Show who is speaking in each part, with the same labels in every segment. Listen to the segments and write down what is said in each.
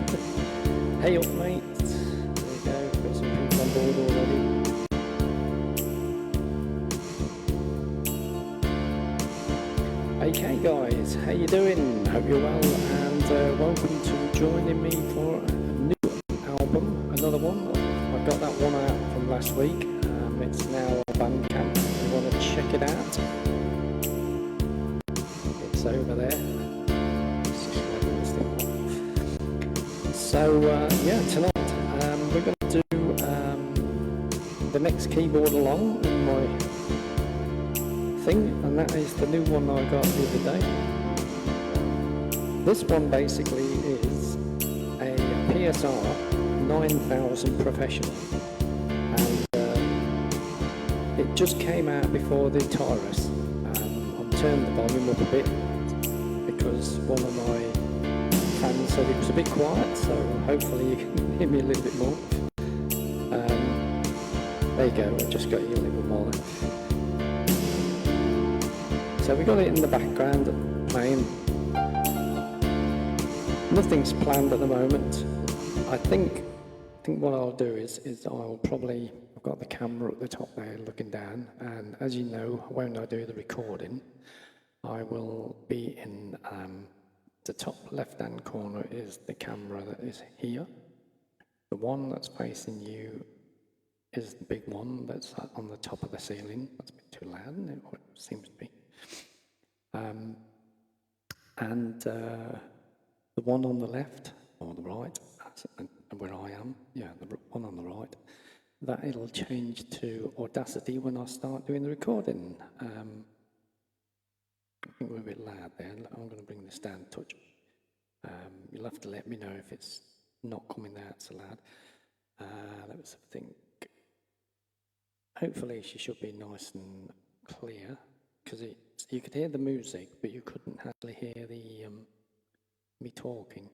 Speaker 1: Hey up, mate. There we go. Got some people on board already. Okay, guys. How you doing? Hope you're well, and welcome to joining me for a new album. Another one. I got that one out from last week. It's now on BANDCAMP. If you want to check it out, it's over there. So yeah, tonight we're going to do the next keyboard along in my thing, and that is the new one I got the other day. This one basically is a PSR 9000 Professional, and it just came out before the Tyrus. I've turned the volume up a bit because one of my fans said it was a bit quiet, so hopefully you can hear me a little bit more. There you go, I just got you a little more. So we got it in the background playing. Nothing's planned at the moment. I think what I'll do is I've got the camera at the top there looking down, and as you know, when I do the recording, I will be in the top left-hand corner is the camera that is here. The one that's facing you is the big one that's on the top of the ceiling. That's a bit too loud, isn't it? Or it seems to be. The one on the left, or the right, where I am, yeah, the one on the right, that it'll change to Audacity when I start doing the recording. I think we're a bit loud there. I'm going to bring this down a touch. You'll have to let me know if it's not coming out so loud. Let's think. Hopefully she should be nice and clear, because you could hear the music, but you couldn't actually hear the me talking.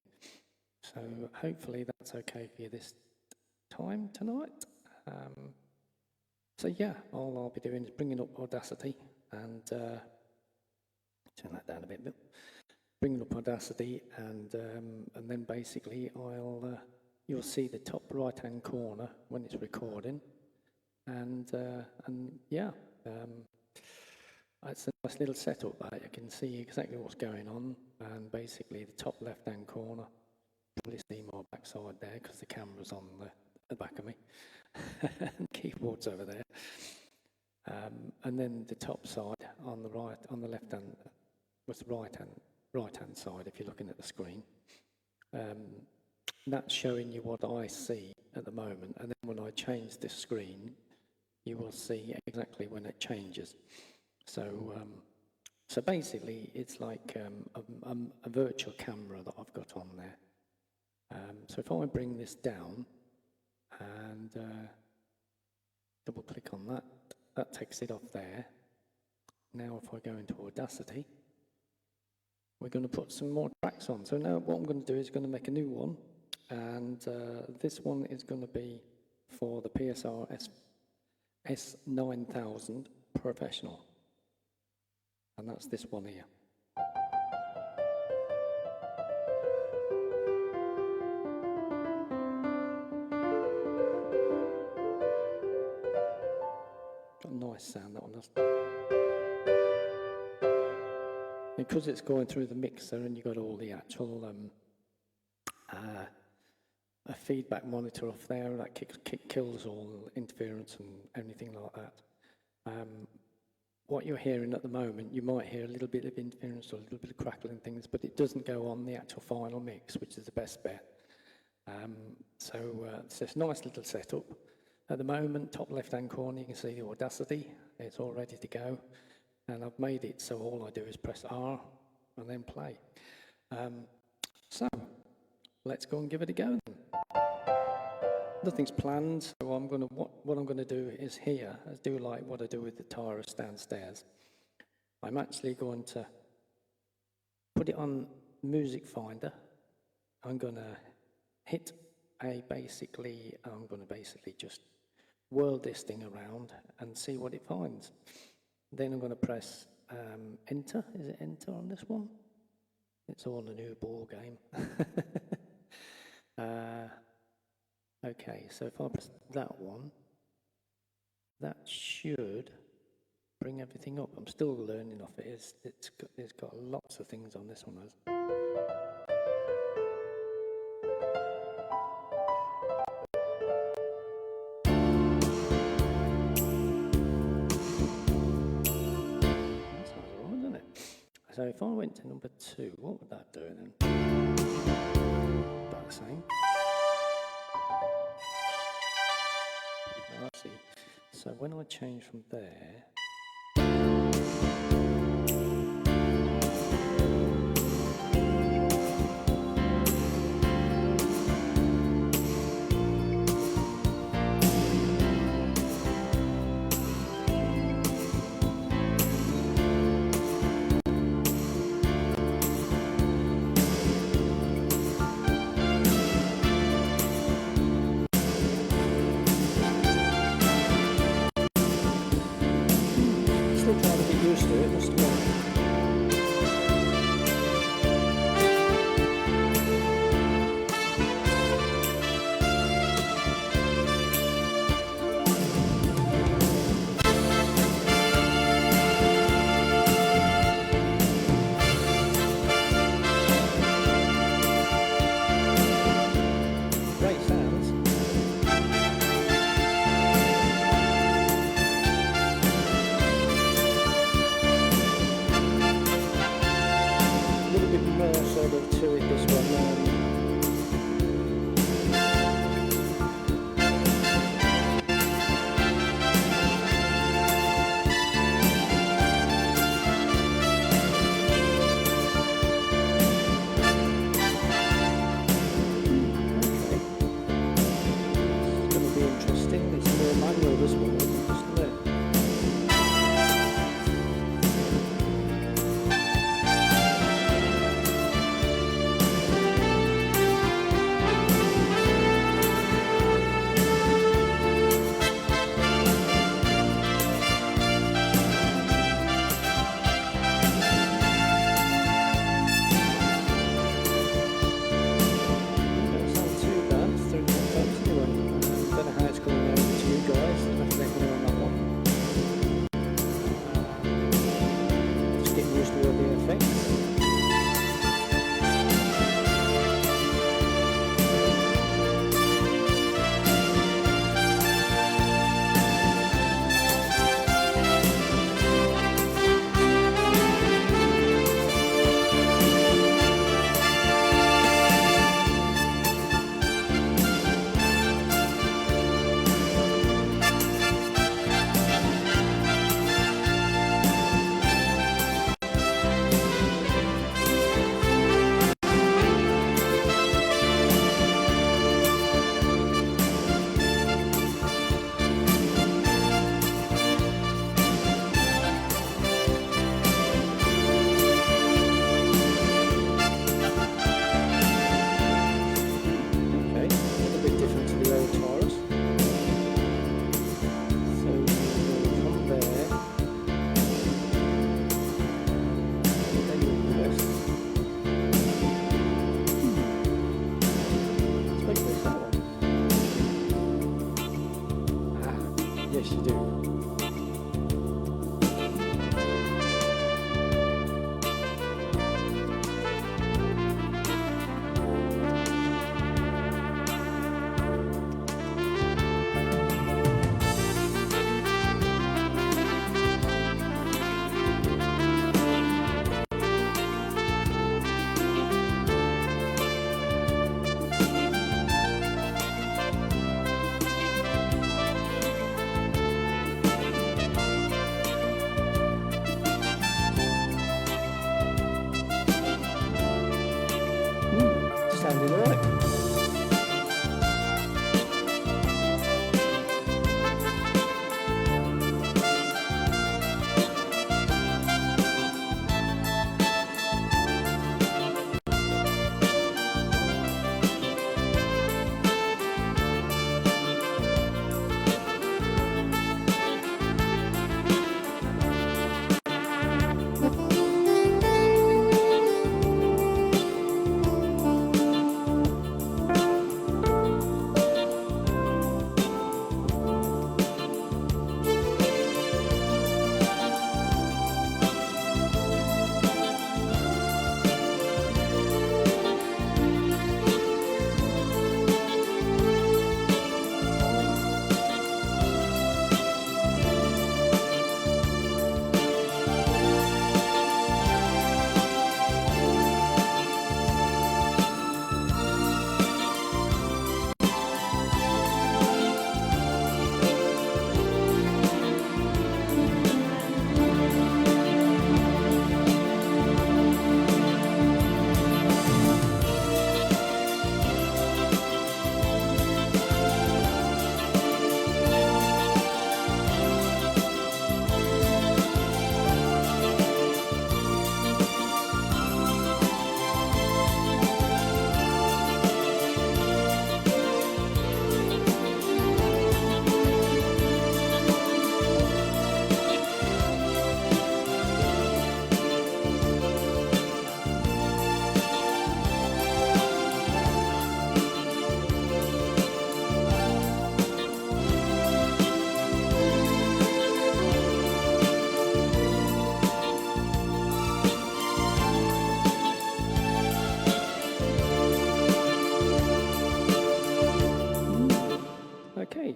Speaker 1: So hopefully that's okay for you this time tonight. So yeah, all I'll be doing is bringing up Audacity and turn that down a bit. Bringing up Audacity, and then basically you'll see the top right hand corner when it's recording, and yeah, it's a nice little setup that you can see exactly what's going on, and basically the top left hand corner, probably see my backside there because the camera's on the back of me, and keyboard's over there, and then the top side on the right, on the left hand, was the right hand side if you're looking at the screen. That's showing you what I see at the moment, and then when I change the screen you will see exactly when it changes. So basically it's like a virtual camera that I've got on there. So if I bring this down and double click on that takes it off there. Now if I go into Audacity, we're going to put some more tracks on. So now what I'm going to do is going to make a new one, and this one is going to be for the PSR S9000 Professional, and that's this one here. Got a nice sound, that one does. Because it's going through the mixer and you've got all the actual a feedback monitor off there that kills all interference and anything like that. What you're hearing at the moment, you might hear a little bit of interference or a little bit of crackling things, but it doesn't go on the actual final mix, which is the best bet. So it's this nice little setup. At the moment, top left-hand corner, you can see the Audacity. It's all ready to go. And I've made it so all I do is press R and then play. So let's go and give it a go then. Nothing's planned, so what I'm going to do is here, do like what I do with the Tyrus downstairs. I'm actually going to put it on Music Finder. I'm going to hit I'm going to basically just whirl this thing around and see what it finds. Then I'm going to press enter. Is it enter on this one? It's all a new ball game. Okay, so if I press that one, that should bring everything up. I'm still learning off it. It's got lots of things on this one. That sounds alright, doesn't it? So if I went to number 2, what would that do then? About the same. I see. So when I change from there,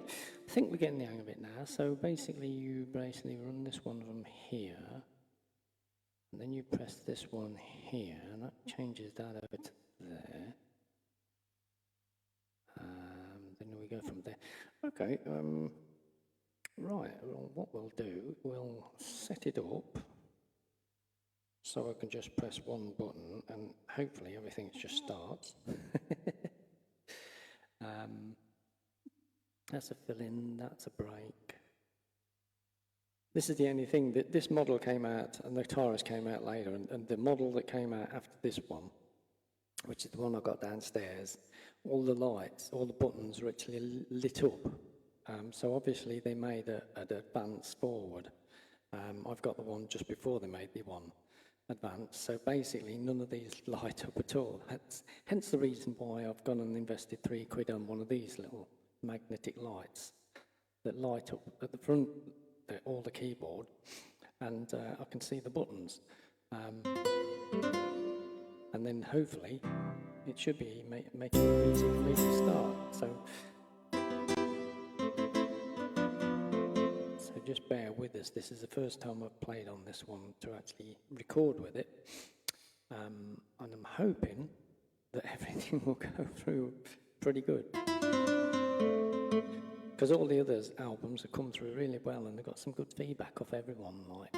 Speaker 1: Okay, I think we're getting the hang of it now. So basically you run this one from here, and then you press this one here, and that changes that over to there. Then we go from there. Okay, right, well, what we'll do, we'll set it up so I can just press one button and hopefully everything just starts. That's a fill-in, that's a break. This is the only thing that this model came out, and the guitarist came out later, and the model that came out after this one, which is the one I got downstairs, all the lights, all the buttons are actually lit up. So obviously they made an advance forward. I've got the one just before they made the one advance. So basically none of these light up at all. Hence the reason why I've gone and invested £3 on one of these little magnetic lights that light up at the front, all the keyboard, and I can see the buttons. And then hopefully it should be making it easy for me to start. So just bear with us. This is the first time I've played on this one to actually record with it. And I'm hoping that everything will go through pretty good. Because all the other albums have come through really well and they've got some good feedback off everyone, like.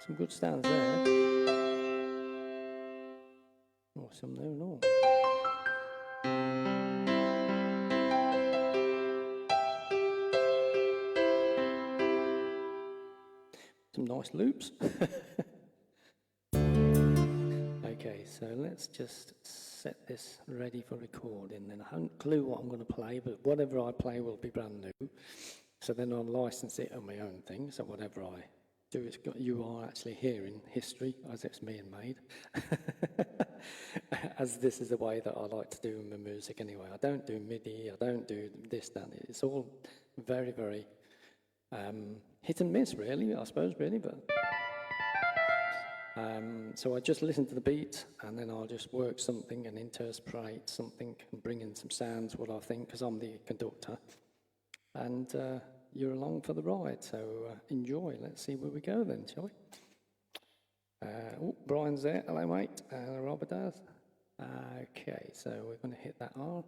Speaker 1: Some good stands there. Oh, some there and all. Some nice loops. Okay, so let's just set this ready for recording. Then I haven't a clue what I'm going to play, but whatever I play will be brand new. So then I'll license it on my own thing. So whatever I do, you are actually hearing history as it's being made. As this is the way that I like to do my music anyway. I don't do MIDI, I don't do this, that. It's all very, very hit and miss, really, I suppose, really. But so I just listen to the beat and then I'll just work something and interpolate something and bring in some sounds, what I think, because I'm the conductor. And you're along for the ride, so enjoy. Let's see where we go then, shall we? Oh, Brian's there. Hello, mate. Robert does. Okay, so we're going to hit that R.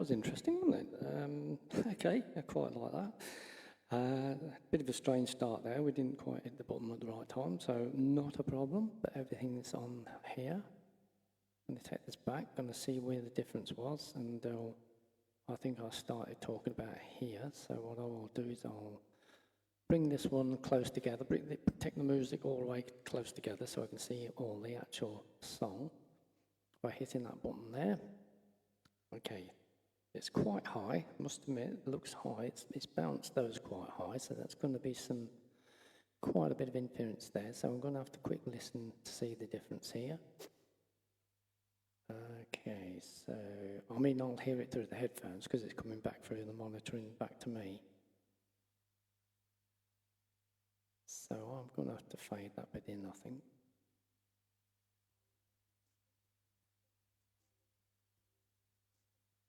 Speaker 1: was interesting, wasn't it? Okay, I quite like that. A bit of a strange start there. We didn't quite hit the bottom at the right time, so not a problem, but everything's on here. I'm going to take this back, going to see where the difference was, and I think I started talking about here, so what I will do is I'll bring this one close together, take the music all the way close together so I can see all the actual song by hitting that button there. Okay, it's quite high, I must admit, it looks high, it's bounced those quite high, so that's going to be quite a bit of interference there, so I'm going to have to quick listen to see the difference here. Okay, so, I mean, I'll hear it through the headphones because it's coming back through the monitor and back to me. So I'm going to have to fade that bit in, I think.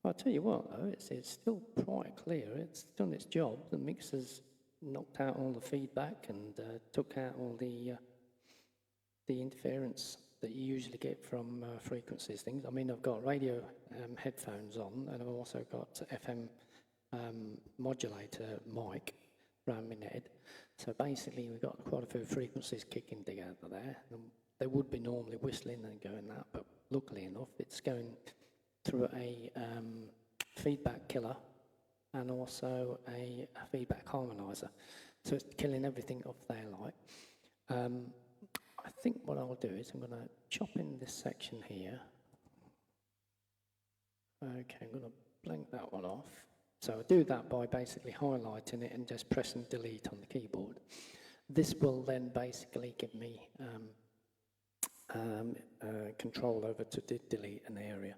Speaker 1: I'll tell you what, though, it's still quite clear. It's done its job. The mixer's knocked out all the feedback and took out all the interference that you usually get from frequencies, things. I mean, I've got radio headphones on, and I've also got FM modulator mic around my head. So basically, we've got quite a few frequencies kicking together there. And they would be normally whistling and going that, but luckily enough, it's going through a feedback killer and also a feedback harmonizer. So it's killing everything off there, like. I think what I'll do is I'm going to chop in this section here. Okay, I'm going to blank that one off. So I do that by basically highlighting it and just pressing delete on the keyboard. This will then basically give me control over to delete an area.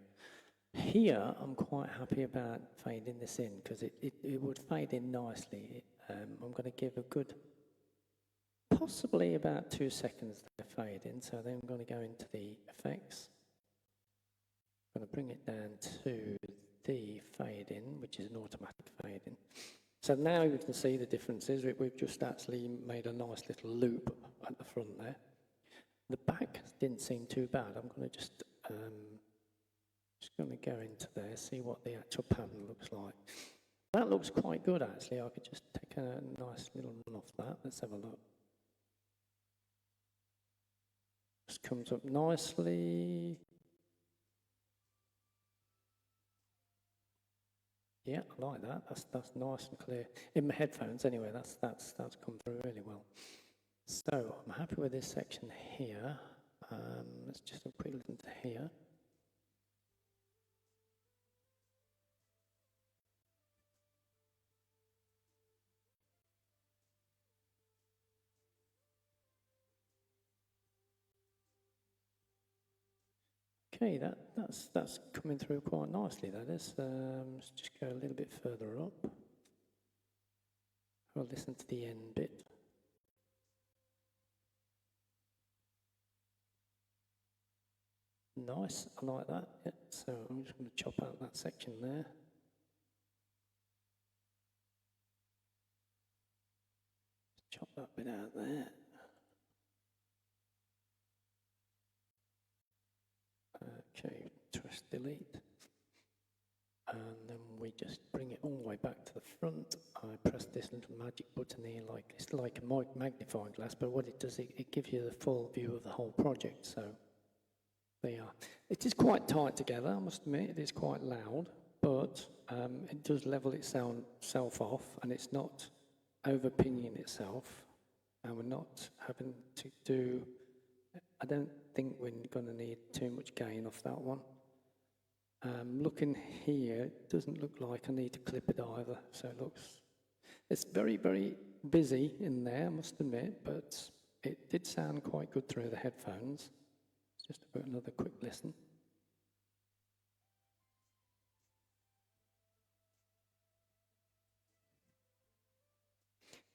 Speaker 1: Here, I'm quite happy about fading this in because it would fade in nicely. I'm going to give a good, possibly about 2 seconds there fade in. So then I'm going to go into the effects. I'm going to bring it down to the fade in, which is an automatic fade in. So now you can see the differences. We've just actually made a nice little loop at the front there. The back didn't seem too bad. I'm going to just going to go into there, see what the actual pattern looks like. That looks quite good, actually. I could just take a nice little run off that. Let's have a look. Just comes up nicely. Yeah, I like that. That's nice and clear. In my headphones, anyway, that's come through really well. So I'm happy with this section here. Let's just have a quick listen to here. Okay, that's coming through quite nicely, that is. Let's just go a little bit further up. I'll listen to the end bit. Nice, I like that. Yeah, so I'm just going to chop out that section there. Chop that bit out there. Okay, press delete. And then we just bring it all the way back to the front. I press this little magic button here, it's like a magnifying glass, but what it does, it gives you the full view of the whole project. So there you are. It is quite tight together, I must admit. It is quite loud, but it does level itself off, and it's not over-pinging itself. And we're not having to do, I don't think we're going to need too much gain off that one. Looking here, it doesn't look like I need to clip it either, so it's very, very busy in there, I must admit, but it did sound quite good through the headphones. Just to put another quick listen.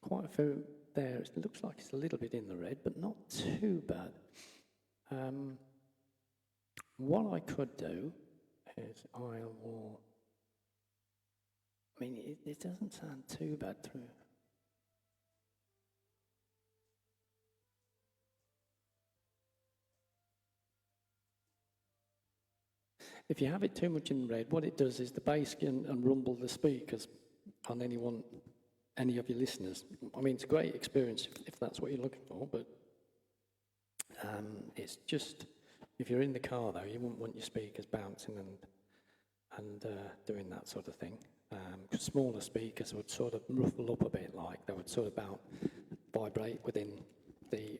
Speaker 1: Quite a few there. It looks like it's a little bit in the red, but not too bad. What I could do is it doesn't sound too bad through. If you have it too much in red, what it does is the bass can rumble the speakers on any of your listeners. I mean, it's a great experience if that's what you're looking for, but it's just, if you're in the car though, you wouldn't want your speakers bouncing and doing that sort of thing. Because smaller speakers would sort of ruffle up a bit, like they would sort of vibrate within the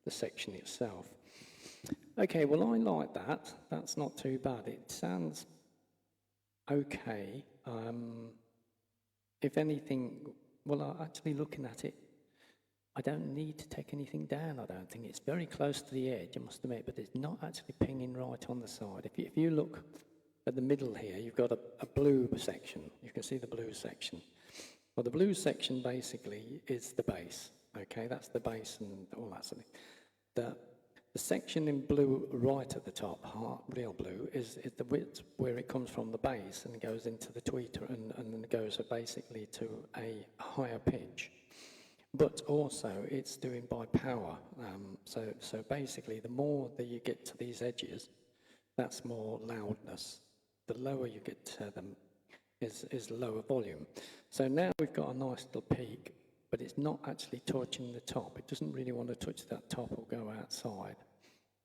Speaker 1: section itself. Okay, well I like that. That's not too bad. It sounds okay. If anything, well, actually looking at it, I don't need to take anything down, I don't think. It's very close to the edge, I must admit, but it's not actually pinging right on the side. If you look at the middle here, you've got a blue section. You can see the blue section. Well, the blue section basically is the bass, okay? That's the bass and all that sort of thing. The section in blue right at the top, real blue, is the width where it comes from the bass and goes into the tweeter and then goes basically to a higher pitch. But also it's doing by power. So basically the more that you get to these edges, that's more loudness. The lower you get to them is lower volume. So now we've got a nice little peak, but it's not actually touching the top. It doesn't really want to touch that top or go outside,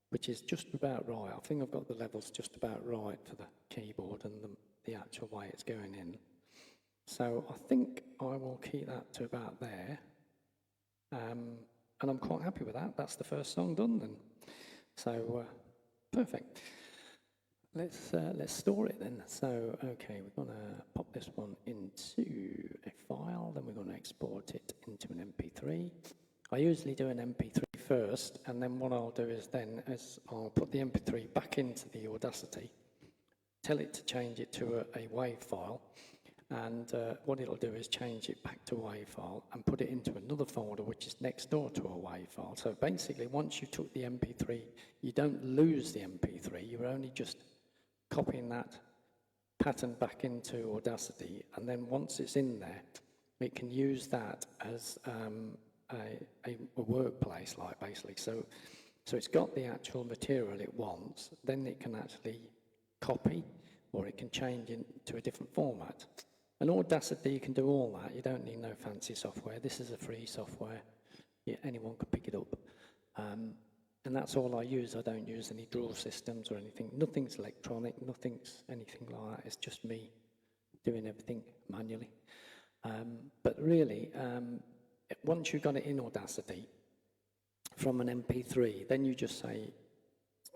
Speaker 1: which is just about right. I think I've got the levels just about right for the keyboard and the actual way it's going in. So I think I will keep that to about there. And I'm quite happy with that. That's the first song done then. So perfect. Let's store it then. So okay, we're gonna pop this one into a file, then we're gonna export it into an MP3. I usually do an MP3 first, and then what I'll do is I'll put the MP3 back into the Audacity, tell it to change it to a WAV file, and what it'll do is change it back to a WAV file and put it into another folder which is next door to a WAV file. So basically, once you took the MP3, you don't lose the MP3, you're only just copying that pattern back into Audacity, and then once it's in there, it can use that as a workplace, like basically. So it's got the actual material it wants, then it can actually copy, or it can change into a different format. And Audacity, you can do all that. You don't need no fancy software. This is a free software. Yeah, anyone can pick it up. And that's all I use. I don't use any draw systems or anything. Nothing's electronic, nothing's anything like that. It's just me doing everything manually. But really, once you've got it in Audacity from an MP3, then you just say,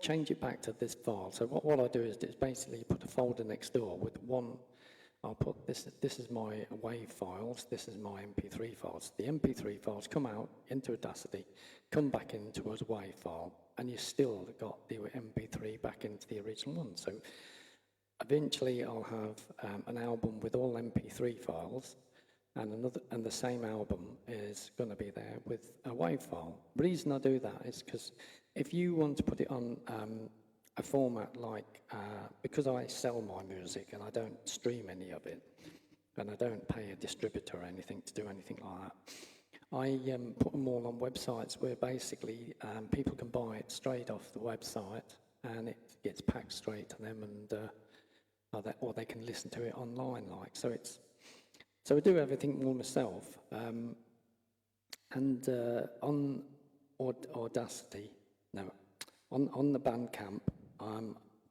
Speaker 1: change it back to this file. So what I do is basically put a folder next door with one, I'll put this is my WAV files, this is my MP3 files. The MP3 files come out into Audacity, come back into a WAV file, and you still got the MP3 back into the original one. So eventually I'll have an album with all MP3 files, and the same album is going to be there with a WAV file. The reason I do that is because if you want to put it on a format like, because I sell my music and I don't stream any of it, and I don't pay a distributor or anything to do anything like that, I put them all on websites where basically people can buy it straight off the website, and it gets packed straight to them, and or they can listen to it online, like. So I do everything all myself, and on Audacity, no, on the BANDCAMP,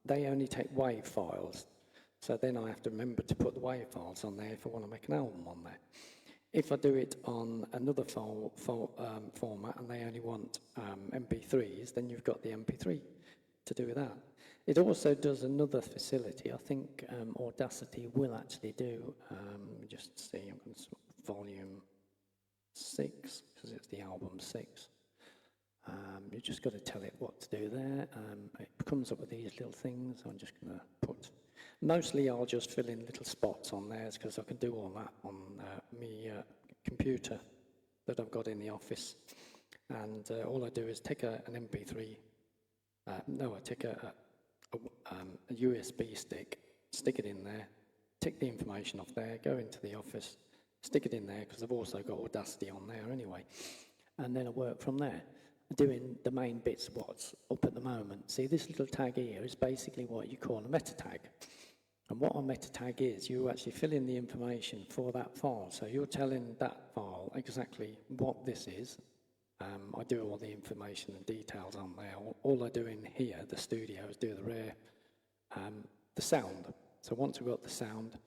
Speaker 1: they only take WAV files, so then I have to remember to put the WAV files on there if I want to make an album on there. If I do it on another format and they only want MP3s, then you've got the MP3 to do that. It also does another facility. I think Audacity will actually do, just see, I'm going to volume 6, because it's the album 6. You just got to tell it what to do there. It comes up with these little things. I'm just going to put, mostly I'll just fill in little spots on there, because I can do all that on my computer that I've got in the office. And all I do is take an MP3, I take a USB stick, stick it in there, tick the information off there, go into the office, stick it in there, because I've also got Audacity on there anyway, and then I work from there. doing the main bits, what's up at the moment. See, this little tag here is basically what you call a meta tag. And what a meta tag is, you actually fill in the information for that file. So you're telling that file exactly what this is. I do all the information and details on there. All I do in here, the studio, is do the sound. So once we've got the sound,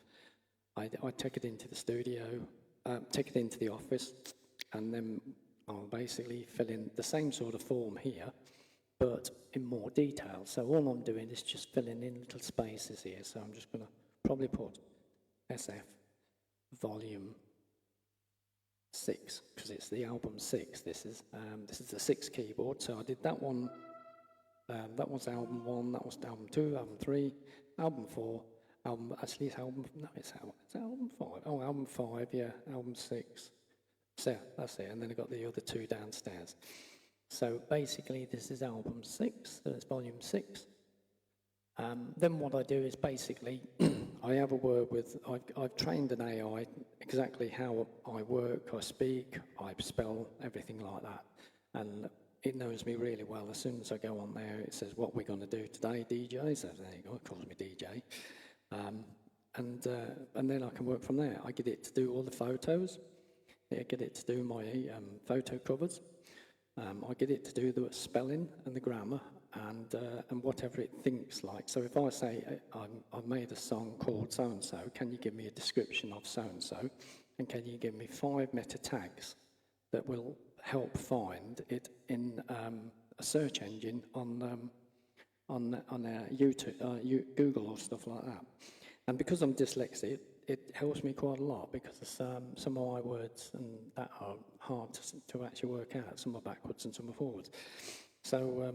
Speaker 1: I take it into the studio, take it into the office, and then I'll basically fill in the same sort of form here, but in more detail. So all I'm doing is just filling in little spaces here. So I'm just going to probably put SF volume 6, because it's the album 6. This is the 6 keyboard. So I did that one. That was album 1. That was album 2, album 3, album 4. Actually, it's album 5. Oh, album 5. Yeah, album 6. So that's it. And then I got the other 2 downstairs. So basically, this is album 6. So it's volume 6. Then what I do is basically, I have a word with, I've trained an AI exactly how I work, I speak, I spell, everything like that. And it knows me really well. As soon as I go on there, it says, what we're going to do today, DJ. So there you go, it calls me DJ. And then I can work from there. I get it to do all the photos. I get it to do my photo covers. I get it to do the spelling and the grammar and whatever it thinks like. So if I say, I've made a song called so-and-so, can you give me a description of so-and-so? And can you give me 5 meta tags that will help find it in a search engine on YouTube, Google or stuff like that. And because I'm dyslexic, it helps me quite a lot, because some of my words and that are hard to actually work out. Some are backwards and some are forwards. So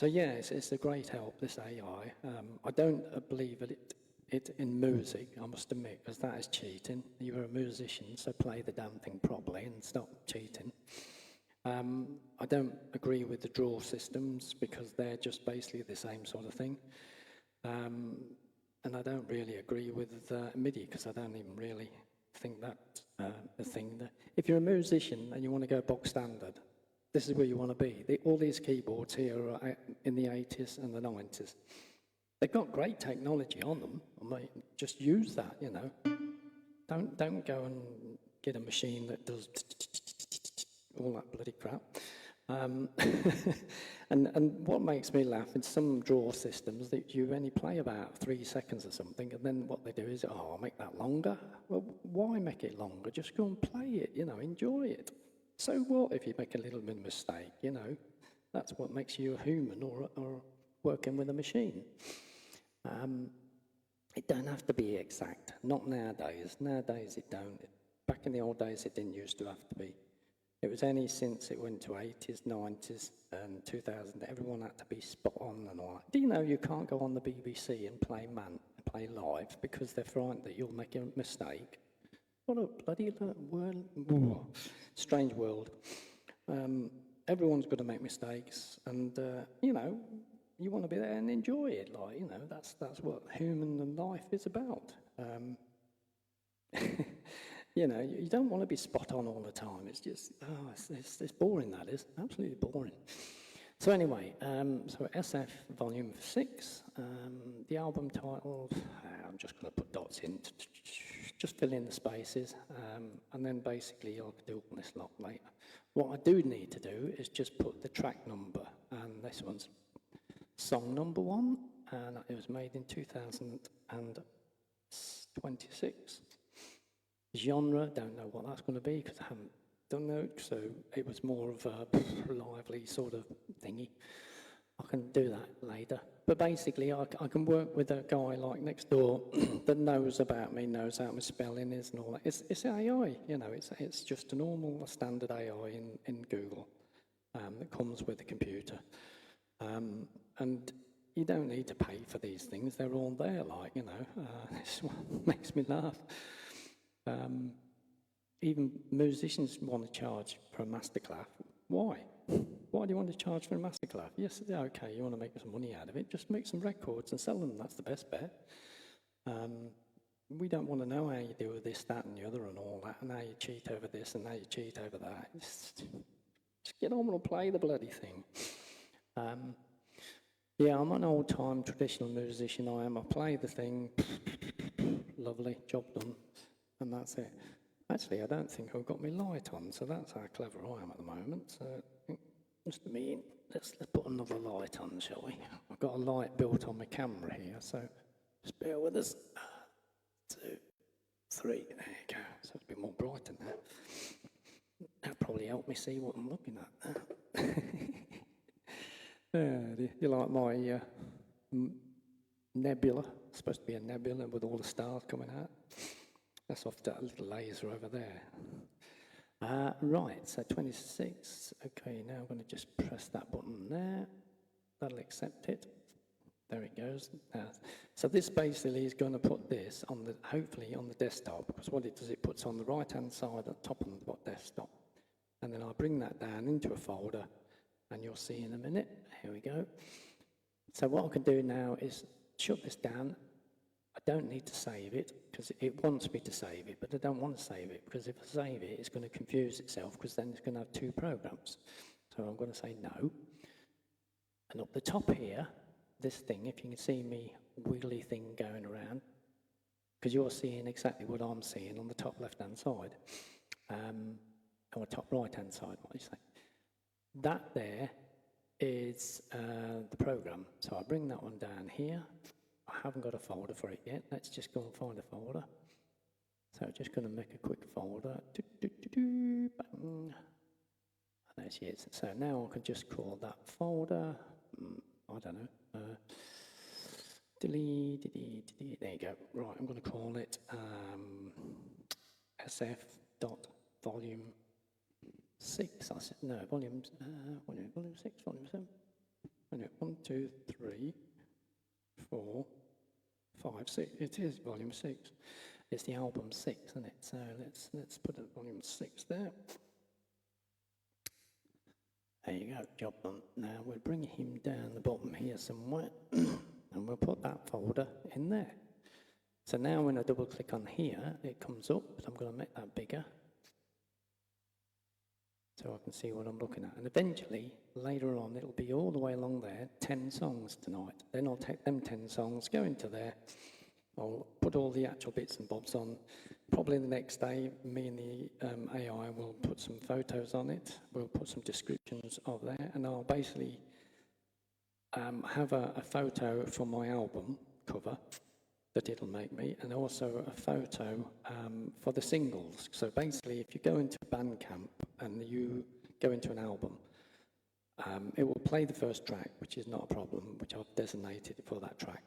Speaker 1: yeah, it's a great help, this AI. I don't believe it in music, I must admit, because that is cheating. You're a musician, so play the damn thing properly and stop cheating. I don't agree with the draw systems, because they're just basically the same sort of thing. And I don't really agree with MIDI, because I don't even really think that's a thing. If you're a musician and you want to go bog standard, this is where you want to be. All these keyboards here are in the 80s and the 90s. They've got great technology on them. I mean, just use that, you know. Don't go and get a machine that does all that bloody crap. And what makes me laugh is some draw systems that you only play about 3 seconds or something, and then what they do is, I'll make that longer. Well, why make it longer? Just go and play it, you know, enjoy it. So what if you make a little bit of mistake, you know? That's what makes you a human or working with a machine. It don't have to be exact, not nowadays. Nowadays it don't. Back in the old days it didn't used to have to be. It was only since it went to 80s, 90s and 2000 everyone had to be spot on and all that. Do you know you can't go on the BBC and play live because they're frightened that you'll make a mistake? What a bloody world. Strange world. Everyone's got to make mistakes, and you know, you want to be there and enjoy it. Like, you know, that's what human life is about. You know, you don't want to be spot on all the time. It's just, it's boring. That is absolutely boring. So anyway, so SF Volume 6, the album title. I'm just going to put dots in, just fill in the spaces, and then basically I'll do all this lot later. What I do need to do is just put the track number, and this one's song number 1, and it was made in 2026. Genre, don't know what that's going to be because I haven't done that, so it was more of a lively sort of thingy. I can do that later. But basically, I can work with a guy like next door that knows about me, knows how my spelling is and all that. It's AI, you know, it's just a normal standard AI in Google that comes with the computer. And you don't need to pay for these things, they're all there, like, you know. It's what makes me laugh. Even musicians want to charge for a masterclass. Why? Why do you want to charge for a masterclass? Yes, okay, you want to make some money out of it, just make some records and sell them, that's the best bet. We don't want to know how you do this, that and the other and all that, and how you cheat over this and how you cheat over that. Just get on and play the bloody thing. Yeah, I'm an old-time traditional musician, I am. I play the thing, lovely, job done, and that's it. Actually, I don't think I've got my light on, so that's how clever I am at the moment. So, just a minute, let's put another light on, shall we? I've got a light built on my camera here, so just bear with us. 2, 3, there you go. So it's a bit more bright than that. That'll probably help me see what I'm looking at. You like my nebula? It's supposed to be a nebula with all the stars coming out. That's off that little laser over there. Right, so 26. Okay, now I'm going to just press that button there. That'll accept it. There it goes. So this basically is going to put this on the, hopefully on the desktop, because what it does, it puts on the right-hand side at the top of the desktop. And then I'll bring that down into a folder, and you'll see in a minute. Here we go. So what I can do now is shut this down. I don't need to save it, because it wants me to save it, but I don't want to save it, because if I save it, it's going to confuse itself, because then it's going to have 2 programs. So I'm going to say no. And up the top here, this thing, if you can see me wiggly thing going around, because you're seeing exactly what I'm seeing on the top left-hand side, or top right-hand side, what you say. That there is the program. So I bring that one down here. I haven't got a folder for it yet. Let's just go and find a folder. So I'm just going to make a quick folder. Bang. There she is. So now I can just call that folder, I don't know, delete, there you go. Right, I'm going to call it sf.volume 6. I said, no, volume 6, volume 7. 1, 2, 3, 4, 5, 6. It is volume 6. It's the album 6, isn't it? So let's put a volume 6 there. There you go, job done. Now we'll bring him down the bottom here somewhere, and we'll put that folder in there. So now when I double click on here, it comes up, but I'm going to make that bigger, so I can see what I'm looking at. And eventually, later on, it'll be all the way along there, 10 songs tonight. Then I'll take them 10 songs, go into there, I'll put all the actual bits and bobs on. Probably the next day, me and the AI will put some photos on it, we'll put some descriptions of there, and I'll basically have a photo from my album cover that it'll make me, and also a photo for the singles. So basically, if you go into BANDCAMP and you go into an album, it will play the first track, which is not a problem, which I've designated for that track.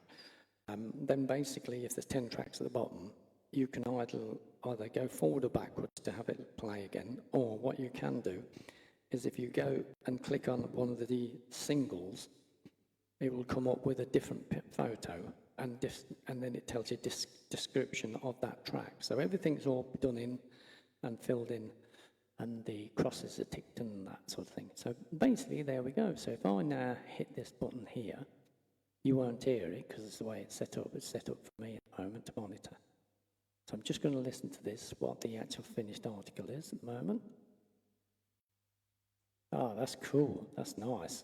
Speaker 1: Then basically, if there's 10 tracks at the bottom, you can either go forward or backwards to have it play again, or what you can do is if you go and click on one of the singles, it will come up with a different photo, and then it tells you description of that track. So everything's all done in and filled in, and the crosses are ticked and that sort of thing. So basically, there we go. So if I now hit this button here, you won't hear it because it's the way it's set up. It's set up for me at the moment to monitor. So I'm just going to listen to this, what the actual finished article is at the moment. Oh, that's cool. That's nice.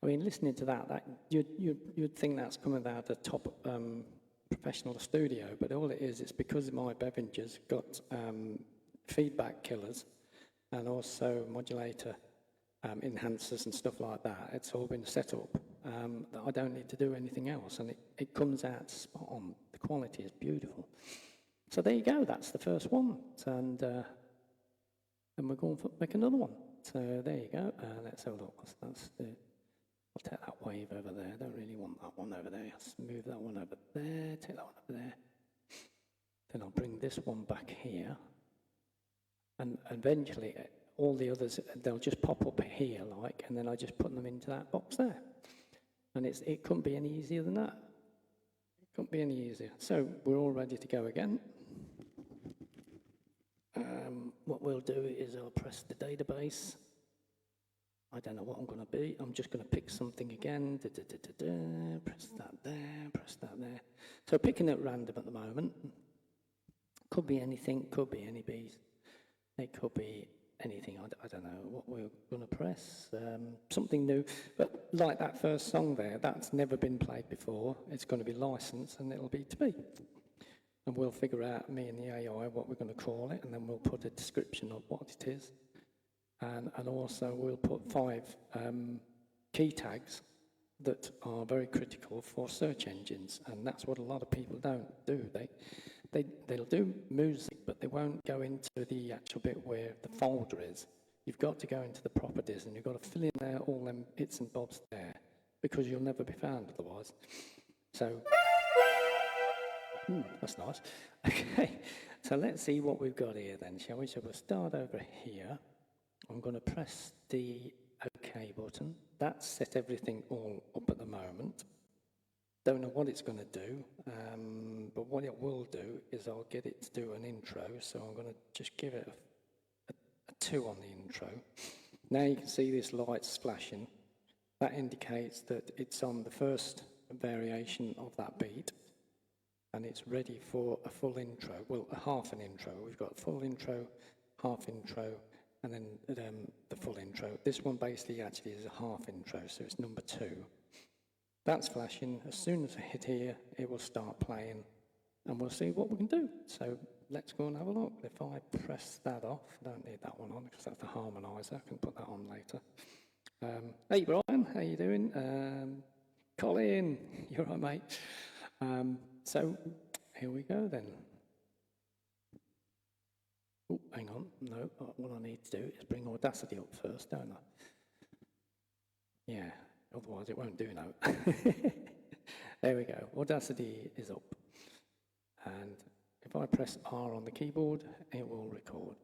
Speaker 1: I mean, listening to that you'd think that's coming out of the top professional studio, but all it is, it's because my Bevinger's got feedback killers and also modulator enhancers and stuff like that. It's all been set up that I don't need to do anything else, and it comes out spot on. The quality is beautiful. So there you go, that's the first one, and we're going to make another one. So there you go, let's have a look. I'll take that wave over there. I don't really want that one over there. Let's move that one over there, take that one over there. Then I'll bring this one back here. And eventually, all the others, they'll just pop up here, like, and then I just put them into that box there. And it couldn't be any easier than that. It couldn't be any easier. So we're all ready to go again. What we'll do is I'll press the database. I don't know what I'm going to be. I'm just going to pick something again. Press that there, press that there. So picking at random at the moment. Could be anything, could be any bees. It could be anything. I don't know what we're going to press. Something new. But like that first song there, that's never been played before. It's going to be licensed and it'll be to be. And we'll figure out, me and the AI, what we're going to call it, and then we'll put a description of what it is. And also we'll put 5 key tags that are very critical for search engines, and that's what a lot of people don't do. They'll do music, but they won't go into the actual bit where the folder is. You've got to go into the properties, and you've got to fill in there all them bits and bobs there, because you'll never be found otherwise. So, that's nice. Okay, so let's see what we've got here then, shall we? So we'll start over here. I'm going to press the OK button. That's set everything all up at the moment. Don't know what it's going to do, but what it will do is I'll get it to do an intro, so I'm going to just give it a 2 on the intro. Now you can see this light's flashing. That indicates that it's on the first variation of that beat, and it's ready for a full intro, well, a half an intro. We've got full intro, half intro, and then the full intro. This one basically actually is a half intro, so it's number 2. That's flashing. As soon as I hit here, it will start playing, and we'll see what we can do. So let's go and have a look. If I press that off, I don't need that one on because that's the harmonizer. I can put that on later. Hey Brian, how you doing? Colin, you're right, mate. So here we go then. Oh, hang on. No, what I need to do is bring Audacity up first, don't I? Yeah, otherwise it won't do no. There we go. Audacity is up. And if I press R on the keyboard, it will record.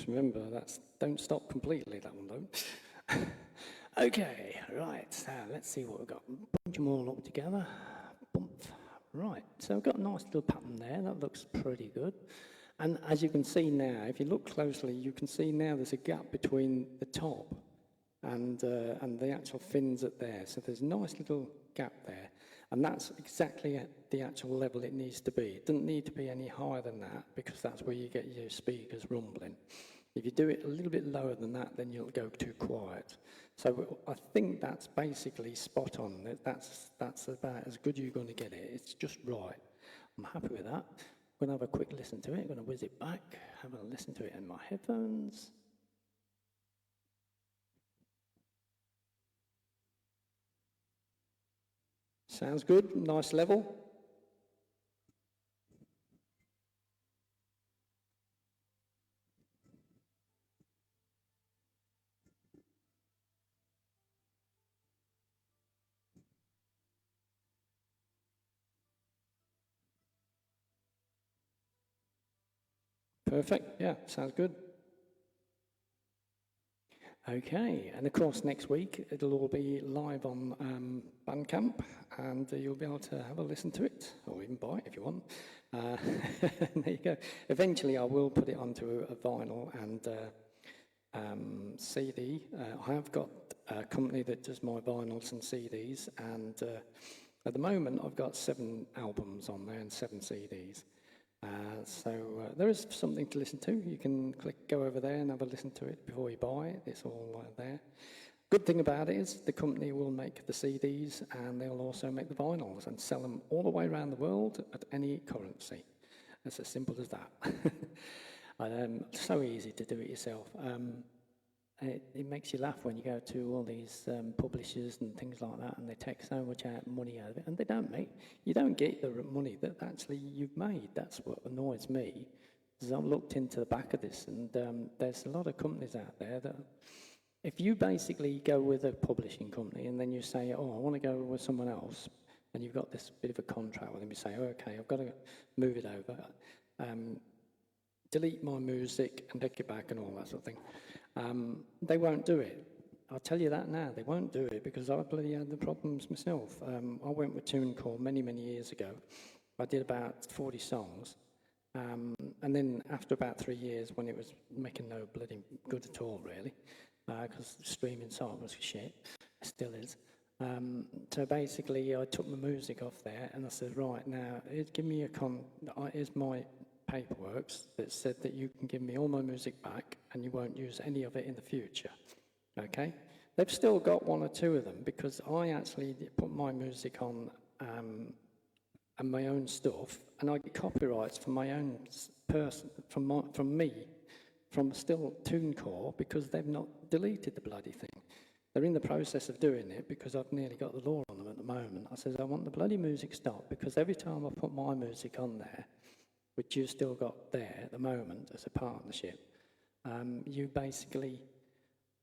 Speaker 1: Just remember, that's don't stop completely, that one don't. Okay, right, so let's see what we've got. Bunch them all up together. Bump. Right, so we've got a nice little pattern there. That looks pretty good. And as you can see now, if you look closely, you can see now there's a gap between the top and the actual fins at there. So there's a nice little gap there. And that's exactly at the actual level it needs to be. It doesn't need to be any higher than that because that's where you get your speakers rumbling. If you do it a little bit lower than that, then you'll go too quiet. So I think that's basically spot on. That's about as good as you're going to get it. It's just right. I'm happy with that. I'm going to have a quick listen to it. I'm going to whiz it back, have a listen to it in my headphones. Sounds good, nice level. Perfect, yeah, sounds good. Okay, and of course next week it'll all be live on BANDCAMP, and you'll be able to have a listen to it, or even buy it if you want. There you go. Eventually I will put it onto a vinyl and CD. I have got a company that does my vinyls and CDs, and at the moment I've got 7 albums on there and 7 CDs. So there is something to listen to. You can go over there and have a listen to it before you buy it. It's all there. Good thing about it is the company will make the CDs and they'll also make the vinyls and sell them all the way around the world at any currency. It's as simple as that. So easy to do it yourself. It makes you laugh when you go to all these publishers and things like that, and they take so much money out of it, and they don't make. You don't get the money that actually you've made. That's what annoys me. Because I've looked into the back of this, and there's a lot of companies out there that, if you basically go with a publishing company and then you say, "Oh, I want to go with someone else," and you've got this bit of a contract with them, you say, "Oh, okay, I've got to move it over." Delete my music and take it back and all that sort of thing. They won't do it. I'll tell you that now, they won't do it because I bloody had the problems myself. I went with TuneCore many, many years ago. I did about 40 songs. And then after about 3 years, when it was making no bloody good at all, really, because the streaming site was shit, it still is. So basically, I took my music off there and I said, right, now, give me here's my paperwork that said that you can give me all my music back and you won't use any of it in the future. Okay? They've still got 1 or 2 of them because I actually put my music on and my own stuff, and I get copyrights from my own person, from me, from still TuneCore, because they've not deleted the bloody thing. They're in the process of doing it because I've nearly got the law on them at the moment. I says, I want the bloody music stopped because every time I put my music on there, which you've still got there at the moment as a partnership, you basically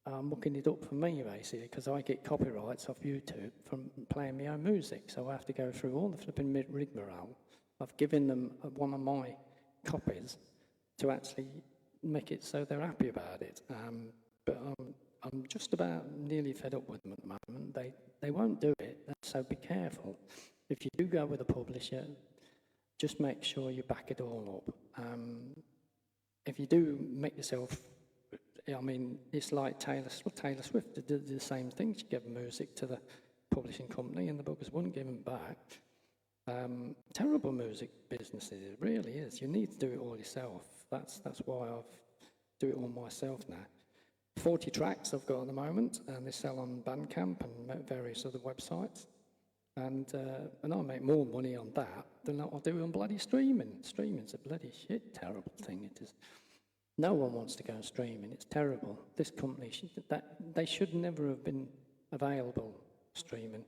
Speaker 1: are mucking it up for me, basically, because I get copyrights off YouTube from playing my own music, so I have to go through all the flipping rigmarole. I've given them one of my copies to actually make it so they're happy about it, but I'm just about nearly fed up with them at the moment. They won't do it, so be careful. If you do go with a publisher, just make sure you back it all up. If you do make yourself, I mean, it's like Taylor Swift did the same thing. She gave music to the publishing company and the bookers wouldn't give them back. Terrible music businesses, it really is. You need to do it all yourself. That's why I do it all myself now. 40 tracks I've got at the moment, and they sell on BANDCAMP and various other websites. And I make more money on that than I'll do on bloody streaming. Streaming's a bloody shit, terrible thing it is. No one wants to go streaming, it's terrible. This company, they should never have been available streaming.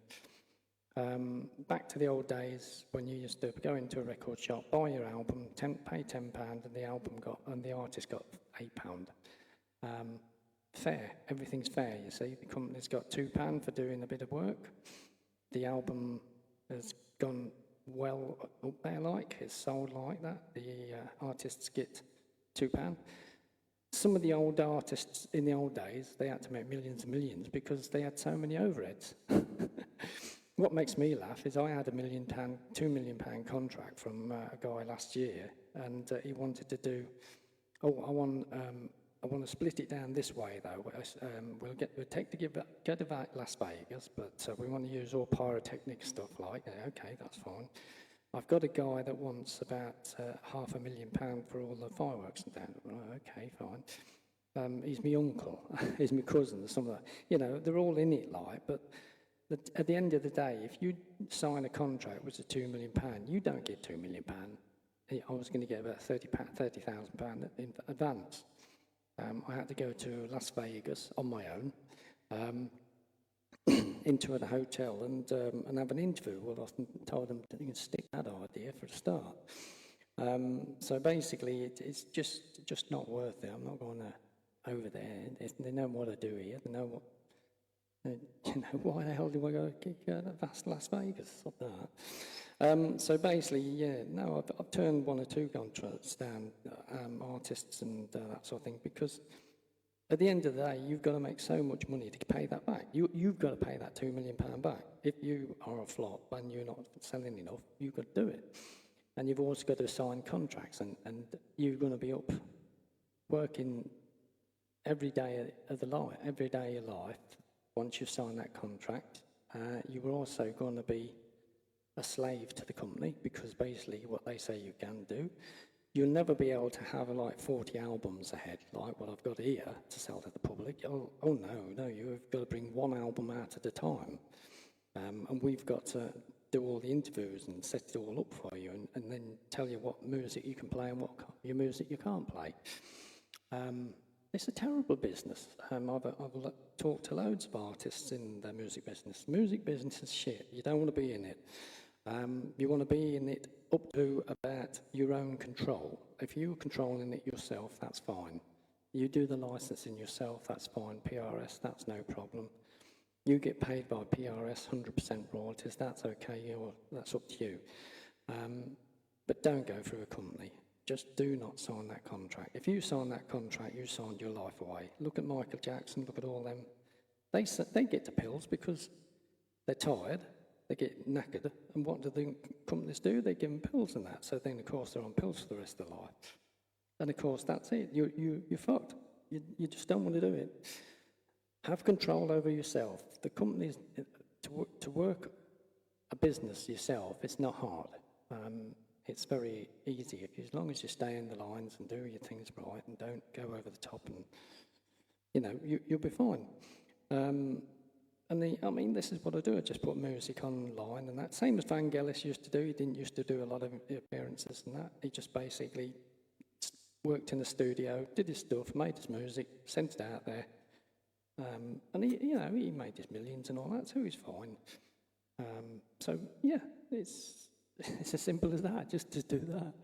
Speaker 1: Back to the old days when you used to go into a record shop, buy your album, pay £10, and the artist got £8. Fair, everything's fair, you see. The company's got £2 for doing a bit of work. The album has gone well up there, like it's sold like that. The artists get £2. some of the old artists in the old days, they had to make millions and millions because they had so many overheads. What makes me laugh is I had £1 million, £2 million contract from a guy last year, and he wanted to do, I want to split it down this way though. We'll get to Las Vegas, but we want to use all pyrotechnic stuff like, okay, that's fine. I've got a guy that wants about £500,000 for all the fireworks and that. Right, okay, fine. He's my uncle, he's my cousin, some of that. You know, they're all in it like, but at the end of the day, if you sign a contract which is £2 million, you don't get £2 million. I was going to get about £30,000 in advance. I had to go to Las Vegas on my own, into a hotel and have an interview. Well, I told them you can stick that idea for a start. So basically, it's just not worth it. I'm not going over there. They know what I do here. They know what. You know, why the hell do I go to Las Vegas? Stop that. So basically, yeah, no, I've turned 1 or 2 contracts down, artists and that sort of thing, because at the end of the day, you've got to make so much money to pay that back. You've got to pay that £2 million back. If you are a flop and you're not selling enough, you've got to do it. And you've also got to sign contracts, and you're going to be up working every day of your life. Once you've signed that contract, you're also going to be a slave to the company, because basically what they say you can do. You'll never be able to have like 40 albums ahead, like what I've got here, to sell to the public. Oh no, you've got to bring 1 album out at a time. And we've got to do all the interviews and set it all up for you, and then tell you what music you can play and what your music you can't play. It's a terrible business. I've talked to loads of artists in the music business. Music business is shit. You don't want to be in it. You want to be in it up to about your own control. If you're controlling it yourself, that's fine. You do the licensing yourself, that's fine. PRS, that's no problem. You get paid by PRS, 100% royalties, that's okay, that's up to you. But don't go through a company. Just do not sign that contract. If you sign that contract, you signed your life away. Look at Michael Jackson, look at all them. They get the pills because they're tired, they get knackered, and what do the companies do? They give them pills and that. So then, of course, they're on pills for the rest of their life. And of course, that's it. You're fucked. You just don't want to do it. Have control over yourself. The companies, to work a business yourself, it's not hard. It's very easy, as long as you stay in the lines and do your things right and don't go over the top, and you know, you'll be fine. I mean, this is what I do. I just put music online and that. Same as Vangelis used to do. He didn't used to do a lot of appearances and that. He just basically worked in the studio, did his stuff, made his music, sent it out there, and he made his millions and all that. So he's fine. So yeah, it's as simple as that, just to do that.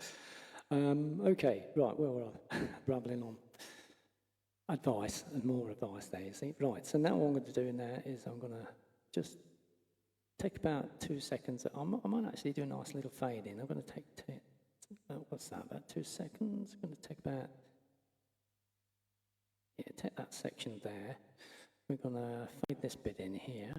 Speaker 1: Okay, right, well, we're rambling on. Advice, and more advice there, you see. Right, so now what I'm going to do now is I'm going to just take about 2 seconds. I might actually do a nice little fade in. I'm going to take, what's that, about 2 seconds? I'm going to take about, take that section there. We're going to fade this bit in here.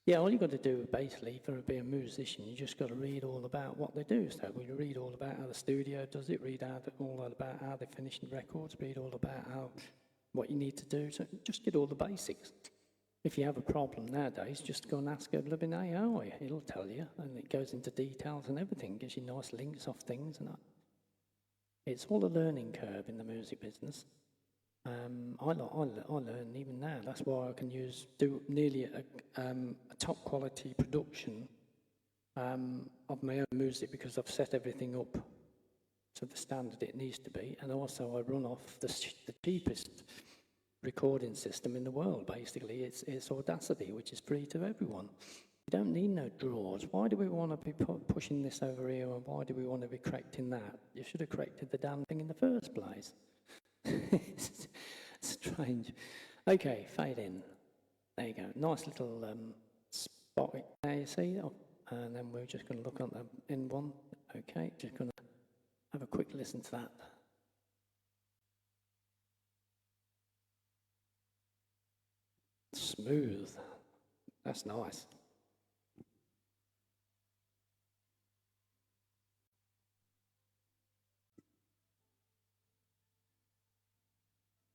Speaker 1: Yeah, all you've got to do, basically, for being a musician, you just got to read all about what they do. So we read all about how the studio does it, read all about how they finish the records, read all about what you need to do. So just get all the basics. If you have a problem nowadays, just go and ask a living AI. It'll tell you, and it goes into details and everything, gives you nice links off things and that. It's all a learning curve in the music business. I learn even now. That's why I can do nearly a top quality production of my own music, because I've set everything up to the standard it needs to be, and also I run off the cheapest recording system in the world. Basically, it's Audacity, which is free to everyone. You don't need no draws. Why do we want to be pushing this over here, and why do we want to be correcting that? You should have corrected the damn thing in the first place. It's strange. Okay, fade in. There you go. Nice little spot there, you see? Oh, and then we're just going to look at the in one. Okay, just going to have a quick listen to that. smooth. That's nice.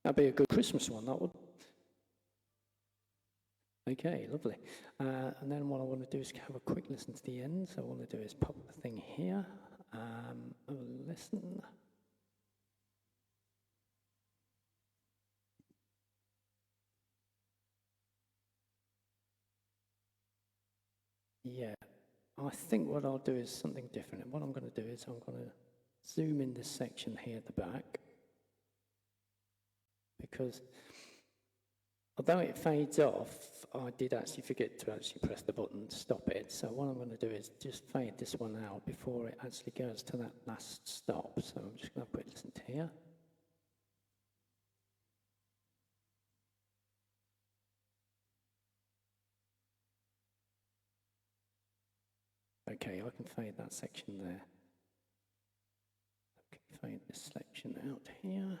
Speaker 1: That'd be a good Christmas one, that would. Okay, lovely. And then what I want to do is have a quick listen to the end. So what I want to do is pop the thing here, listen. Yeah, I think what I'll do is something different. And what I'm going to do is I'm going to zoom in this section here at the back, because although it fades off, I did actually forget to actually press the button to stop it. So what I'm going to do is just fade this one out before it actually goes to that last stop. So I'm just going to put listen to here. Okay, I can fade that section there. Okay, fade this section out here,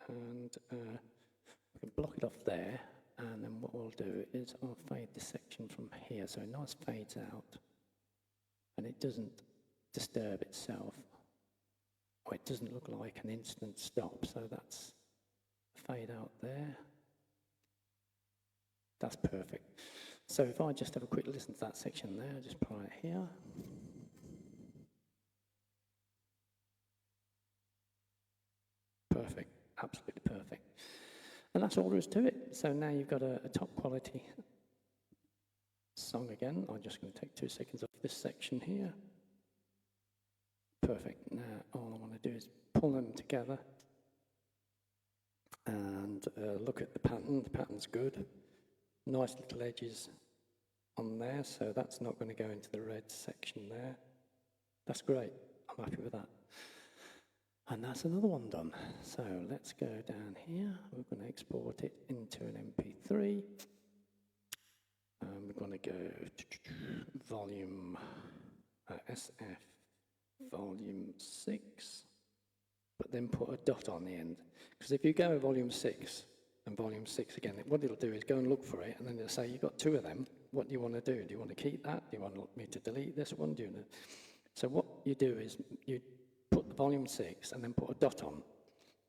Speaker 1: and we can block it off there. And then what we'll do is I'll fade this section from here, so it nice fades out, and it doesn't disturb itself, or it doesn't look like an instant stop. So that's fade out there. That's perfect. So if I just have a quick listen to that section there, just put it here. Perfect, absolutely perfect. And that's all there is to it. So now you've got a top quality song again. I'm just going to take 2 seconds off this section here. Perfect. Now all I want to do is pull them together and look at the pattern. The pattern's good. Nice little edges on there, so that's not going to go into the red section there. That's great. I'm happy with that. And that's another one done. So let's go down here. We're going to export it into an MP3. We're going to go volume SF volume 6, but then put a dot on the end. Because if you go volume 6 and volume 6 again, what it'll do is go and look for it, and then it'll say you've got 2 of them. What do you want to do? Do you want to keep that? Do you want me to delete this one? Do you know? So what you do is you put the volume 6 and then put a dot on,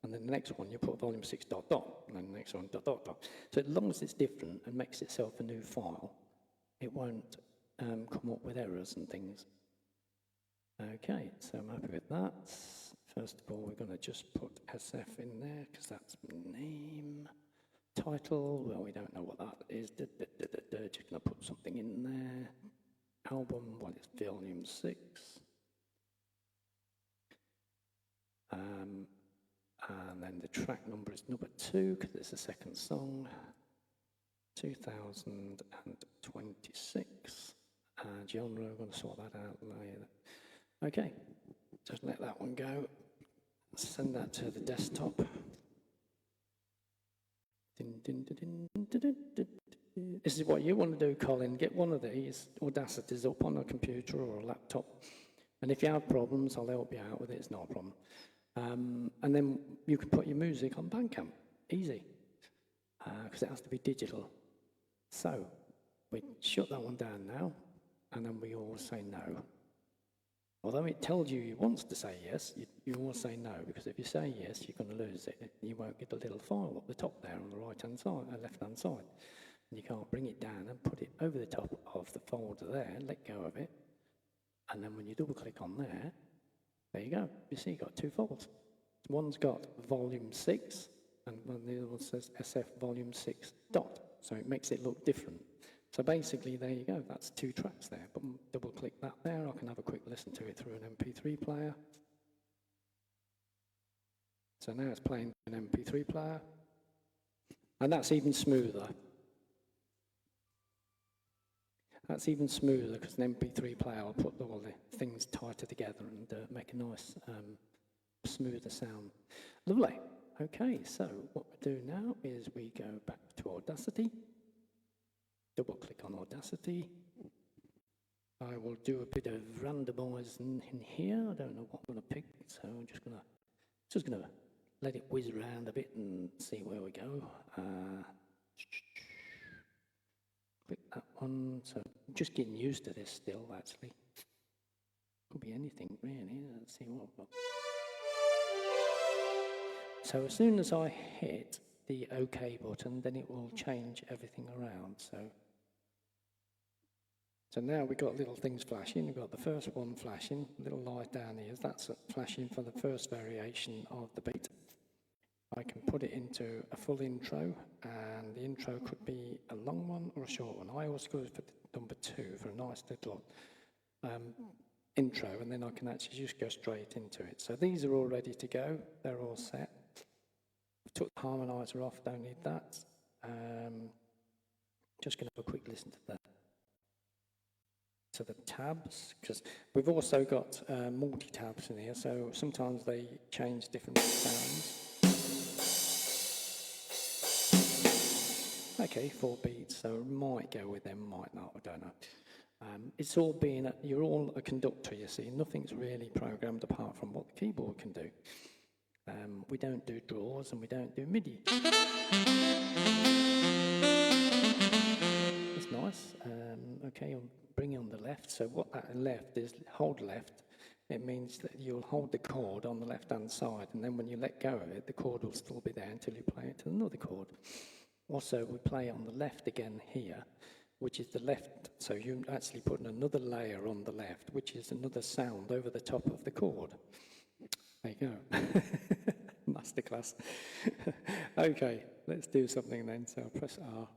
Speaker 1: and then the next one you put volume 6 dot dot, and then the next one dot dot dot. So as long as it's different and makes itself a new file, it won't come up with errors and things. Okay, so I'm happy with that. First of all, we're going to just put SF in there because that's name. Title, well, we don't know what that is. Just going to put something in there. Album, well, it's volume 6. And then the track number is number 2 because it's the second song. 2026. Genre, we're going to sort that out later. Okay, just let that one go. Send that to the desktop. This is what you want to do, Colin. Get one of these Audacities up on a computer or a laptop. And if you have problems, I'll help you out with it. It's not a problem. And then you can put your music on BANDCAMP. Easy. Because it has to be digital. So we shut that one down now. And then we all say no. Although it tells you it wants to say yes, you all say no, because if you say yes, you're going to lose it. You won't get a little file up the top there on the right-hand side, left-hand side. And you can't bring it down and put it over the top of the folder there, let go of it. And then when you double-click on there you go. You see, you've got 2 files. One's got volume 6, and the other one says SF volume 6 dot. So it makes it look different. So basically, there you go. That's 2 tracks there. But double-click that there. I can have a quick listen to it through an MP3 player. So now it's playing an MP3 player. And that's even smoother. That's even smoother because an MP3 player will put all the things tighter together and make a nice, smoother sound. Lovely. Okay, so what we do now is we go back to Audacity. Double-click on Audacity. I will do a bit of randomising in here. I don't know what I'm going to pick, so I'm just going to let it whiz around a bit and see where we go. Click that one. So I'm just getting used to this still, actually. Could be anything, really. Let's see what I've got. So as soon as I hit the OK button, then it will change everything around. So now we've got little things flashing. We've got the first one flashing, little light down here. That's flashing for the first variation of the beat. I can put it into a full intro, and the intro could be a long one or a short one. I always go for number 2 for a nice little intro, and then I can actually just go straight into it. So these are all ready to go. They're all set. I took the harmonizer off, don't need that. Just going to have a quick listen to that. So the tabs, because we've also got multi-tabs in here, so sometimes they change different sounds. Okay, 4 beats, so might go with them, might not, I don't know. It's all being, you're all a conductor, you see. Nothing's really programmed apart from what the keyboard can do. We don't do draws and we don't do MIDI. That's nice. Okay, I'll bring on the left. So what that left is, hold left. It means that you'll hold the chord on the left-hand side, and then when you let go of it, the chord will still be there until you play it to another chord. Also, we play on the left again here, which is the left. So you're actually putting another layer on the left, which is another sound over the top of the chord. There you go. Masterclass. Okay, let's do something then. So I'll press R.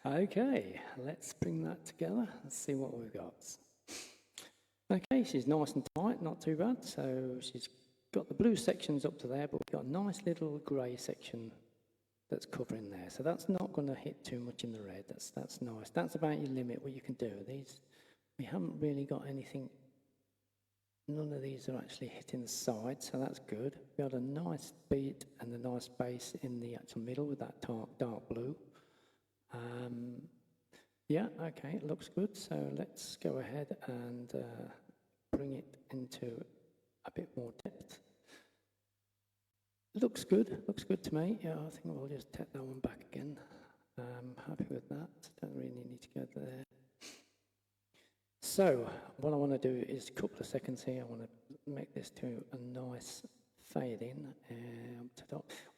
Speaker 1: Okay, let's bring that together and see what we've got. Okay, she's nice and tight, not too bad. So she's got the blue sections up to there, but we've got a nice little grey section that's covering there. So that's not going to hit too much in the red. That's nice. That's about your limit, what you can do. These, we haven't really got anything. None of these are actually hitting the side, so that's good. We got a nice beat and a nice bass in the actual middle with that dark blue. Yeah, okay, it looks good. So let's go ahead and bring it into a bit more depth. Looks good to me. Yeah, I think we'll just take that one back again. Happy with that. Don't really need to go there. So what I want to do is a couple of seconds here. I want to make this to a nice fade in.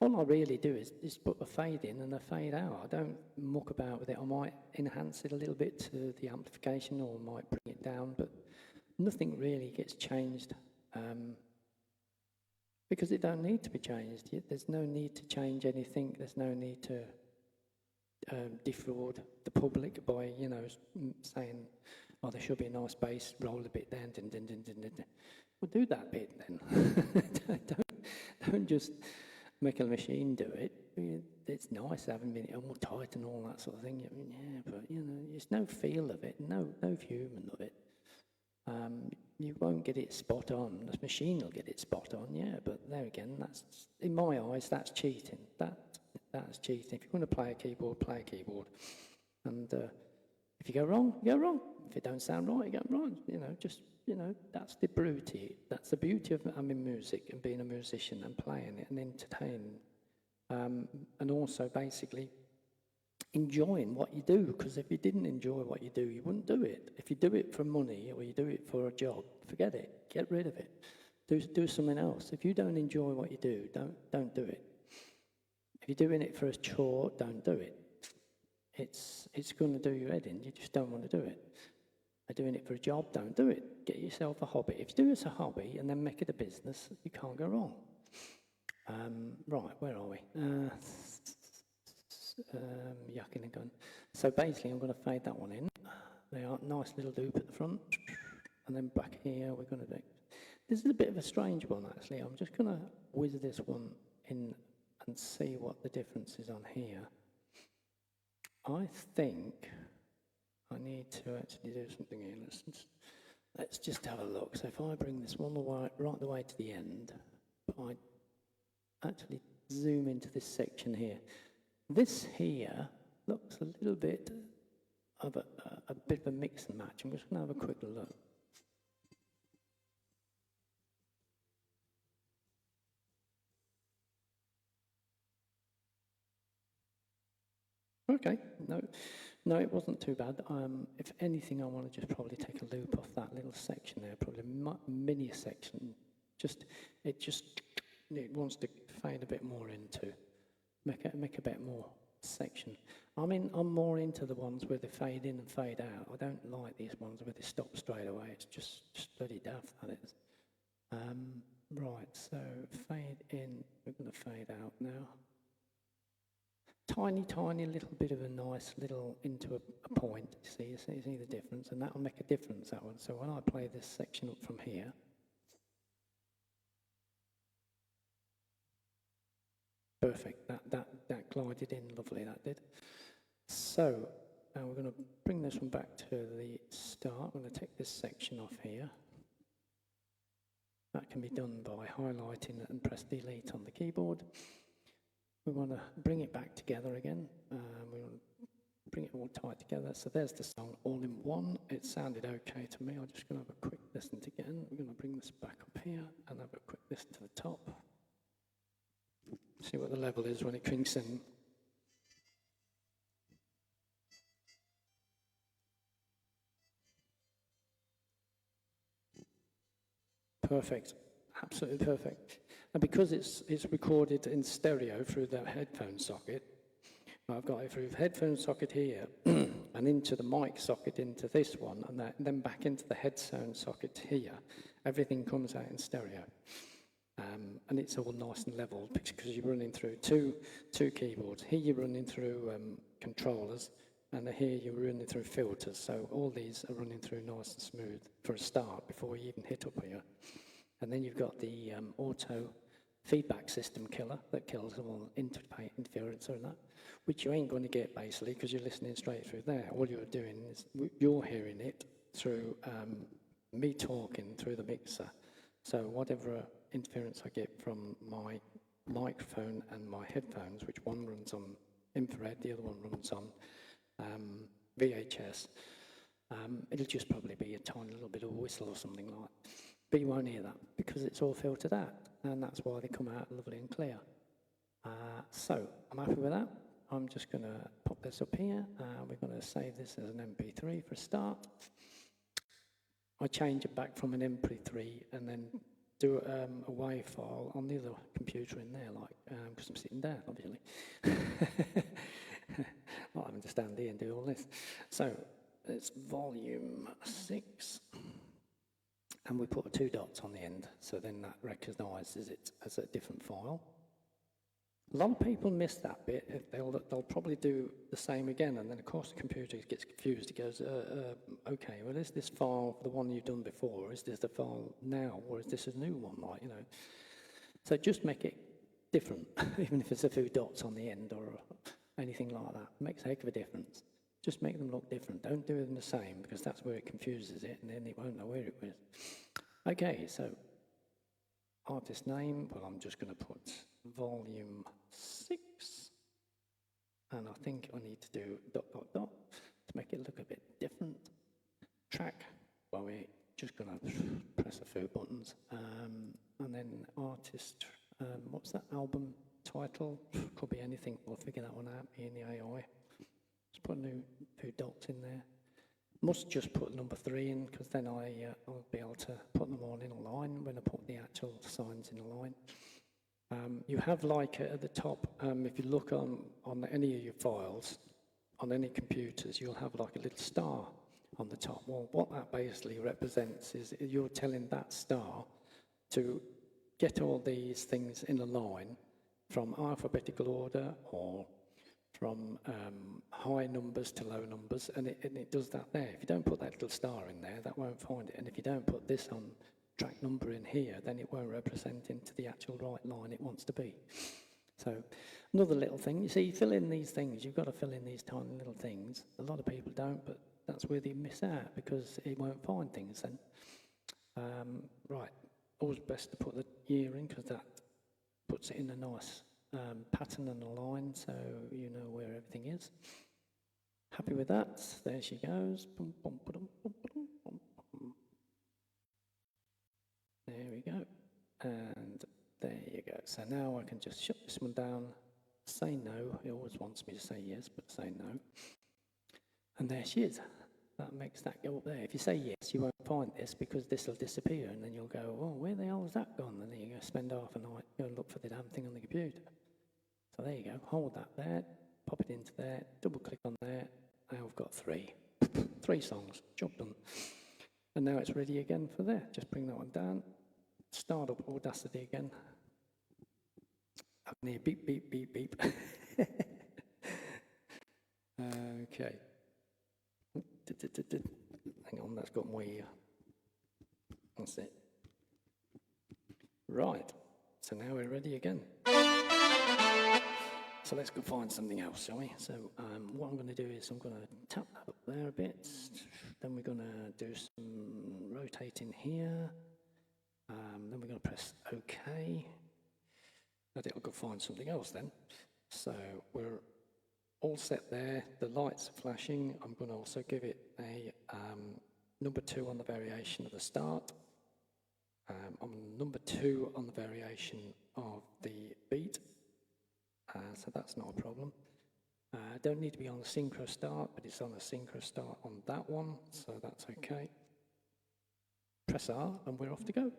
Speaker 1: All I really do is put a fade in and a fade out. I don't muck about with it. I might enhance it a little bit to the amplification, or I might bring it down, but nothing really gets changed because it don't need to be changed. There's no need to change anything. There's no need to defraud the public by, you know, saying, oh, there should be a nice bass, roll a bit then, well, do that bit then. don't just make a machine do it. It's nice having it all tight and all that sort of thing. Yeah, but, you know, there's no feel of it, no human of it. You won't get it spot on. The machine will get it spot on, yeah, but there again, that's, in my eyes, that's cheating. That's cheating. If you're going to play a keyboard, play a keyboard. And if you go wrong, you go wrong. If it don't sound right, you go wrong. You know, just, you know, that's the beauty. That's the beauty of having music and being a musician and playing it and entertaining. And also basically enjoying what you do, because if you didn't enjoy what you do, you wouldn't do it. If you do it for money or you do it for a job, forget it. Get rid of it. Do something else. If you don't enjoy what you do, don't do it. If you're doing it for a chore, don't do it. It's going to do your head in. You just don't want to do it. If you're doing it for a job, don't do it. Get yourself a hobby. If you do it as a hobby and then make it a business, you can't go wrong. Right, where are we? Yucking and gun. So basically, I'm going to fade that one in. They are nice little loop at the front, and then back here we're going to do. This is a bit of a strange one, actually. I'm just going to whiz this one in and see what the difference is on here. I think I need to actually do something here. Let's just have a look. So if I bring this one right the way to the end, but I actually zoom into this section here. This here looks a little bit of a bit of a mix and match. I'm just going to have a quick look. Okay, no, it wasn't too bad. If anything, I want to just probably take a loop off that little section there, probably mini section. It wants to fade a bit more into, make a bit more section. I'm more into the ones where they fade in and fade out. I don't like these ones where they stop straight away. It's just bloody daft, that is. Right, so fade in, we're going to fade out now. Tiny little bit of a nice little into a point. You see the difference, and that'll make a difference, that one. So when I play this section up from here, perfect. That glided in lovely. That did. So now we're going to bring this one back to the start. I'm going to take this section off here. That can be done by highlighting and press delete on the keyboard. We want to bring it back together again. We want to bring it all tight together. So there's the song all in one. It sounded okay to me. I'm just going to have a quick listen again. We're going to bring this back up here and have a quick listen to the top. See what the level is when it kicks in. Perfect. Absolutely perfect. And because it's recorded in stereo through the headphone socket, I've got it through the headphone socket here and into the mic socket into this one, and then back into the headphone socket here. Everything comes out in stereo. And it's all nice and level because you're running through two keyboards. Here you're running through controllers. And here you're running through filters, so all these are running through nice and smooth for a start before you even hit up here. And then you've got the auto feedback system killer that kills all interference and that, which you ain't going to get basically because you're listening straight through there. All you're doing is you're hearing it through me talking through the mixer. So whatever interference I get from my microphone and my headphones, which one runs on infrared, the other one runs on VHS, it'll just probably be a tiny little bit of a whistle or something like that. But you won't hear that because it's all filtered out, and that's why they come out lovely and clear. So I'm happy with that. I'm just going to pop this up here. We're going to save this as an MP3 for a start. I change it back from an MP3 and then do a WAV file on the other computer in there, like because I'm sitting down, obviously. Not having to stand here and do all this. So it's volume 6. And we put 2 dots on the end, so then that recognises it as a different file. A lot of people miss that bit. They'll probably do the same again, and then of course the computer gets confused. It goes, okay, well, is this file the one you've done before, or is this the file now, or is this a new one, like, you know? So just make it different, even if it's a few dots on the end or anything like that. It makes a heck of a difference. Just make them look different. Don't do them the same, because that's where it confuses it, and then it won't know where it was. Okay, so artist name, well, I'm just going to put volume 6, and I think I need to do ... to make it look a bit different. Track, well, we're just going to press a few buttons, and then artist, what's that album title? Could be anything. We'll figure that one out in the AI. Just put a few dots in there. Must just put number 3 in, because then I'll be able to put them all in a line when I put the actual signs in a line. You have, like at the top, if you look on any of your files, on any computers, you'll have like a little star on the top. Well, what that basically represents is you're telling that star to get all these things in a line from alphabetical order or from high numbers to low numbers, and it does that there. If you don't put that little star in there, that won't find it. And if you don't put this on track number in here, then it won't represent into the actual right line it wants to be. So another little thing, you see, you fill in these things, you've got to fill in these tiny little things. A lot of people don't, but that's where they miss out, because it won't find things then. Right, always best to put the year in, because that puts it in a nice pattern and a line, so you know where everything is. Happy with that? There she goes. Boom, boom, ba-dum, boom, ba-dum, boom, boom. There we go. And there you go. So now I can just shut this one down, say no. It always wants me to say yes, but say no. And there she is. That makes that go up there. If you say yes, you won't find this, because this will disappear, and then you'll go, oh, where the hell has that gone? And then you go spend half a night, go and look for the damn thing on the computer. So there you go. Hold that there, pop it into there, double click on there. Now we've got 3. 3 songs, job done. And now it's ready again for there. Just bring that one down. Start up Audacity again. I can hear beep, beep, beep, beep. Okay. Hang on, that's got my ear. That's it. Right, so now we're ready again. So let's go find something else, shall we? So what I'm going to do is I'm going to tap that up there a bit. Then we're going to do some rotating here. Then we're going to press OK. I think I'll go find something else then. So we're all set there. The lights are flashing. I'm going to also give it a number 2 on the variation of the start. I'm number 2 on the variation of the beat. So that's not a problem. Don't need to be on a synchro start, but it's on a synchro start on that one, so that's okay. Press R and we're off to go.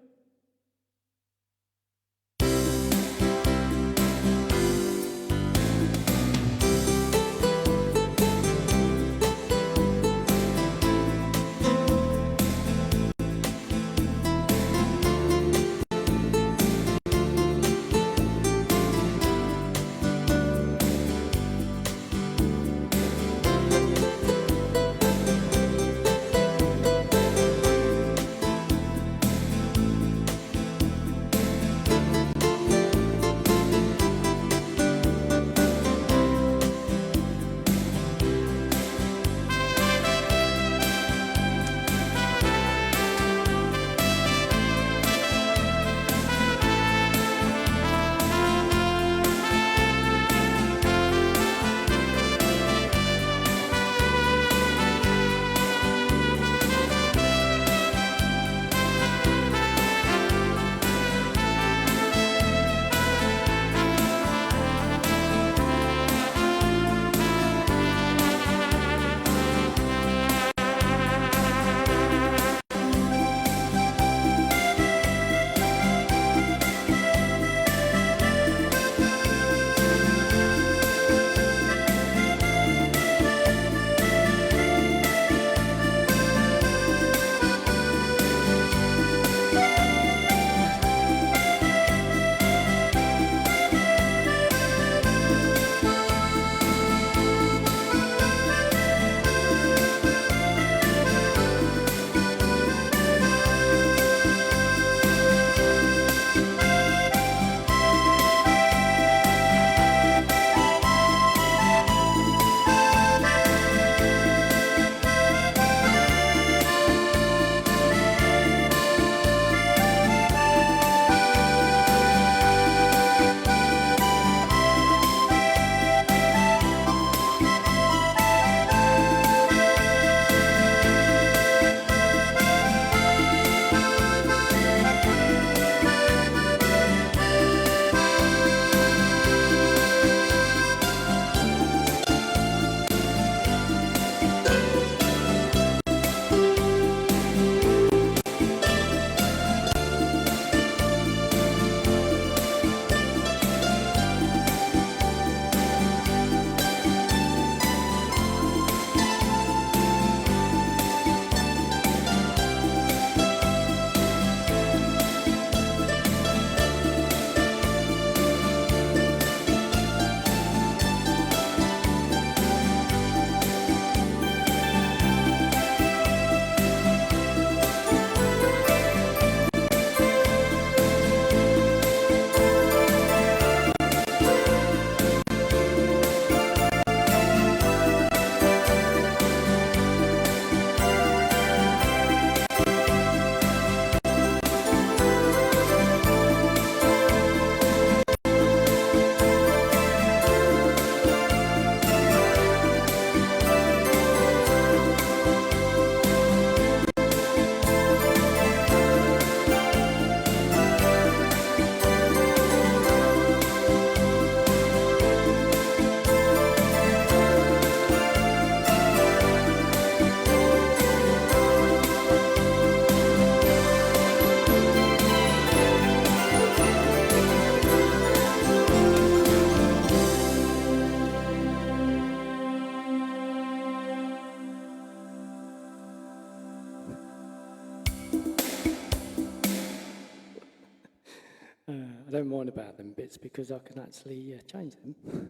Speaker 1: don't mind about them bits because I can actually change them.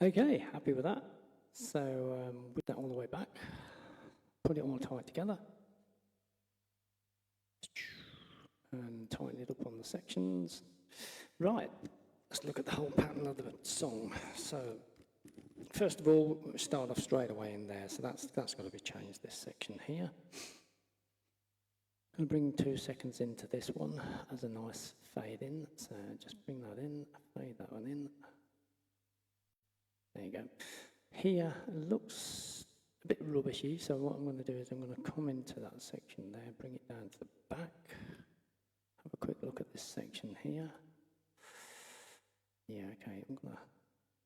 Speaker 1: Okay, happy with that. So with that all the way back, put it all tight together. And tighten it up on the sections. Right, let's look at the whole pattern of the song. So first of all, we start off straight away in there. So that's got to be changed, this section here. I'm going to bring 2 seconds into this one as a nice fade in. So just bring that in, fade that one in. There you go. Here looks a bit rubbishy, so what I'm going to do is I'm going to come into that section there, bring it down to the back. Have a quick look at this section here. Yeah, okay, I'm going to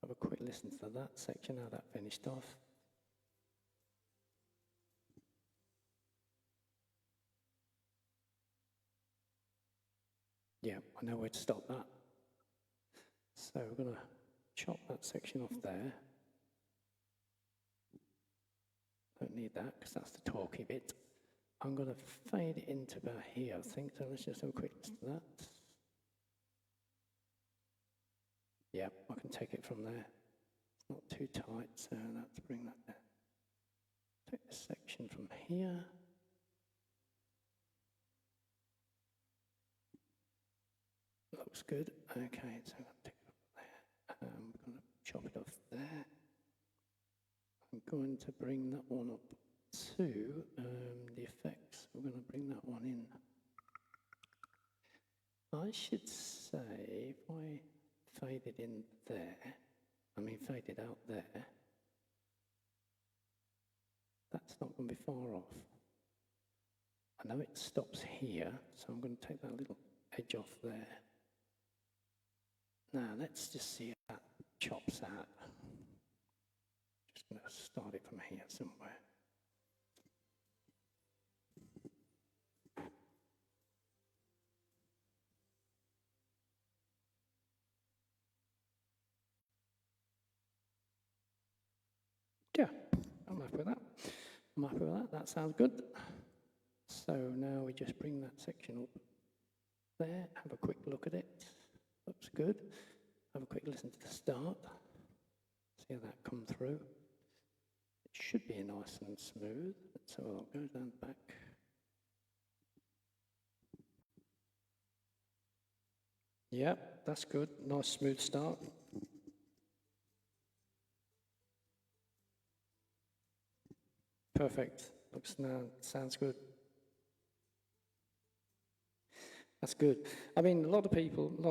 Speaker 1: have a quick listen to that section, how that finished off. Yeah, I know where to stop that. So we're going to chop that section off there. Don't need that because that's the talky bit. I'm going to fade it into about here, I think, so let's just have a quick listen to that. Yeah, I can take it from there. It's not too tight, so let's bring that there. Take this section from here. Looks good. Okay, so I'm going to take it up there. We're going to chop it off there. I'm going to bring that one up to the effects. We're going to bring that one in. I should say, if I fade it in there, fade it out there, that's not going to be far off. I know it stops here, so I'm going to take that little edge off there. Now, let's just see how that chops out. Just going to start it from here somewhere. Yeah, I'm happy with that. I'm happy with that. That sounds good. So now we just bring that section up there, have a quick look at it. Looks good. Have a quick listen to the start. See how that come through. It should be nice and smooth. Let's have a look. Go down the back. Yep, that's good. Nice smooth start. Perfect. Looks now, sounds good. That's good. I mean, a lot of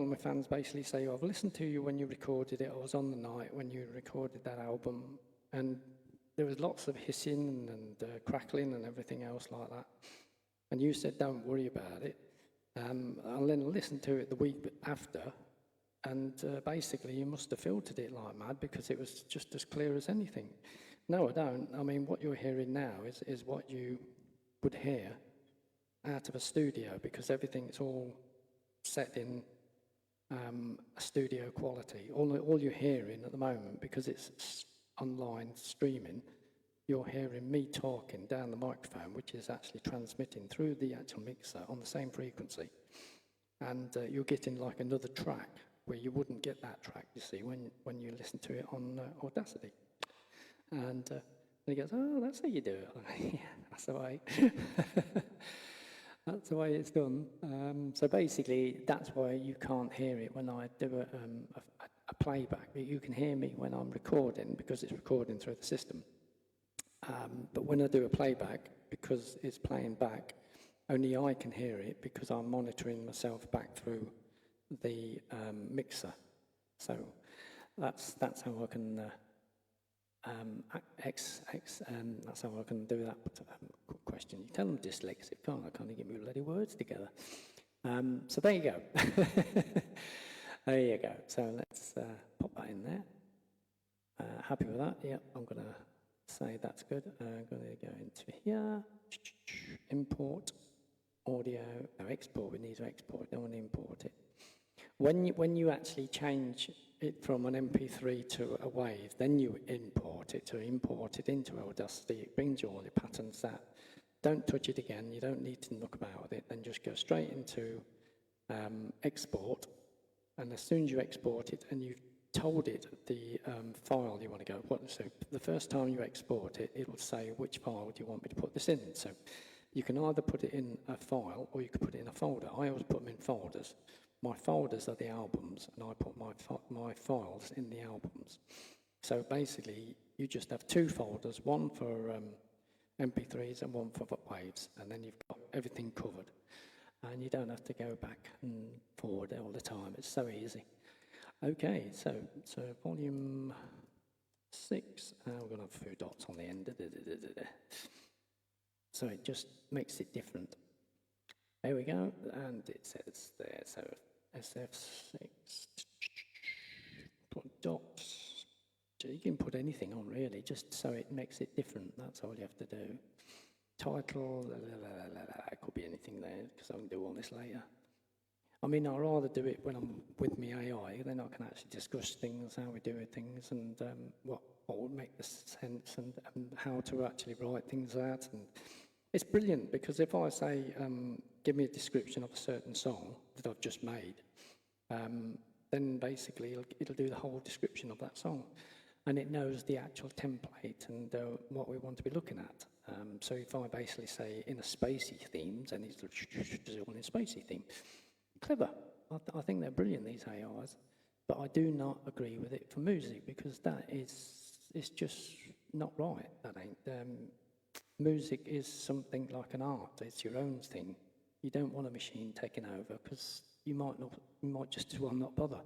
Speaker 1: my fans basically say, oh, I've listened to you when you recorded it. I was on the night when you recorded that album, and there was lots of hissing and crackling and everything else like that. And you said, don't worry about it. And then I listened to it the week after, and basically you must have filtered it like mad because it was just as clear as anything. No, I don't. I mean, what you're hearing now is what you would hear out of a studio because everything's all set in a studio quality. All you're hearing at the moment, because it's online streaming, you're hearing me talking down the microphone, which is actually transmitting through the actual mixer on the same frequency. And you're getting like another track where you wouldn't get that track, you see, when you listen to it on Audacity. And he goes, oh, that's how you do it. Yeah, that's the way. That's the way it's done. So basically, that's why you can't hear it when I do a playback. But you can hear me when I'm recording because it's recording through the system. But when I do a playback, because it's playing back, only I can hear it because I'm monitoring myself back through the mixer. So that's how I can that's how I can do that. Quick question. You tell them dyslexic, can't I? Can't get my bloody words together. So there you go. There you go. So let's pop that in there. Happy with that? Yeah, I'm going to say that's good. I'm going to go into here. Import audio. No, export. We need to export. Don't want to import it. When you actually change it from an MP3 to a wave, then you import it. To import it into Audacity, it brings you all the patterns that. Don't touch it again. You don't need to look about it. Then just go straight into export, And as soon as you export it and you've told it the file you want to go, so the first time you export it, it'll say which file do you want me to put this in. So you can either put it in a file or you can put it in a folder. I always put them in folders. My folders are the albums, and I put my files in the albums. So basically, you just have two folders, one for MP3s and one for waves, and then you've got everything covered. And you don't have to go back and forward all the time. It's so easy. Okay, so volume 6, we're going to have a few dots on the end. So it just makes it different. There we go, and it says there, so SF6, put dots. So you can put anything on really, just so it makes it different, that's all you have to do. Title, it could be anything there, because I can do all this later. I mean, I'd rather do it when I'm with my AI, then I can actually discuss things, how we do things, and what would make the sense, and how to actually write things out. And it's brilliant, because if I say, give me a description of a certain song that I've just made, then basically it'll do the whole description of that song. And it knows the actual template and what we want to be looking at. So if I basically say in a spacey theme, then it's all in a spacey theme. Clever. I think they're brilliant, these AIs. But I do not agree with it for music, because it's just not right. That ain't. Music is something like an art. It's your own thing. You don't want a machine taking over, because you might just as well not bother.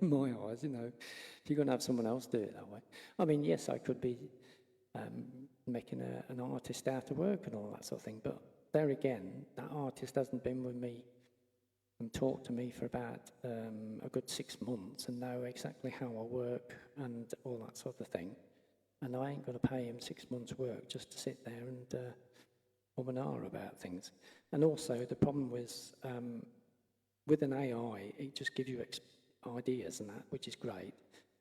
Speaker 1: In my eyes, you know, if you're going to have someone else do it that way. I mean, yes, I could be making an artist out of work and all that sort of thing, but there again, that artist hasn't been with me and talked to me for about a good 6 months and know exactly how I work and all that sort of thing. And I ain't going to pay him 6 months' work just to sit there and an hour about things. And also, the problem with an AI, it just gives you ideas and that, which is great.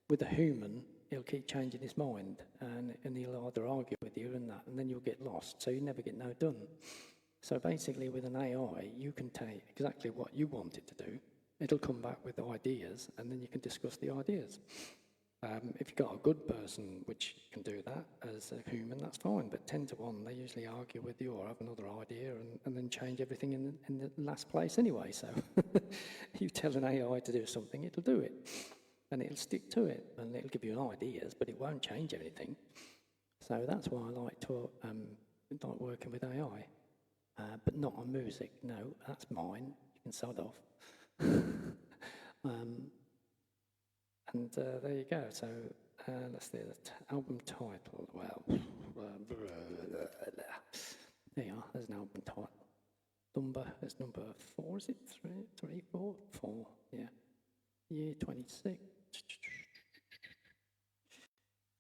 Speaker 1: With a human, he'll keep changing his mind, and he'll either argue with you and that, and then you'll get lost, so you never get no done. So basically, with an AI, you can take exactly what you want it to do. It'll come back with ideas, and then you can discuss the ideas. If you've got a good person which can do that as a human, that's fine, but 10 to 1, they usually argue with you or have another idea and then change everything in the last place anyway. So you tell an AI to do something, it'll do it, and it'll stick to it, and it'll give you ideas, but it won't change anything. So that's why I like working with AI, but not on music. No, that's mine. You can sod off. And there you go. So let's see the album title. Well, there you are. There's an album title. There's number 4. Is it 3, 4? Yeah. Year 26.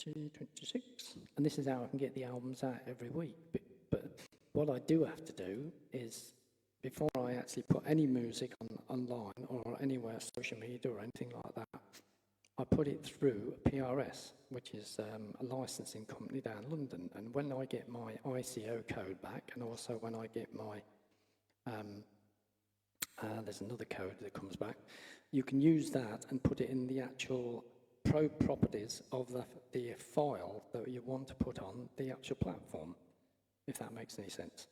Speaker 1: 26. And this is how I can get the albums out every week. But what I do have to do is, before I actually put any music online or anywhere, social media or anything like that, I put it through PRS, which is a licensing company down in London. And when I get my ICO code back, and also when I get my, there's another code that comes back, you can use that and put it in the actual properties of the file that you want to put on the actual platform, if that makes any sense.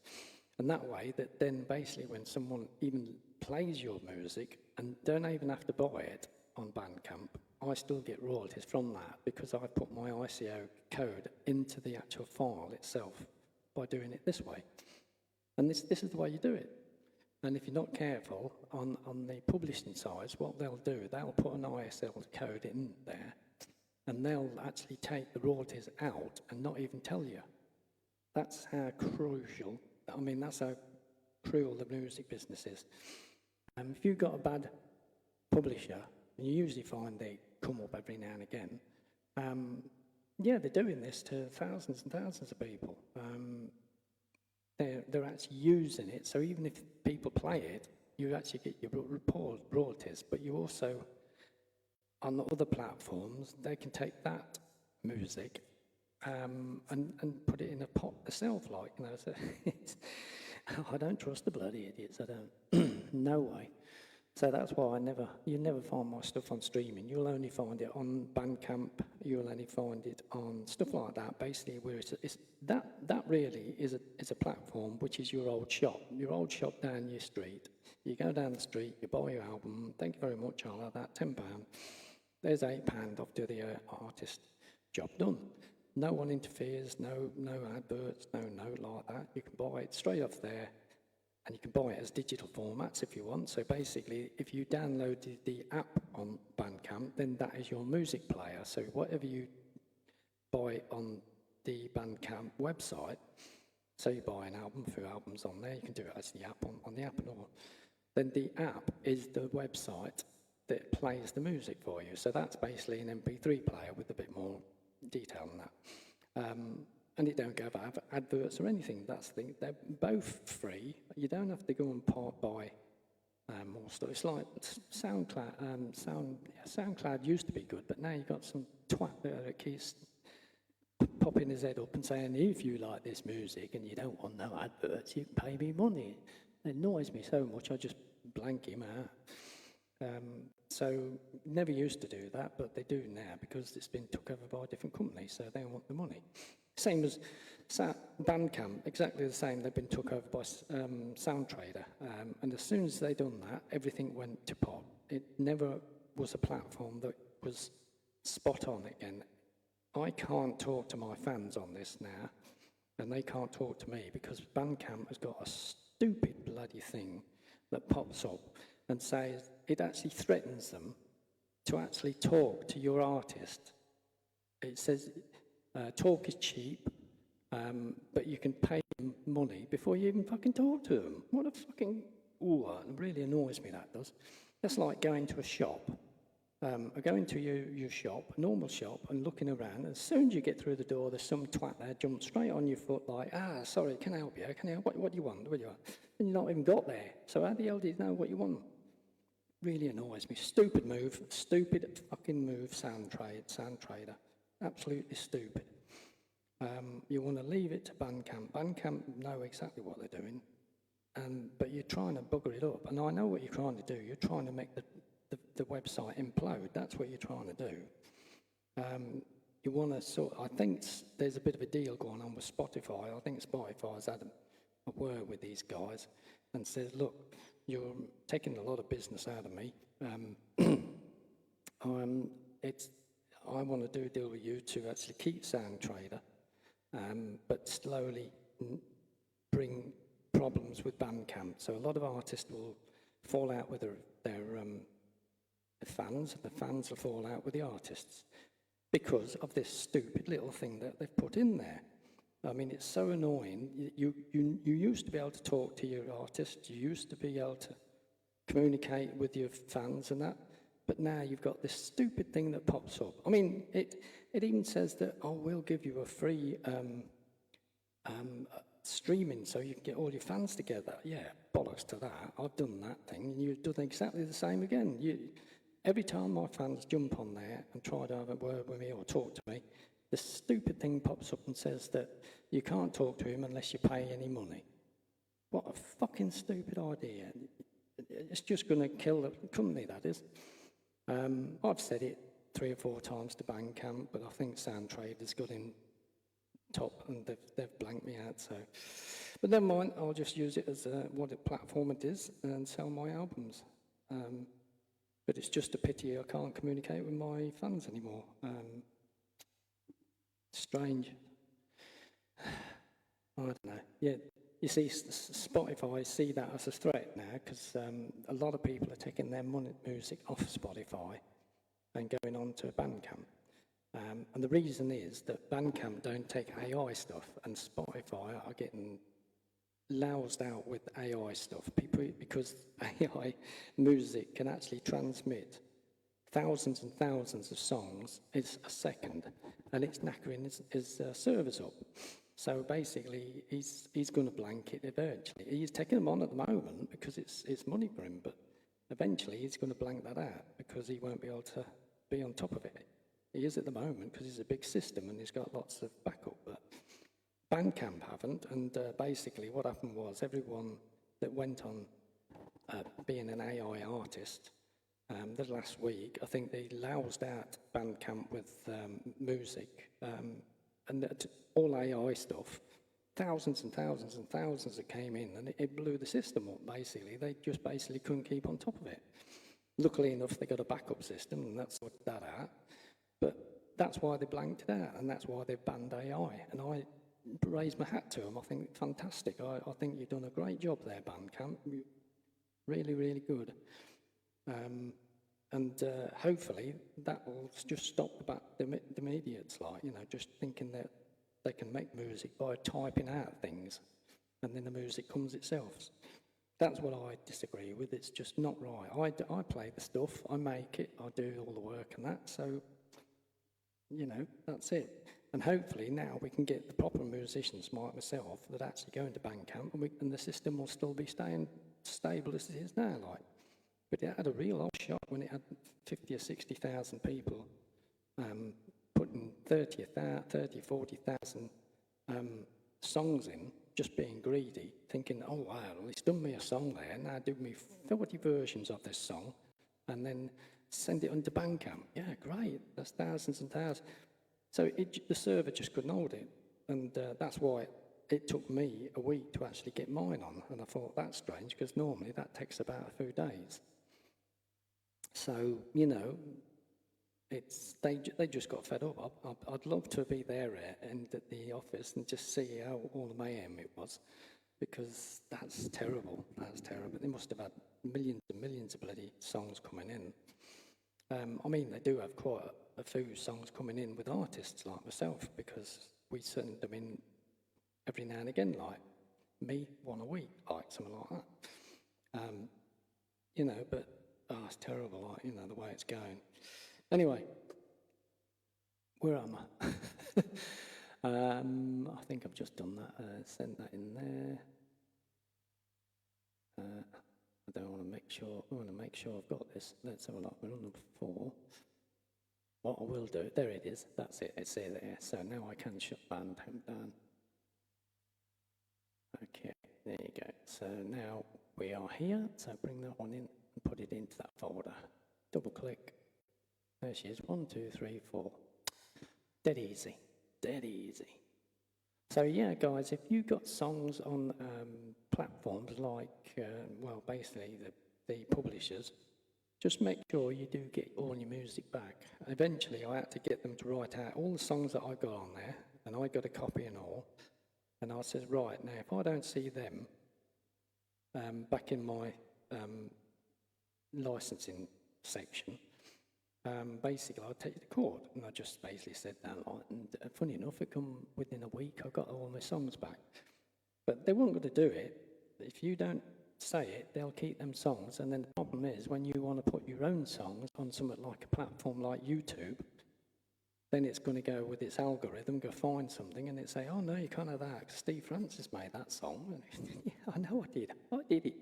Speaker 1: And that way, that then basically when someone even plays your music and don't even have to buy it on BANDCAMP, I still get royalties from that, because I put my ICO code into the actual file itself by doing it this way. And this is the way you do it. And if you're not careful, on the publishing sides, what they'll do, they'll put an ISL code in there, and they'll actually take the royalties out and not even tell you. That's how crucial, I mean, that's how cruel the music business is. If you've got a bad publisher, and you usually find they come up every now and again, yeah, they're doing this to thousands and thousands of people. They're actually using it, so even if people play it, you actually get your royalties, but you also, on the other platforms, they can take that music and put it in a pot themselves, like, you know. So I don't trust the bloody idiots, I don't. No way. So that's why you never find my stuff on streaming. You'll only find it on BANDCAMP. You'll only find it on stuff like that. Basically, where that really is a platform which is your old shop down your street. You go down the street, you buy your album. Thank you very much. I'll have that £10. There's £8 off to the artist. Job done. No one interferes. No adverts. No note like that. You can buy it straight off there. And you can buy it as digital formats if you want. So basically, if you download the app on BANDCAMP, then that is your music player. So whatever you buy on the BANDCAMP website, so you buy an album, a few albums on there, you can do it as the app on the app and all. Then the app is the website that plays the music for you. So that's basically an MP3 player with a bit more detail than that. And it don't go for adverts or anything. That's the thing. They're both free. You don't have to go and buy more stuff. It's like SoundCloud. SoundCloud used to be good, but now you've got some twat that keeps popping his head up and saying, if you like this music and you don't want no adverts, you can pay me money. It annoys me so much, I just blank him out. So never used to do that, but they do now because it's been took over by a different company, so they want the money. Same as BANDCAMP, exactly the same. They've been took over by SoundTrader, and as soon as they done that, everything went to pot. It never was a platform that was spot on again. I can't talk to my fans on this now, and they can't talk to me because BANDCAMP has got a stupid bloody thing that pops up and says it actually threatens them to actually talk to your artist. It says talk is cheap, but you can pay them money before you even fucking talk to them. What a fucking... Ooh, it really annoys me, that does. That's like going to a shop. Going to your shop, a normal shop, and looking around. As soon as you get through the door, there's some twat there, jumps straight on your foot like, sorry, can I help you? Can I help? What do you want? What do you want? And you've not even got there. So how the hell do you know what you want? Really annoys me. Stupid fucking move, SoundTrader. Absolutely stupid. You want to leave it to BANDCAMP. BANDCAMP know exactly what they're doing, but you're trying to bugger it up. And I know what you're trying to do. You're trying to make the website implode. That's what you're trying to do. You want to I think there's a bit of a deal going on with Spotify. I think Spotify's had a word with these guys and says, look, you're taking a lot of business out of me. I want to do a deal with you to actually keep SoundTrader, but slowly bring problems with BANDCAMP. So a lot of artists will fall out with their fans, and the fans will fall out with the artists because of this stupid little thing that they've put in there. I mean, it's so annoying. You used to be able to talk to your artists. You used to be able to communicate with your fans and that. But now you've got this stupid thing that pops up. I mean, it even says that, we'll give you a free streaming so you can get all your fans together. Yeah, bollocks to that. I've done that thing, and you've done exactly the same again. Every time my fans jump on there and try to have a word with me or talk to me, this stupid thing pops up and says that you can't talk to him unless you pay any money. What a fucking stupid idea. It's just going to kill the company, that is. I've said it 3 or 4 times to BANDCAMP, but I think SoundTrader's got in top and they've blanked me out. So, but never mind, I'll just use it as what a platform it is and sell my albums. But it's just a pity I can't communicate with my fans anymore. Strange. I don't know. Yeah, you see, Spotify see that as a threat now because a lot of people are taking their music off Spotify and going on to BANDCAMP. And the reason is that BANDCAMP don't take AI stuff, and Spotify are getting loused out with AI stuff because AI music can actually transmit thousands and thousands of songs in a second, and it's knackering his servers up. So basically, he's going to blank it eventually. He's taking them on at the moment because it's money for him, but eventually he's going to blank that out because he won't be able to be on top of it. He is at the moment because it's a big system and he's got lots of backup, but BANDCAMP haven't, and basically what happened was everyone that went on being an AI artist, the last week, I think they loused out BANDCAMP with music, and all AI stuff, thousands and thousands and thousands that came in, and it blew the system up, basically. They just basically couldn't keep on top of it. Luckily enough, they got a backup system, and that sorted that out. But that's why they blanked it out, and that's why they've banned AI. And I raise my hat to them. I think fantastic. I think you've done a great job there, BANDCAMP. Really, really good. And hopefully that will just stop the idiots, like, you know, just thinking that they can make music by typing out things, and then the music comes itself. That's what I disagree with. It's just not right. I play the stuff, I make it, I do all the work and that, so, you know, that's it. And hopefully now we can get the proper musicians, like myself, that actually go into BANDCAMP, and the system will still be staying stable as it is now, like. But it had a real old shot when it had 50 or 60,000 people putting 40,000 songs in, just being greedy, thinking, oh wow, well, he's done me a song there, now do me 40 versions of this song, and then send it onto BANDCAMP. Yeah, great, that's thousands and thousands. So the server just couldn't hold it, and that's why it took me a week to actually get mine on, and I thought, that's strange, because normally that takes about a few days. So, you know, they just got fed up. I'd love to be there and at the office and just see how all the mayhem it was, because that's terrible. That's terrible. They must have had millions and millions of bloody songs coming in. I mean, they do have quite a few songs coming in with artists like myself, because we send them in every now and again, like me, one a week, like something like that. You know, but it's terrible, like, you know, the way it's going. Anyway, where am I? I think I've just done that, sent that in there. I don't want to make sure, I want to make sure I've got this. Let's have a look, we're on number 4. What I will do, there it is, that's it, it's there. So now I can shut BANDCAMP down. Okay, there you go. So now we are here, so bring that one in and put it into that folder. Double click. There she is, 1, 2, 3, 4. Dead easy, dead easy. So yeah, guys, if you've got songs on platforms like, well, basically the publishers, just make sure you do get all your music back. Eventually, I had to get them to write out all the songs that I got on there, and I got a copy and all. And I said, right, now, if I don't see them back in my licensing section, basically I'll take you to court. And I just basically said that, and funny enough, it come within a week, I got all my songs back. But they weren't going to do it. If you don't say it, they'll keep them songs, and then the problem is, when you want to put your own songs on something like a platform like YouTube, then it's going to go with its algorithm, go find something, and it say, oh no, you can't have that, because Steve Francis made that song. Yeah, I know I did it.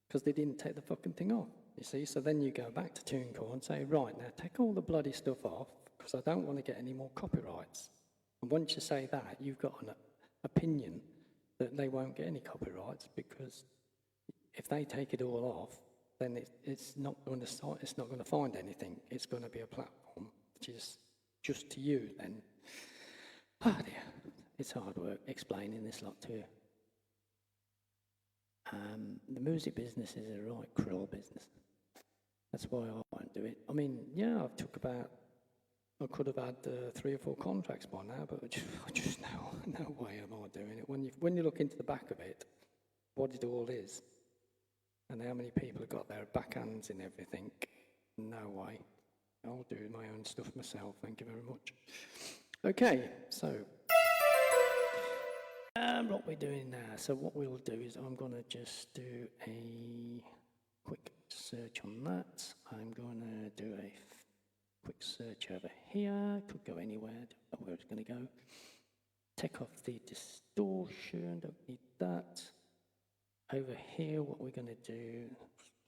Speaker 1: Because they didn't take the fucking thing off, you see. So then you go back to TuneCore and say, right, now take all the bloody stuff off, because I don't want to get any more copyrights. And once you say that, you've got an opinion that they won't get any copyrights, because if they take it all off, then it's not going to find anything. It's going to be a platform which is just to you then. Oh dear, it's hard work explaining this lot to you. The music business is a right cruel business. That's why I won't do it. I mean, yeah, I could have had 3 or 4 contracts by now, but I just no way am I doing it. When you look into the back of it, what it all is, and how many people have got their backhands in everything, no way. I'll do my own stuff myself, thank you very much. Okay, so what we're doing now. So what we'll do is I'm going to just do a quick search on that. I'm going to do a quick search over here. Could go anywhere, don't know where it's going to go. Take off the distortion, don't need that. Over here, what we're going to do,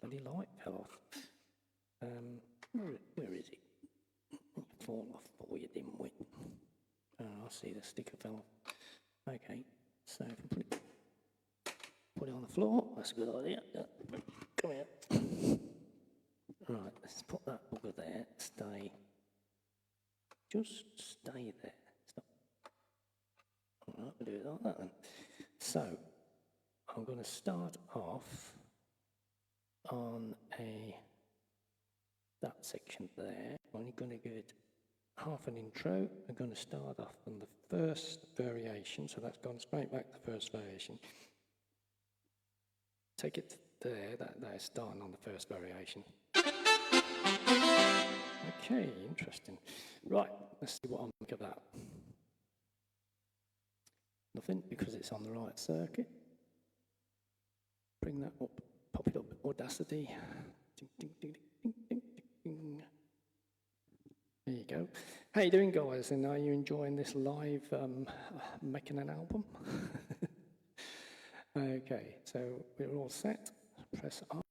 Speaker 1: bloody light fell off. Where is it? Fall off, but we didn't win. Oh, I see the sticker fell off. Okay, so if we put it on the floor. That's a good idea. Yeah. Come here. Right, let's put that bugger there. Stay. Just stay there. Stop. All right, we'll do it like that then. So, I'm going to start off on that section there. I'm only going to give it half an intro. I'm going to start off on the first variation, so that's gone straight back to the first variation. Take it there, that is starting on the first variation. Okay, interesting. Right, let's see what I'll make of that. Nothing, because it's on the right circuit. Bring that up, pop it up, Audacity. Ding, ding, ding, ding, ding, ding. There you go. How you doing, guys? And are you enjoying this live making an album? Okay, so we're all set. Press R.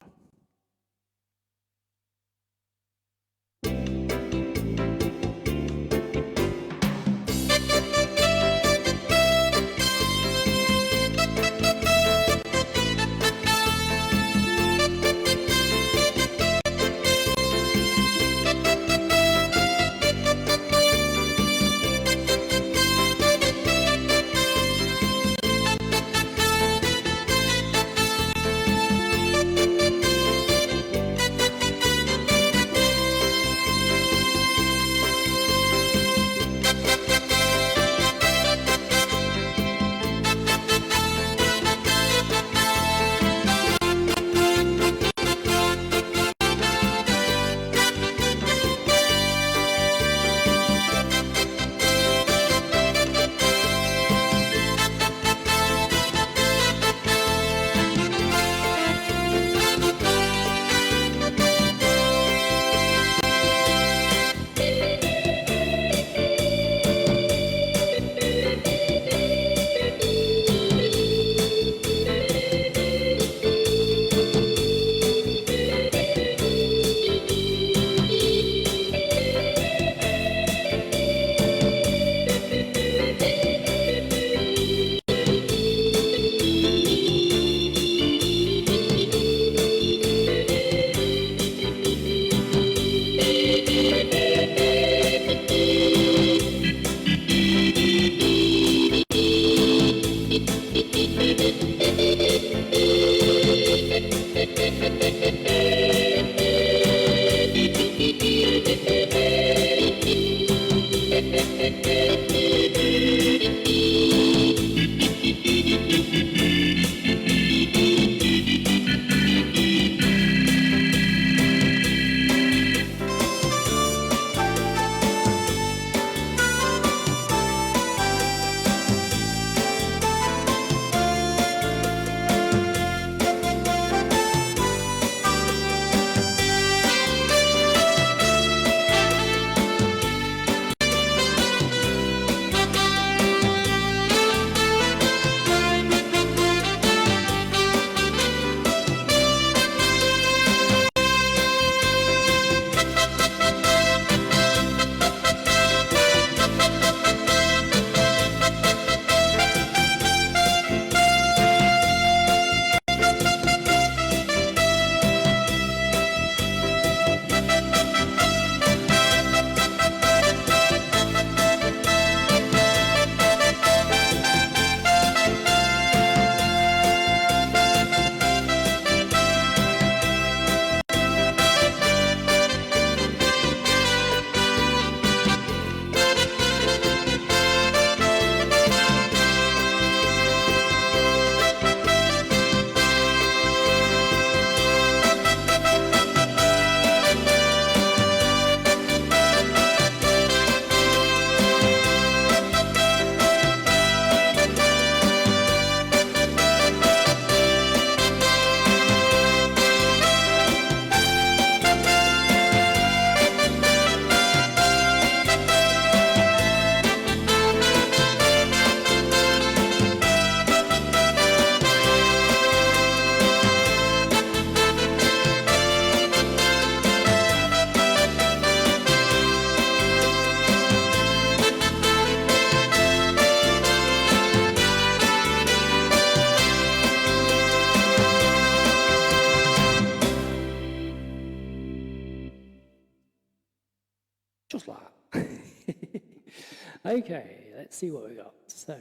Speaker 1: Okay, let's see what we got. So,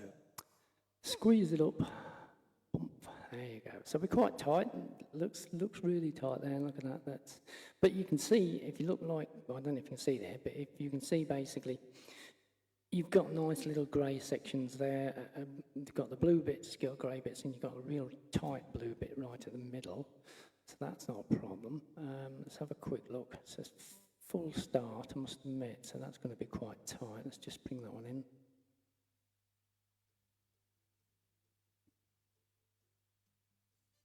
Speaker 1: squeeze it up. Bump. There you go. So we're quite tight. Looks really tight there. Look at that. But you can see, if you look like, well, I don't know if you can see there, but if you can see basically, you've got nice little grey sections there. You've got the blue bits, you've got grey bits, and you've got a real tight blue bit right at the middle. So that's not a problem. Let's have a quick look. It says full start, I must admit, so that's going to be quite tight. Let's just bring that one in.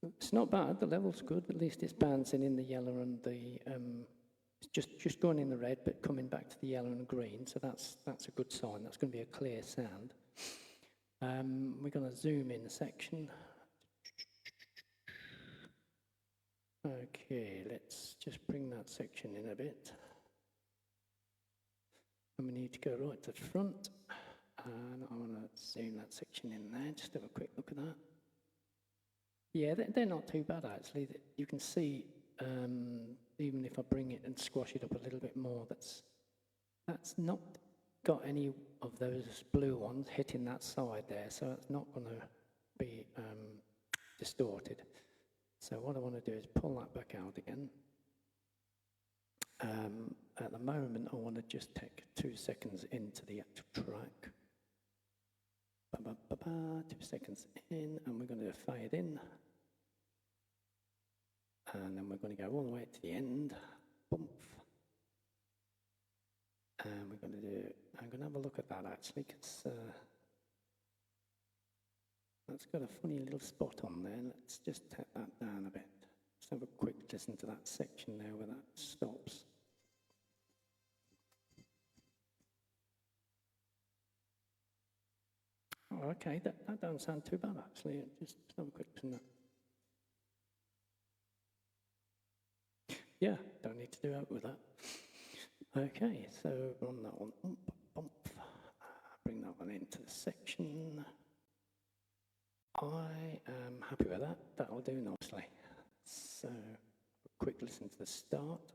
Speaker 1: It's not bad, the level's good, at least it's bouncing in the yellow and the, it's just going in the red, but coming back to the yellow and green, so that's a good sign. That's going to be a clear sound. We're going to zoom in a section. Okay, let's just bring that section in a bit. And we need to go right to the front, and I want to zoom that section in there, just have a quick look at that. Yeah, they're not too bad actually. You can see, even if I bring it and squash it up a little bit more, that's not got any of those blue ones hitting that side there, so it's not going to be distorted. So what I want to do is pull that back out again. At the moment, I want to just take 2 seconds into the actual track. 2 seconds in, and we're going to fade in. And then we're going to go all the way to the end. Bump. And we're going to do, I'm going to have a look at that actually, because that's got a funny little spot on there. Let's just take that down a bit. Just have a quick listen to that section there where that stops. Oh, okay, that don't sound too bad actually. Just have a quick listen to that. Yeah, don't need to do that with that. Okay, so run that one, bump, bring that one into the section. I am happy with that, that'll do nicely. So, a quick listen to the start.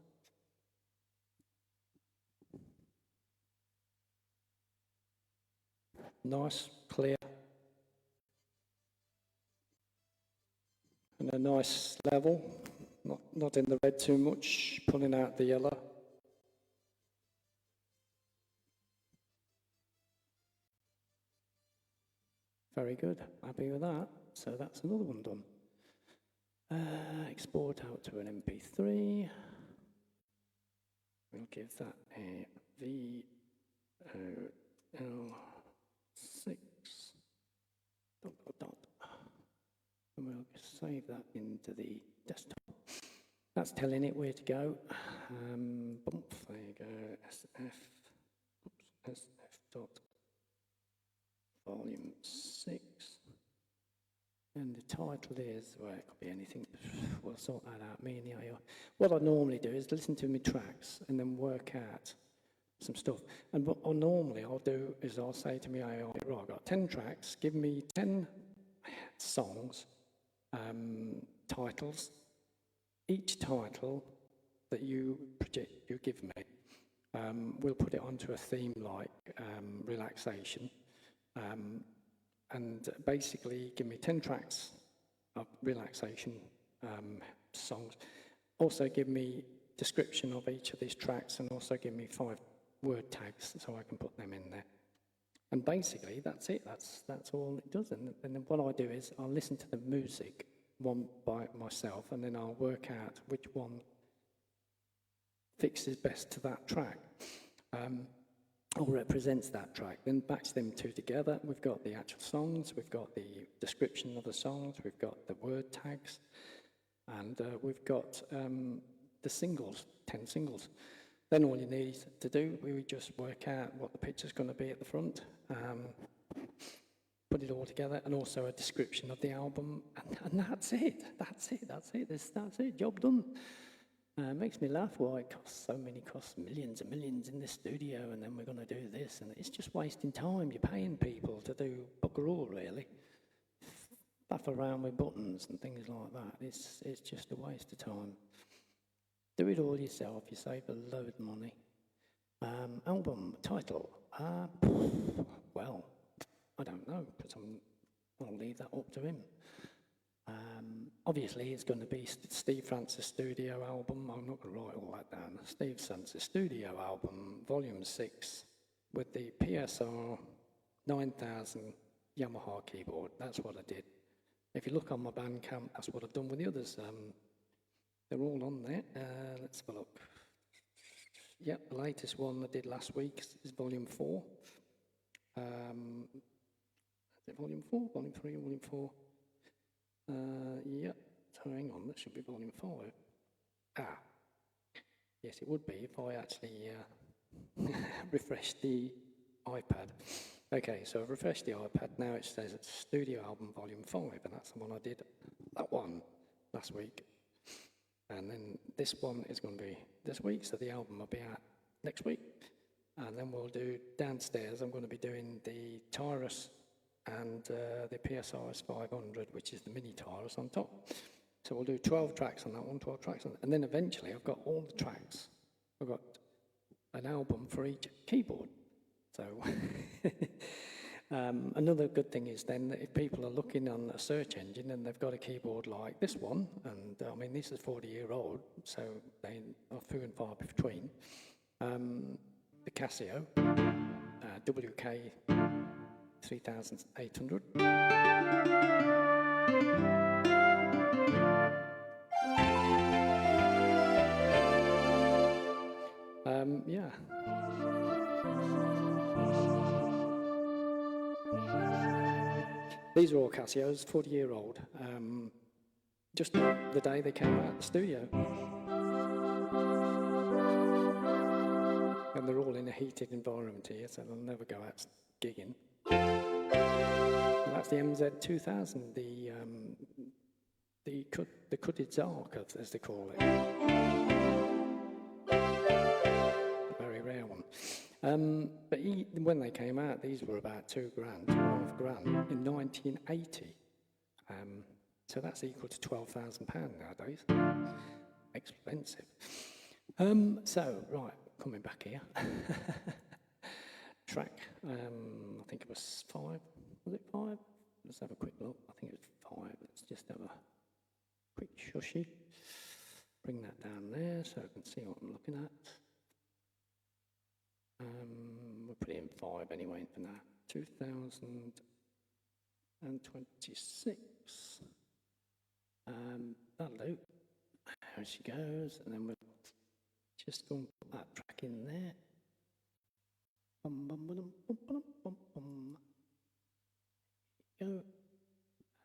Speaker 1: Nice, clear. And a nice level, not in the red too much, pulling out the yellow. Very good, happy with that. So that's another one done. Export out to an MP3. We'll give that a VOL6 ... And we'll save that into the desktop. That's telling it where to go. Bump, there you go, SF dot volume 6. And the title is, well, it could be anything. We'll sort that out, me and the AI. What I normally do is listen to my tracks and then work out some stuff. And what normally I'll do is I'll say to my AI, right, I've got 10 tracks, give me 10 songs, titles. Each title that you give me, we'll put it onto a theme like relaxation, and basically give me 10 tracks of relaxation songs. Also give me description of each of these tracks, and also give me 5 word tags so I can put them in there. And basically that's it, that's all it does. And then what I do is I'll listen to the music one by myself, and then I'll work out which one fixes best to that track, or represents that track. Then match them two together. We've got the actual songs, we've got the description of the songs, we've got the word tags, and we've got the singles, 10 singles. Then all you need to do, we just work out what the picture's going to be at the front, put it all together, and also a description of the album, and that's it. That's it. Job done. Makes me laugh why it costs millions and millions in this studio, and then we're going to do this, and it's just wasting time. You're paying people to do bugger all, really. Faff around with buttons and things like that. It's just a waste of time. Do it all yourself. You save a load of money. Album title. Well, I don't know, because I'll leave that up to him. Obviously, it's going to be Steve Francis studio album. I'm not going to write all that down. Steve Francis studio album, volume 6, with the PSR 9000 Yamaha keyboard. That's what I did. If you look on my BANDCAMP, that's what I've done with the others. They're all on there. Let's have a look. Yep, the latest one I did last week is volume 4. Is it volume 4, volume 3, or volume 4? Yep, so hang on, that should be volume 5. Yes, it would be if I actually refreshed the iPad. Okay, so I've refreshed the iPad, now it says it's Studio Album Volume 5, and that's the one I did, that one, last week. And then this one is going to be this week, so the album will be out next week. And then we'll do downstairs, I'm going to be doing the Tyrus and the PSRS 500, which is the mini Tyrus on top. So we'll do 12 tracks on that one, 12 tracks on that. And then eventually I've got all the tracks. I've got an album for each keyboard. So another good thing is then that if people are looking on a search engine and they've got a keyboard like this one, and I mean this is 40-year-old, so they are few and far between, the Casio WK 3800. Yeah. These are all Casios, 40-year-old. Just the day they came out of the studio. And they're all in a heated environment here, so they'll never go out gigging. And that's the MZ2000, the Cutted Zark, as they call it. A very rare one. But when they came out, these were about £2 grand, £2.5 grand in 1980. So that's equal to £12,000 nowadays. Expensive. So, right, coming back here. Track, I think it was 5. Was it 5? Let's have a quick look. I think it was 5. Let's just have a quick shushy. Bring that down there so I can see what I'm looking at. We'll put it in 5 anyway for now. 2026. That'll do. There she goes, and then we'll just go and put that track in there. Bum, bum, bum, bum, bum, bum, bum. Go.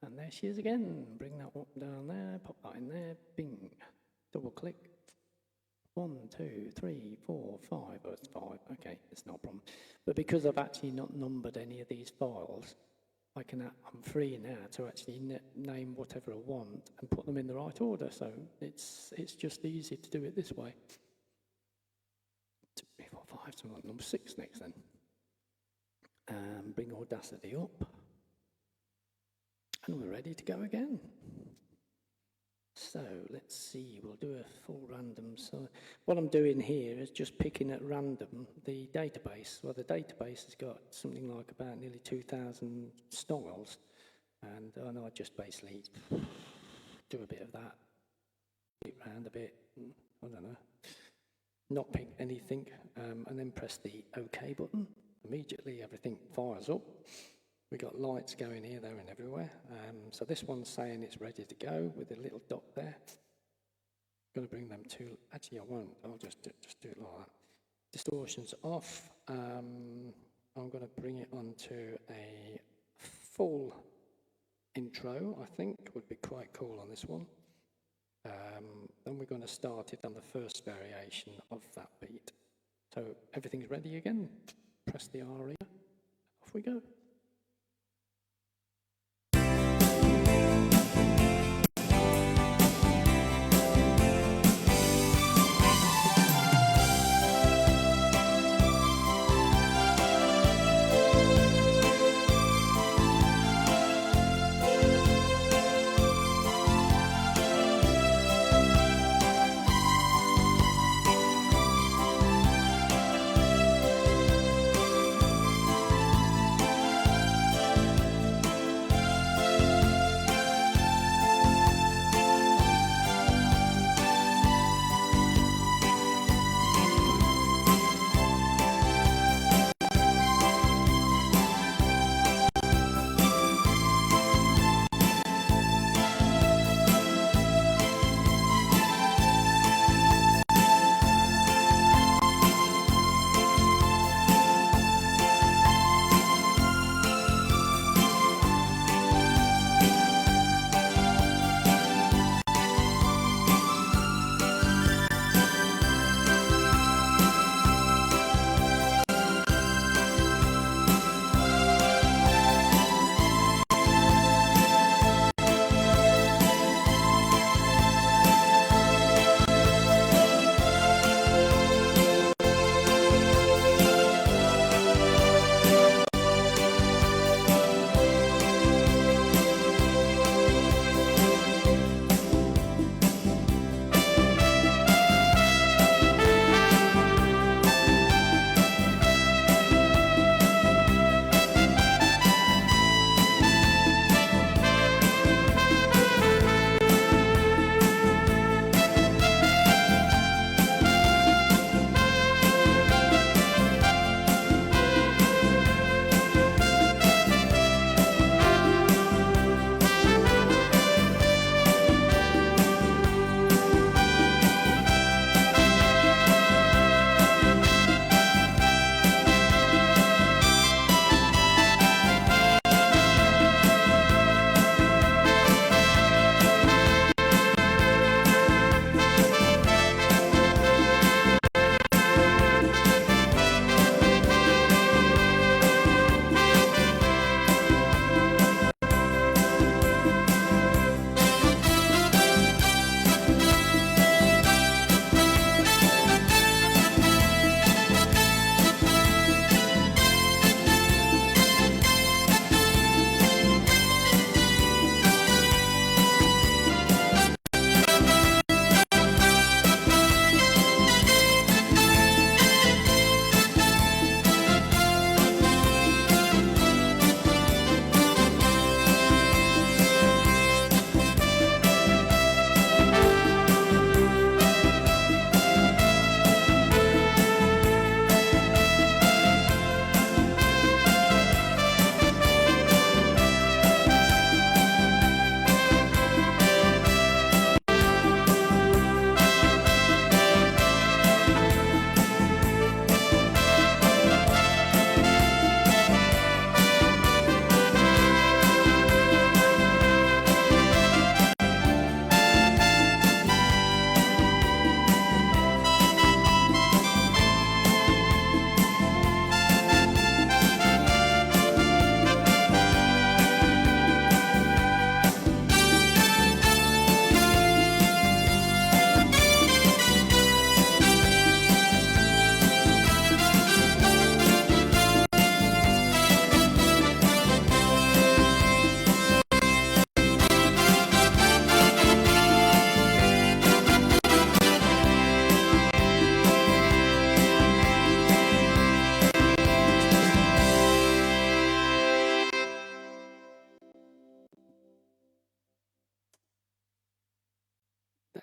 Speaker 1: And there she is again. Bring that one down there, pop that in there, bing. Double click. 1, 2, 3, 4, 5. Oh, it's 5. Okay, it's not a problem. But because I've actually not numbered any of these files, I'm free now to actually name whatever I want and put them in the right order. So it's just easy to do it this way. 2, 3, 4, 5. So I'm on number 6 next then. Bring Audacity up. And we're ready to go again. So let's see, we'll do a full random. So what I'm doing here is just picking at random the database. Well, the database has got something like about nearly 2,000 styles, and I just basically do a bit of that, pick around a bit, I don't know, not pick anything, and then press the OK button. Immediately everything fires up. We've got lights going here, there and everywhere. So this one's saying it's ready to go with a little dot there. I'm going to bring them to, actually I won't, I'll just do it like that. Distortion's off. I'm going to bring it onto a full intro, I think, would be quite cool on this one. Then we're going to start it on the first variation of that beat. So everything's ready again. Press the aria, off we go.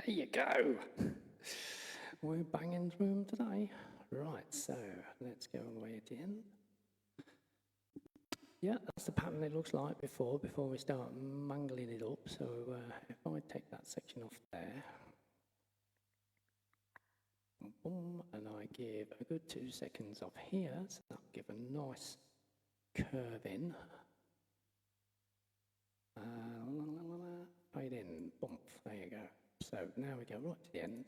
Speaker 1: There you go. We're banging through them today. Right, so let's go all the way to the end. Yeah, that's the pattern it looks like before we start mangling it up. So if I take that section off there, boom, and I give a good 2 seconds off here, so that'll give a nice curve in. Fade in, bump, there you go. So now we go right to the end.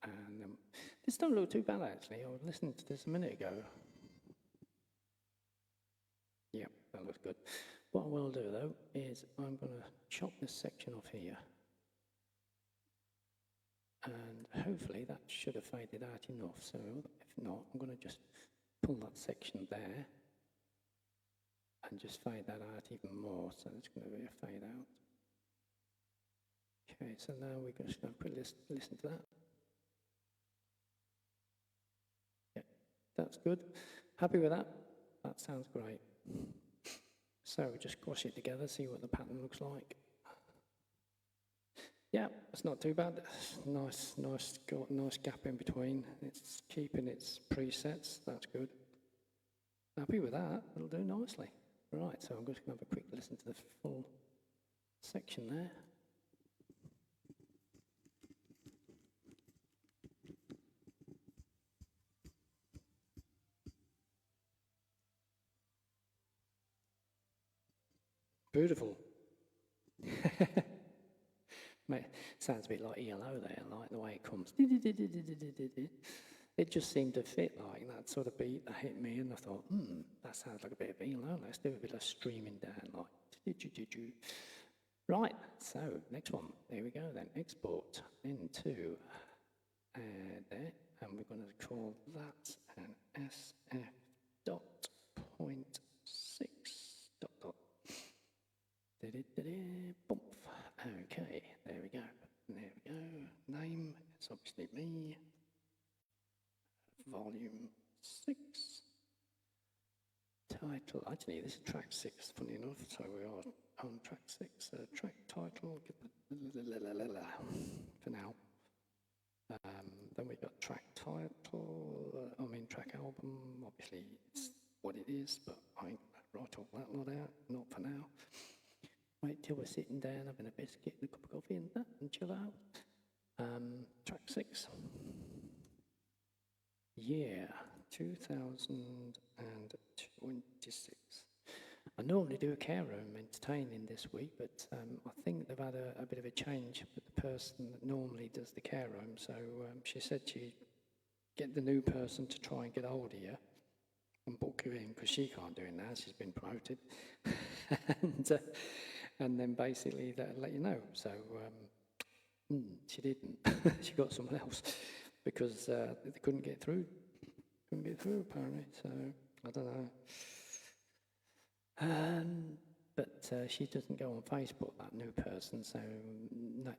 Speaker 1: And this don't look too bad actually. I was listening to this a minute ago. Yep, that looks good. What I will do though is I'm going to chop this section off here. And hopefully that should have faded out enough. So if not, I'm going to just pull that section there and just fade that out even more. So it's going to be a fade out. Okay, so now we're just going to listen to that. Yeah, that's good. Happy with that? That sounds great. So we just squash it together, see what the pattern looks like. Yeah, it's not too bad. Nice gap in between. It's keeping its presets. That's good. Happy with that. It'll do nicely. Right, so I'm just going to have a quick listen to the full section there. Beautiful. Mate, sounds a bit like ELO there, like the way it comes. It just seemed to fit like that sort of beat that hit me, and I thought, that sounds like a bit of ELO. Let's do a bit of streaming down, like. Right, so next one. There we go then. Export into there, and we're going to call that an SF dot point 6 dot dot. Bump. Okay, there we go. There we go. Name, it's obviously me. Volume 6. Title, actually this is track 6, funny enough, so we are on track 6. Track title, for now. Then we've got track title, track album, obviously it's what it is, but I ain't write all that lot out, not for now. Wait till we're sitting down, having a biscuit and a cup of coffee and that, and chill out. Track 6. Year 2026. I normally do a care room entertaining this week, but I think they've had a bit of a change with the person that normally does the care room. So she said she'd get the new person to try and get hold of you and book you in, because she can't do it now, she's been promoted. And then basically they'll let you know. So she didn't. She got someone else because they couldn't get through. Couldn't get through apparently. So I don't know. But she doesn't go on Facebook, that new person. So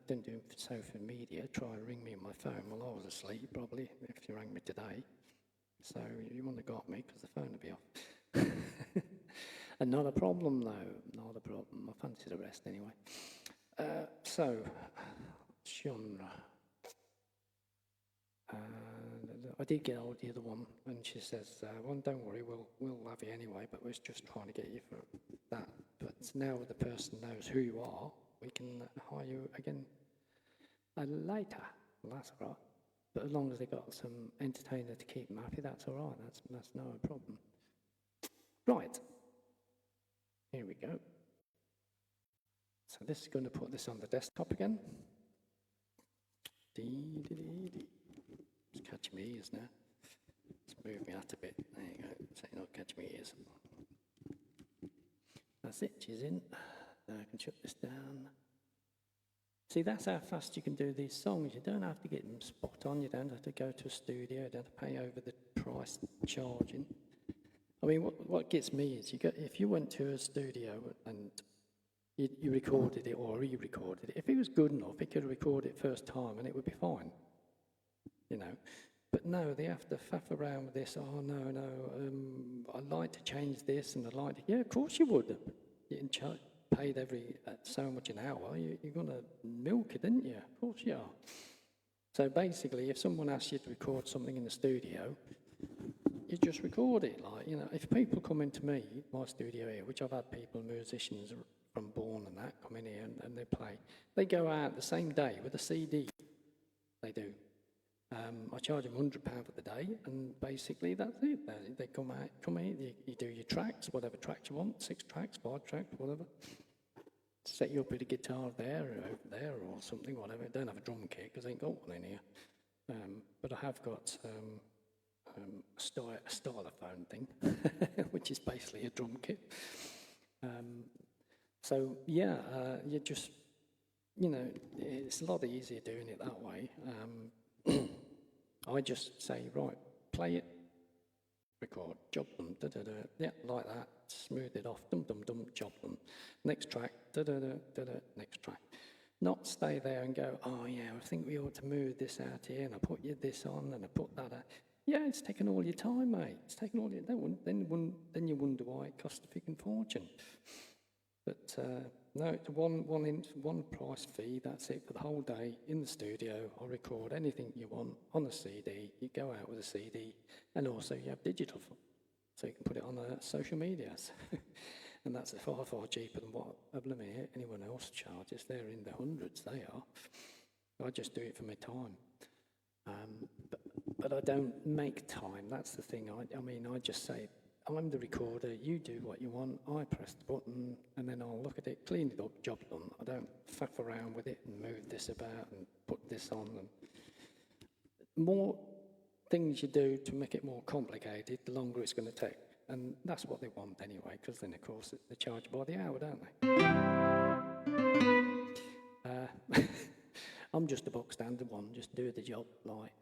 Speaker 1: didn't do social media. Try and ring me on my phone. Well, I was asleep probably if you rang me today. So you wouldn't have got me because the phone would be off. And not a problem though, not a problem. I fancy the rest anyway. So, genre. I did get hold of the other one, and she says, well, don't worry, we'll have you anyway, but we're just trying to get you for that. But now the person knows who you are, we can hire you again later. Well, that's all right. But as long as they got some entertainer to keep them happy, that's all right. That's no problem. Right. Here we go. So this is going to put this on the desktop again. It's catching my ears now. Let's move me out a bit. There you go. So you're not catching my ears. That's it. She's in. Now I can shut this down. See, that's how fast you can do these songs. You don't have to get them spot on. You don't have to go to a studio. You don't have to pay over the price charging. I mean, what gets me is if you went to a studio and you recorded it or re-recorded it, if it was good enough, it could record it first time and it would be fine, you know. But no, they have to faff around with this. Oh, no, I'd like to change this and I'd like to... Yeah, of course you would. You're paid every so much an hour. You're going to milk it, didn't you? Of course you are. So basically, if someone asks you to record something in the studio, you just record it. Like, you know, if people come into my studio here, which I've had people, musicians from Bourne and that, come in here and they play, they go out the same day with a CD. They do. I charge them £100 for the day, and basically that's it. They come in, you do your tracks, whatever tracks you want, 6 tracks, 5 tracks, whatever. Set you up with a guitar there or over there or something, whatever. I don't have a drum kit because I ain't got one in here. But I have got a stylophone thing, which is basically a drum kit. So yeah, you just, you know, it's a lot easier doing it that way. I just say, right, play it, record, job them, da-da-da, yeah, like that, smooth it off, dum-dum-dum, job them. Next track, da-da-da, da-da, next track. Not stay there and go, oh yeah, I think we ought to move this out here, and I put this on, and I put that out. Yeah, it's taking all your time, mate. It's taking all your, then you wonder why it costs a freaking fortune. But no, it's one price fee, that's it for the whole day in the studio. I'll record anything you want on a CD. You go out with a CD, and also you have digital, so you can put it on social medias. And that's far, far cheaper than what anyone else charges. They're in the hundreds, they are. I just do it for my time. But I don't make time, that's the thing. I mean, I just say, I'm the recorder, you do what you want, I press the button, and then I'll look at it, clean it up, job done. I don't faff around with it and move this about and put this on. And more things you do to make it more complicated, the longer it's going to take. And that's what they want anyway, because then, of course, they charge by the hour, don't they? I'm just a box standard one, just do the job, like.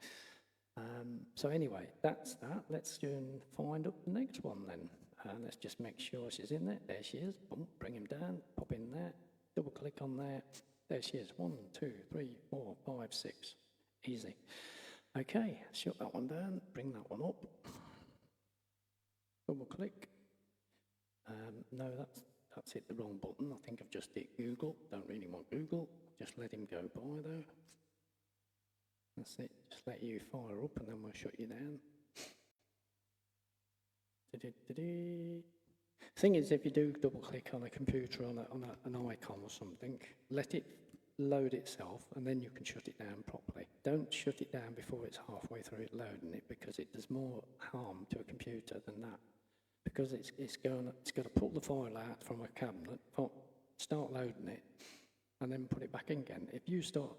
Speaker 1: So anyway, that's that. Let's go and find up the next one then. Let's just make sure she's in there. There she is. Boom, bring him down, pop in there, double click on there. There she is. 1, 2, 3, 4, 5, 6. Easy. Okay, shut that one down, bring that one up. Double click. No, that's hit the wrong button. I think I've just hit Google. Don't really want Google. Just let him go by though. That's it. Just let you fire up and then we'll shut you down. Thing is, if you do double click on a computer on an icon or something, let it load itself and then you can shut it down properly. Don't shut it down before it's halfway through it loading it, because it does more harm to a computer than that. Because it's got to pull the file out from a cabinet, start loading it, and then put it back in again. If you start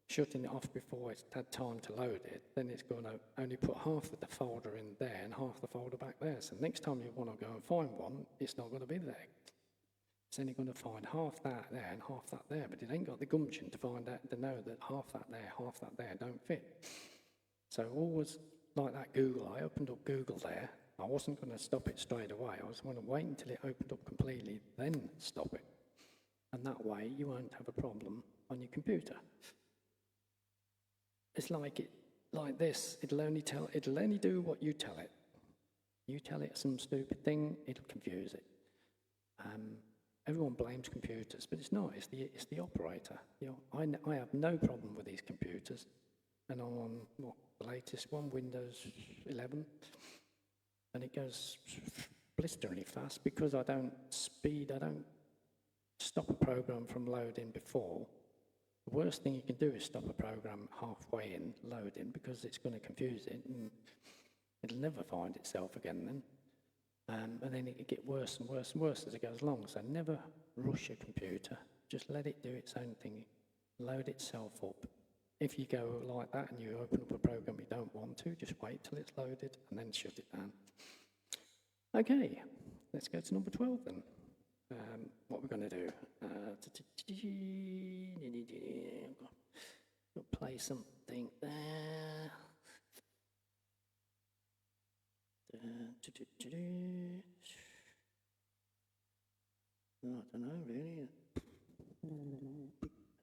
Speaker 1: shutting it off before it's had time to load it, then it's going to only put half of the folder in there and half the folder back there. So next time you want to go and find one, it's not going to be there. It's only going to find half that there and half that there, but it ain't got the gumption to find out, to know that half that there don't fit. So always like that Google, I opened up Google there. I wasn't going to stop it straight away. I was going to wait until it opened up completely, then stop it. And that way you won't have a problem on your computer. It's like this. It'll only do what you tell it. You tell it some stupid thing, it'll confuse it. Everyone blames computers, but it's not. It's the operator. You know, I have no problem with these computers, and I'm on the latest one, Windows 11, and it goes blisteringly fast because I don't stop a program from loading before. The worst thing you can do is stop a program halfway in loading, because it's going to confuse it and it'll never find itself again then. And then it'll get worse and worse and worse as it goes along. So never rush a computer. Just let it do its own thing. Load itself up. If you go like that and you open up a program you don't want to, just wait till it's loaded and then shut it down. Okay, let's go to number 12 then. What we're going to do, we'll play something there. I don't know really.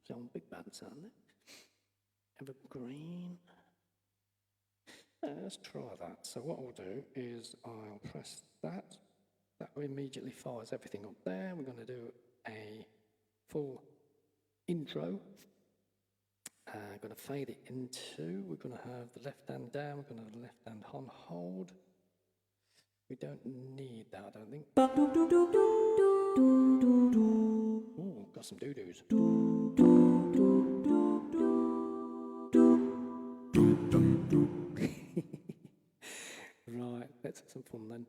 Speaker 1: Some big bands, aren't they? Evergreen. Let's try that. So what I'll do is I'll press that. That immediately fires everything up there. We're going to do a full intro. I'm going to fade it into, we're going to have the left hand down, we're going to have the left hand on hold. We don't need that, I don't think. Ooh, got some doo-doos. Right, let's have some fun then.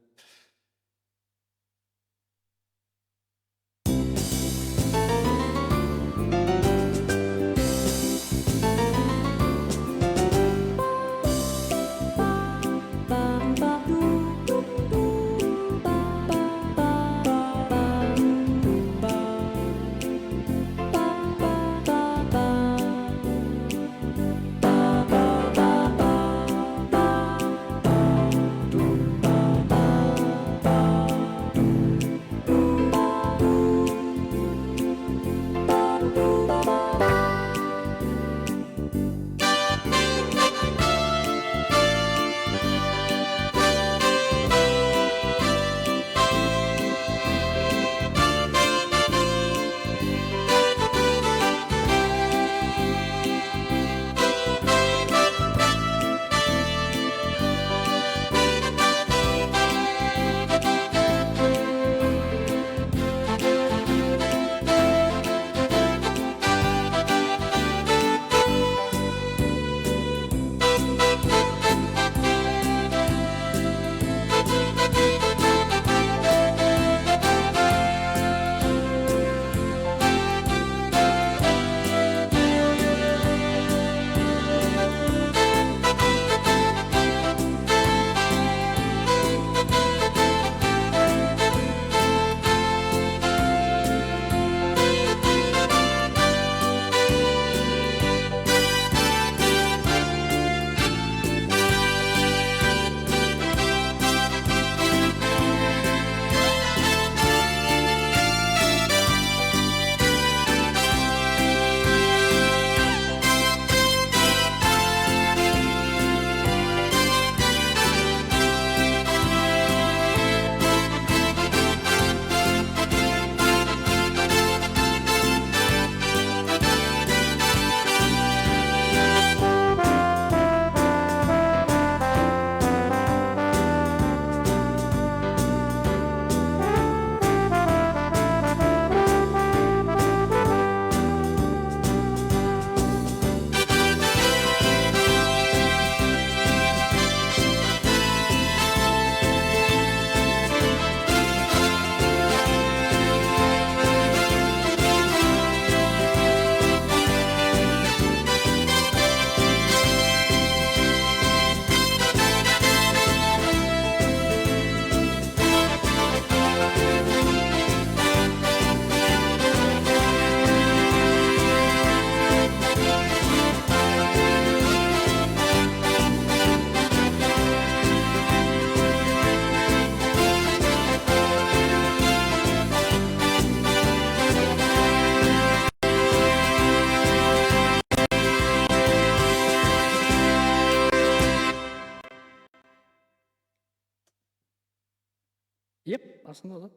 Speaker 1: Yep, that's another.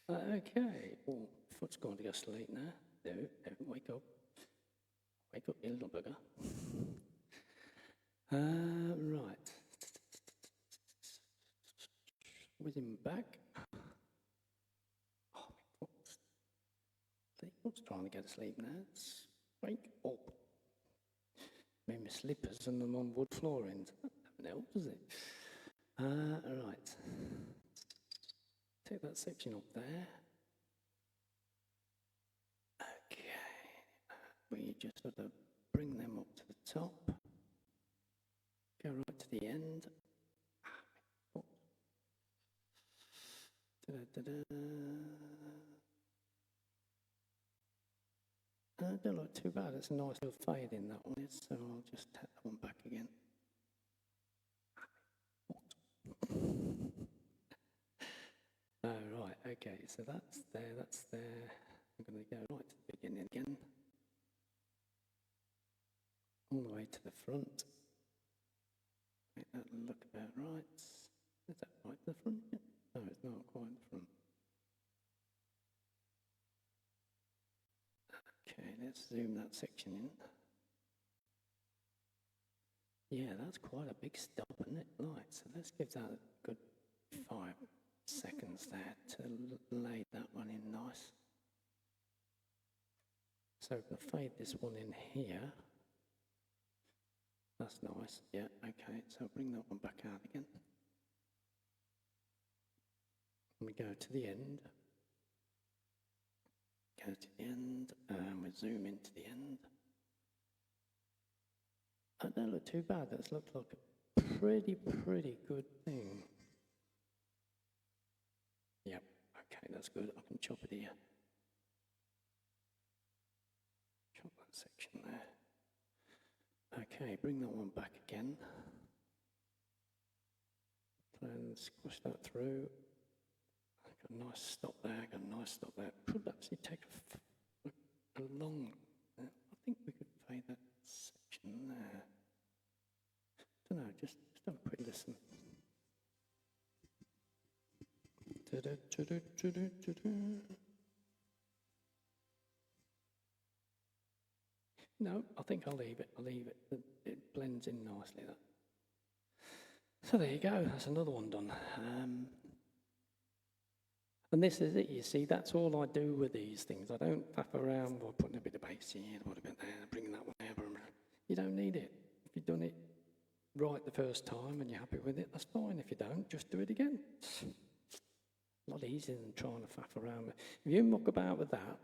Speaker 1: Okay, oh, foot's going to go sleep now. No, wake up. Wake up, you little bugger. Right. With him back. Oh, my foot's trying to get asleep now. It's wake up. Maybe my slippers and them on wood floorings. That doesn't help, does it? Right. Take that section up there. Okay. We just sort of bring them up to the top. Go right to the end. Don't look too bad. It's a nice little fade in that one, so I'll just tap that one back again. Right, okay, so that's there, that's there. I'm going to go right to the beginning again. All the way to the front. Make that look about right. Is that right to the front? No, it's not quite the front. Okay, let's zoom that section in. Yeah, that's quite a big stop, isn't it? Right, so let's give that a good 5 seconds there to lay that one in nice. So we're going to fade this one in here. That's nice, yeah, okay, so bring that one back out again. And we go to the end. Go to the end, and we zoom into the end. That don't look too bad, that's looked like a pretty good thing. Yep, okay, that's good, I can chop it here. Chop that section there. Okay, bring that one back again. And squash that through. Got a nice stop there, got a nice stop there. Could actually take a long, I think we could fade that section there. I don't know, just have a quick listen. No, I think I'll leave it. It blends in nicely, that. So there you go, that's another one done. And this is it, you see, that's all I do with these things. I don't faff around by putting a bit of bass here, put a bit there, bringing that one there. You don't need it. If you've done it right the first time and you're happy with it, that's fine. If you don't, just do it again. It's a lot easier than trying to faff around. If you muck about with that,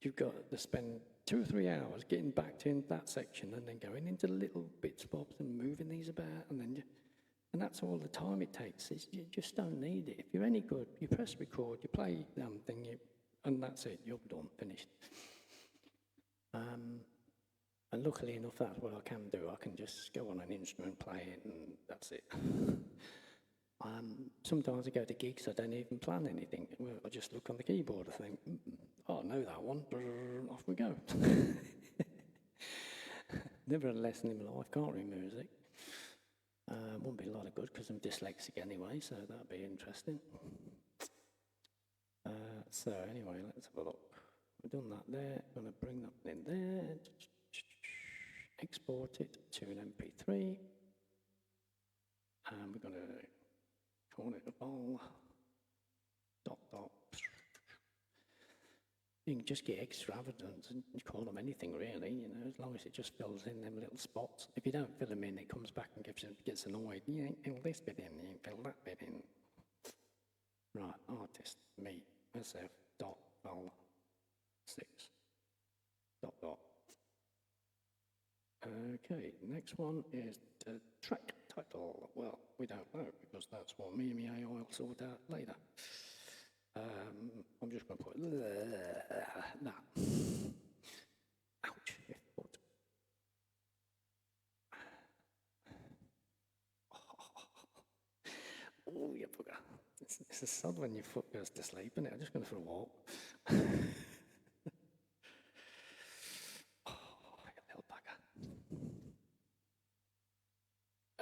Speaker 1: you've got to spend 2 or 3 hours getting back to that section and then going into little bits, bobs and moving these about, and that's all the time it takes. You just don't need it. If you're any good, you press record, you play thing, and that's it, you're done, finished. And luckily enough, that's what I can do. I can just go on an instrument, play it, and that's it. Sometimes I go to gigs, I don't even plan anything. I just look on the keyboard and think, oh, I know that one, off we go. Never had a lesson in my life, can't read music. Wouldn't be a lot of good because I'm dyslexic anyway, so that'd be interesting. So anyway, let's have a look. We've done that there, I'm going to bring that in there, export it to an MP3, and we're going to call it a ball, ... You can just get extravagant and call them anything really, you know, as long as it just fills in them little spots. If you don't fill them in, it comes back and gets annoyed. You ain't fill this bit in, you ain't fill that bit in. Right, artist, me, SF, dot, val, 6, ... Okay, next one is the track title. Well, we don't know because that's what me and my AI will sort out later. I'm just going to put that. Ouch. Oh, you bugger. It's sad when your foot goes to sleep, isn't it? I'm just going for a walk. Oh, you little bugger.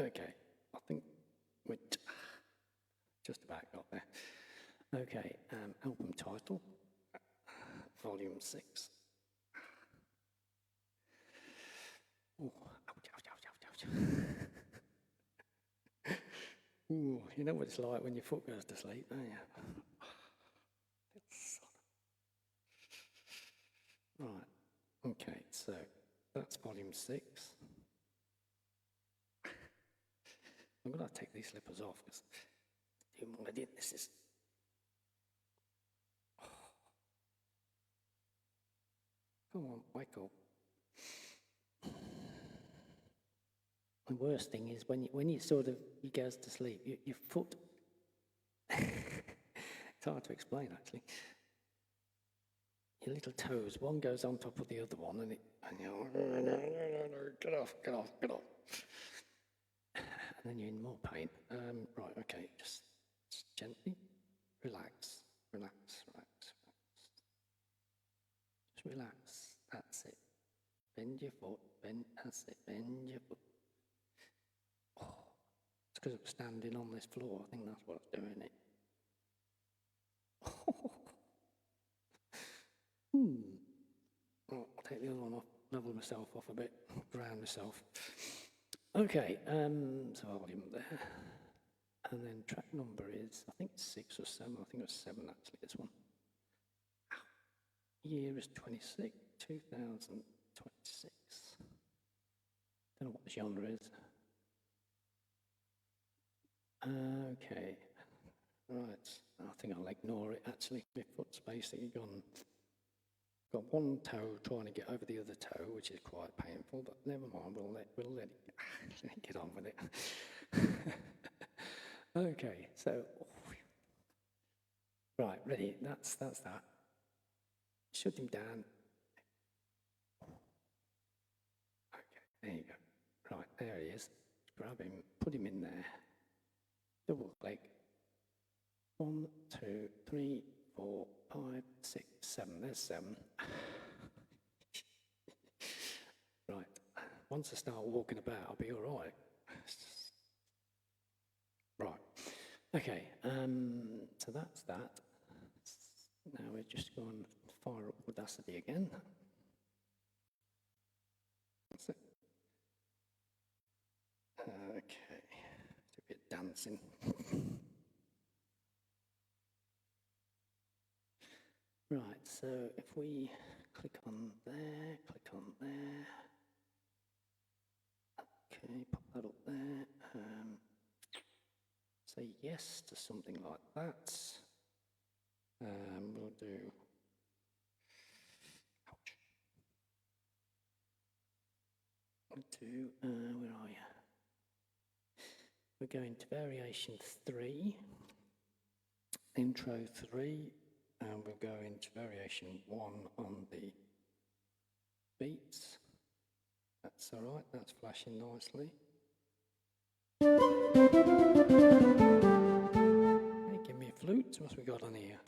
Speaker 1: Okay, I think we're just about got there. Okay, album title, volume 6. Oh, ouch, ouch, ouch, ouch, ouch. Ooh, you know what it's like when your foot goes to sleep, don't you? Right, okay, so that's volume 6. I'm going to take these slippers off because even when I did this is... Come on, wake up. The worst thing is when you sort of, you goes to sleep, your foot, it's hard to explain actually. Your little toes, one goes on top of the other one and you're, get off. And then you're in more pain. Right, okay, just gently relax. Just relax, that's it. Bend your foot, that's it, bend your foot. Oh, it's because I'm standing on this floor, I think that's what's doing it. Oh. take the other one off, level myself off a bit, ground myself. Okay, so volume there. And then track number is, I think 6 or 7, I think it was 7 actually, this one. Year is 2026. Don't know what the genre is. Okay, right, I think I'll ignore it actually. My foot's basically got one toe trying to get over the other toe, which is quite painful, but never mind, we'll let it get on with it. Okay, so, right, ready, that's that. Shut him down. Okay, there you go. Right, there he is. Grab him, put him in there. Double click. 1, 2, 3, 4, 5, 6, 7. There's 7. Right, once I start walking about, I'll be all right. Right, okay, so that's that. Now we're just going to fire up Audacity again. That's it. Okay, it's a bit dancing. Right, so if we click on there, okay, pop that up there. Say yes to something like that. We'll do, ouch. We'll do, where are you? We're going to variation 3, intro 3, and we'll go into variation 1 on the beats. That's all right, that's flashing nicely. Okay, give me a flute, what have we got on here?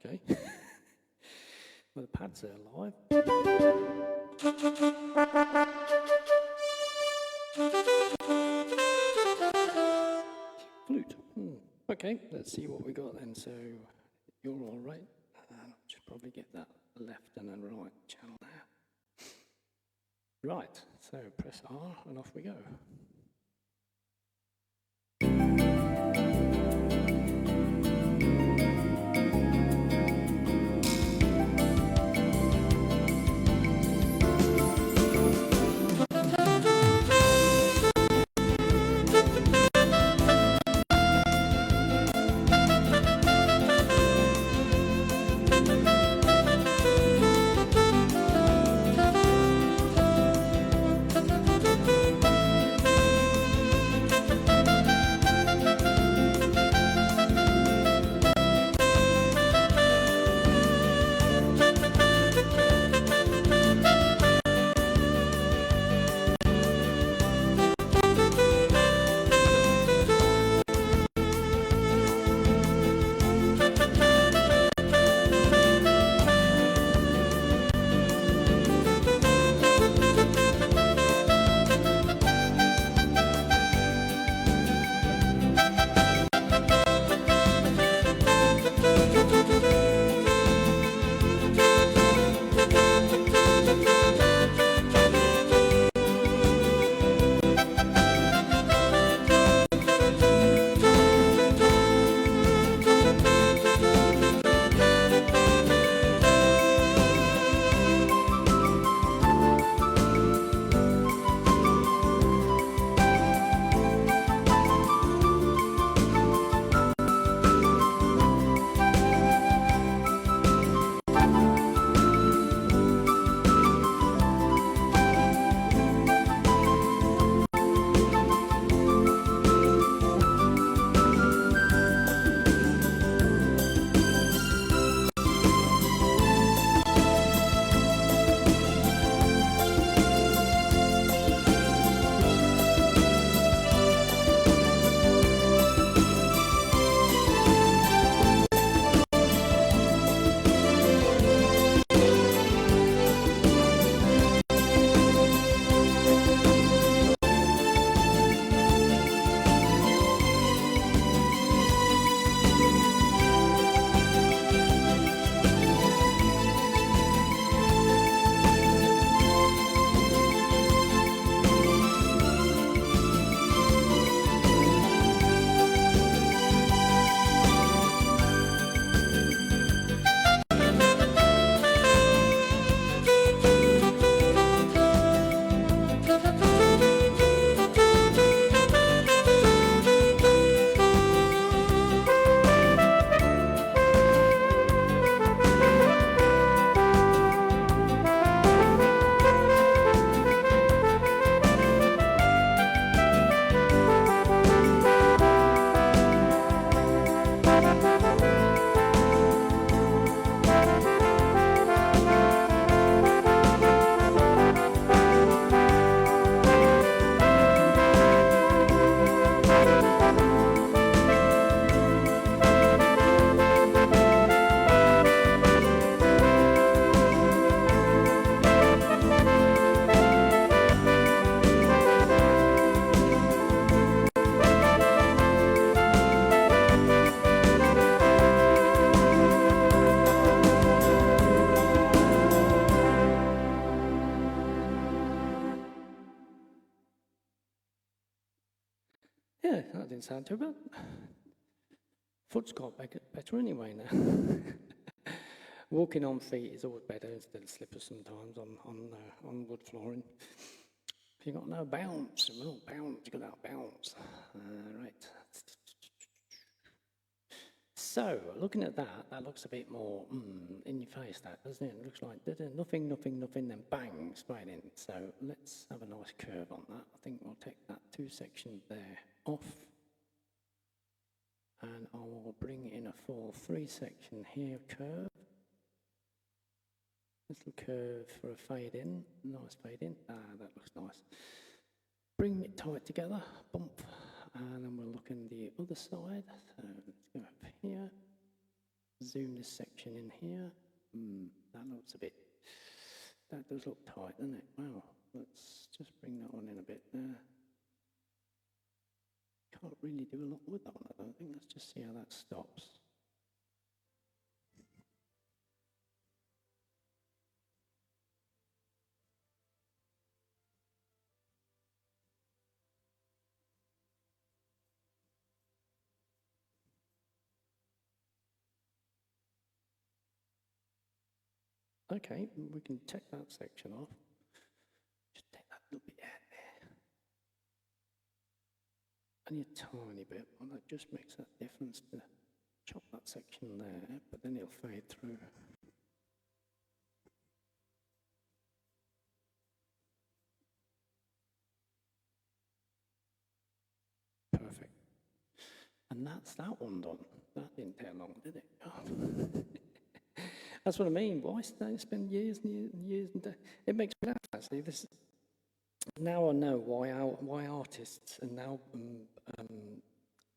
Speaker 1: Okay. Well, the pads are live. Flute. Okay, let's see what we got then. So you're all right. Should probably get that left and then right channel there. Right, so press R and off we go. Yeah, that didn't sound too bad. Foot's got better anyway now. Walking on feet is always better instead of slippers sometimes on wood flooring. If you've got no bounce, well, bounce, you've got no bounce. Right. So, looking at that, that looks a bit more in your face, that, doesn't it? It looks like nothing, then bang, straight in. So let's have a nice curve on that. I think we'll take that 2 sections there off. And I will bring in a full 3 section here curve. Little curve for a fade in, nice fade in. That looks nice. Bring it tight together, bump, and then we'll look in the other side. So let's go up here, zoom this section in here. That looks a bit, that does look tight, doesn't it? Wow, let's just bring that one in a bit there. Can't really do a lot with that one, I don't think. Let's just see how that stops. Okay, we can take that section off. Just take that little bit out there. Only a tiny bit, well, that just makes that difference to chop that section there, but then it'll fade through. Perfect. And that's that one done. That didn't take long, did it? Oh. That's what I mean. Why spend years and years and years and it makes me laugh, actually. Now I know why artists and now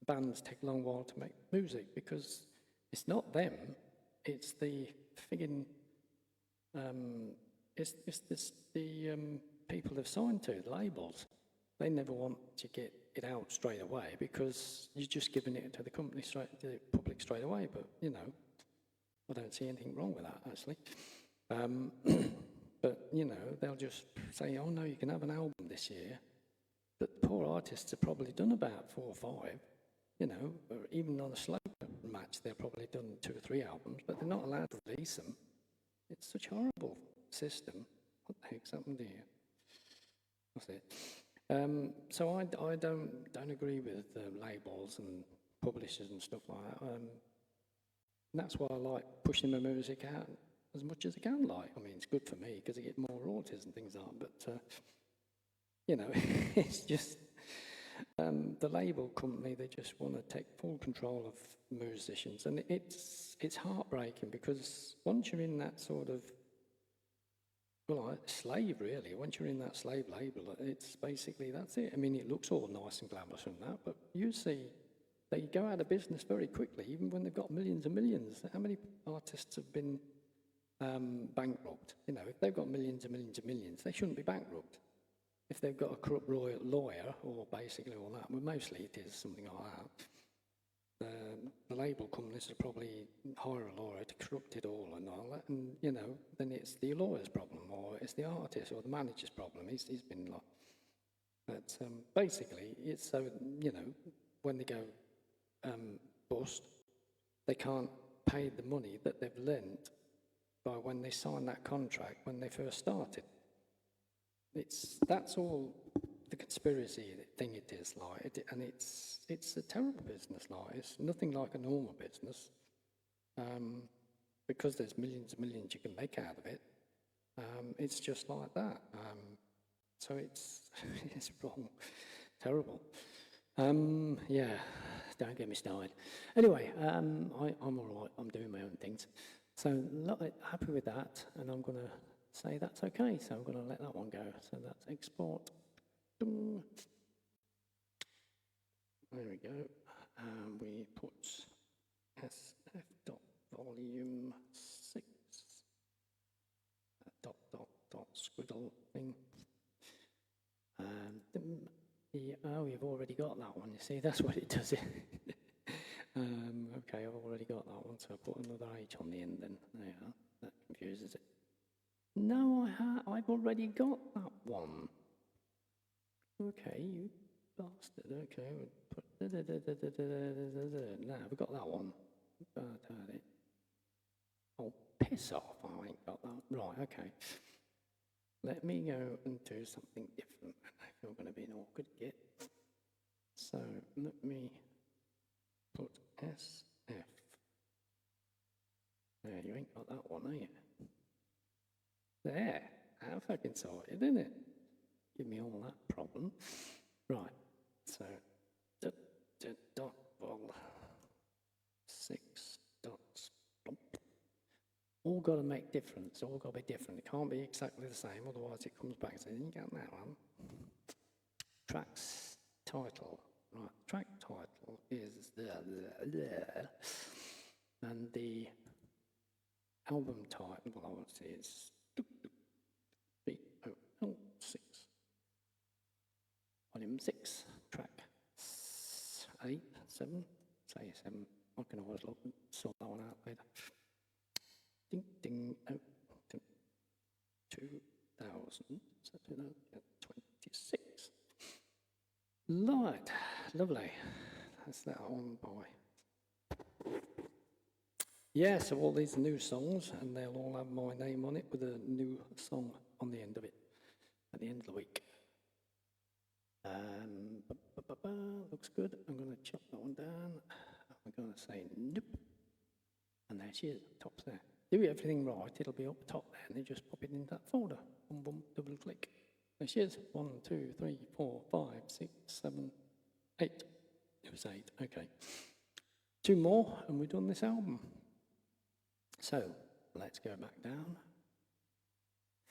Speaker 1: bands take a long while to make music, because it's not them, it's the friggin' it's the people they've signed to, the labels. They never want to get it out straight away because you're just giving it to the company to the public straight away. But you know, I don't see anything wrong with that, actually. But, you know, they'll just say, oh, no, you can have an album this year. But the poor artists have probably done about 4 or 5, you know, or even on a slow match, they've probably done 2 or 3 albums, but they're not allowed to release them. It's such a horrible system. What the heck's happened here? That's it. So I don't agree with labels and publishers and stuff like that. And that's why I like pushing my music out as much as I can. Like, I mean, it's good for me because I get more royalties and things like that. But you know, it's just the label company. They just want to take full control of musicians, and it's heartbreaking because once you're in that sort of slave, really. Once you're in that slave label, it's basically that's it. I mean, it looks all nice and glamorous and that, but you see. They go out of business very quickly, even when they've got millions and millions. How many artists have been bankrupt? You know, if they've got millions and millions and millions, they shouldn't be bankrupt. If they've got a corrupt lawyer, or basically all that, well, mostly it is something like that. The label companies will probably hire a lawyer to corrupt it all and all that, and, you know, then it's the lawyer's problem, or it's the artist, or the manager's problem. He's been like... But basically, it's so, you know, when they go... bust, they can't pay the money that they've lent by when they signed that contract when they first started. That's all the conspiracy thing it is, like, and it's a terrible business, like. It's nothing like a normal business, because there's millions and millions you can make out of it. It's just like that. So it's it's wrong, terrible. Yeah. Don't get me started. Anyway, I'm all right. I'm doing my own things. So happy with that, and I'm going to say that's okay. So I'm going to let that one go. So that's export. There we go. We put sf.volume 6 dot squiggle thing. Oh, you've already got that one, you see, that's what it does. Okay, I've already got that one, so I put another H on the end then. There you are. That confuses it. No, I've already got that one. Okay, you bastard. Okay, we'll put. No, we've got that one. Oh, piss off! I ain't got that. Right, okay. Let me go and do something different. I feel going to be an awkward git. So let me put SF. There, you ain't got that one, are you? There, how fucking sorted, isn't it? Give me all that problem. Right, so dot vol 6 dots. All got to make difference, all got to be different. It can't be exactly the same, otherwise it comes back and says, you got that one. Tracks title. Right, track title is and the album title is 30006. Volume 6, track 8, 7, say 7. I can always look and sort that one out later. Ding, ding, 2026. Right, lovely. That's that on by. Yeah, so all these new songs, and they'll all have my name on it with a new song on the end of it, at the end of the week. Looks good. I'm going to chop that one down. I'm going to say nope. And there she is, top's there. Do everything right, it'll be up top there, and then just pop it in that folder. Boom, boom, double click. There she is. 1, 2, 3, 4, 5, 6, 7, 8. It was 8, okay. 2 more, and we've done this album. So, let's go back down.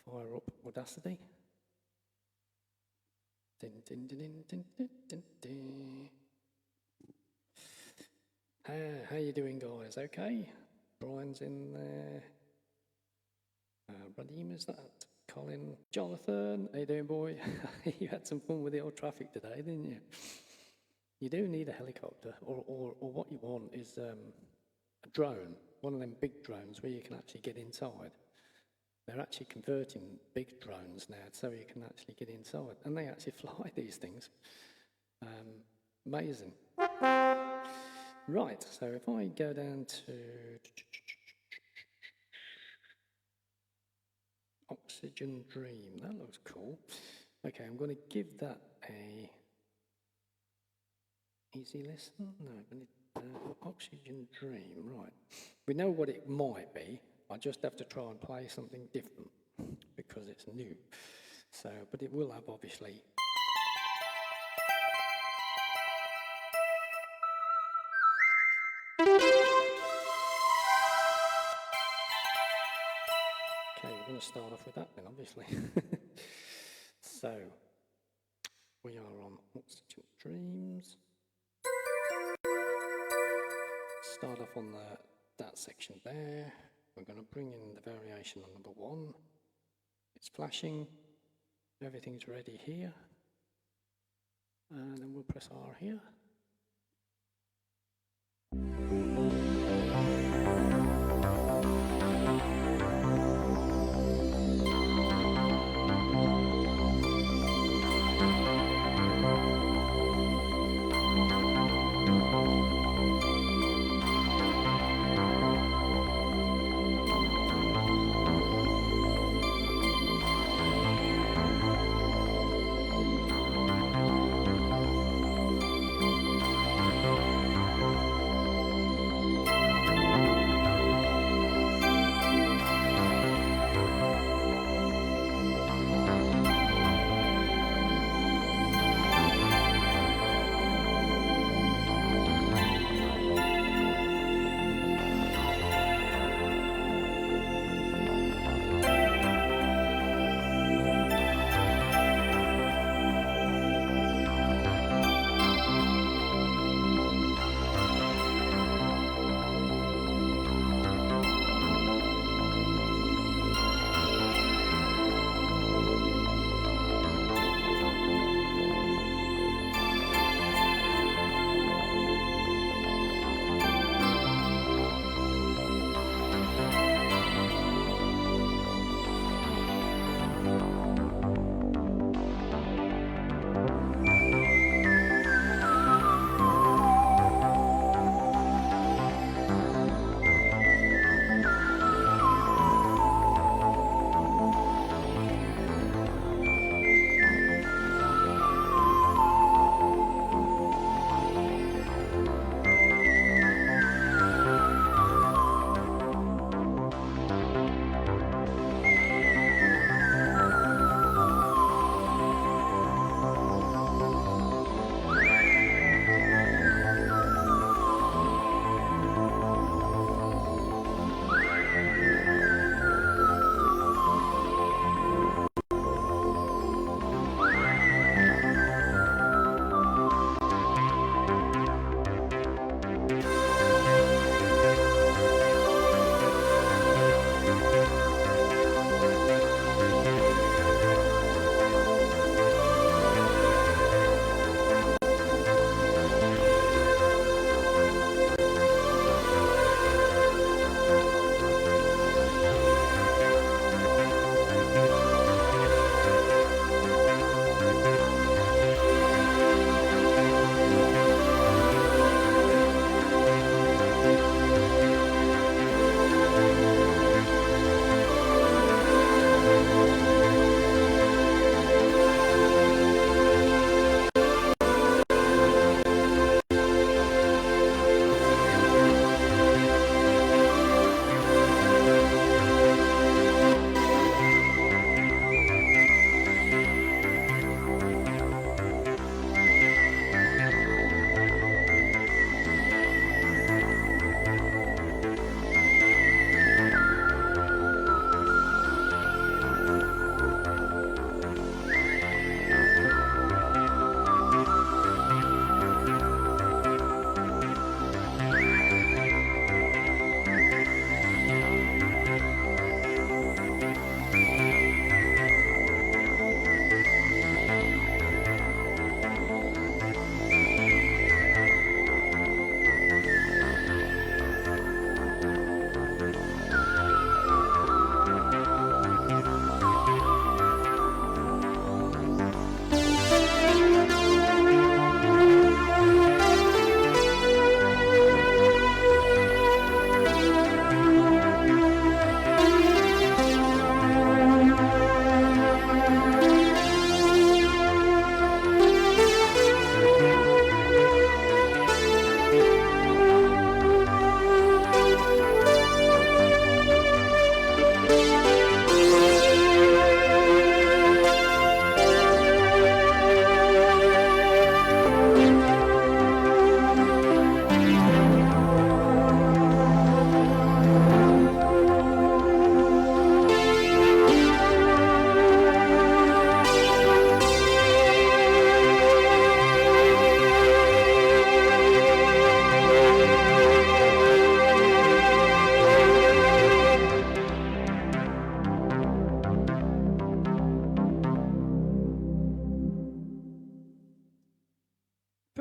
Speaker 1: Fire up Audacity. Din, din, din, din, din, din, din. How you doing, guys? Okay? Brian's in there. Radim, is that? Colin, Jonathan, how you doing, boy? You had some fun with the old traffic today, didn't you? You do need a helicopter, or what you want is a drone, one of them big drones where you can actually get inside. They're actually converting big drones now so you can actually get inside, and they actually fly these things. Amazing. Right, so if I go down to Oxygen Dream, that looks cool. Okay, I'm going to give that a easy listen. No, I need Oxygen Dream, right. We know what it might be. I just have to try and play something different because it's new. So, but it will have obviously. Okay, we're going to start off with that then, obviously. So, we are on Oxygen Dreams. Start off on that section there. We're going to bring in the variation on number 1. It's flashing. Everything's ready here. And then we'll press R here.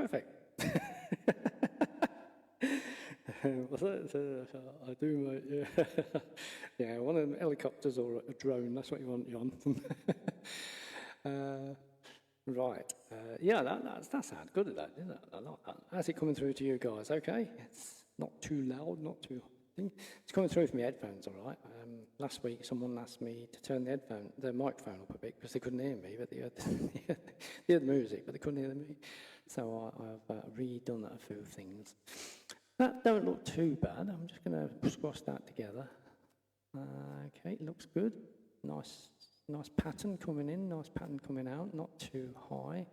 Speaker 1: perfect. I do, mate, yeah. Yeah, one of them helicopters or a drone, that's what you want, John. Right, yeah, that sounds good, that, isn't it? I like that. How's it coming through to you guys? Okay, it's not too loud, not too thing. It's coming through from my headphones, all right. Last week, someone asked me to turn the microphone up a bit because they couldn't hear me, but they heard the music, but they couldn't hear me. So I've redone a few things. That don't look too bad. I'm just going to squash that together. Okay, looks good. Nice pattern coming in, nice pattern coming out. Not too high,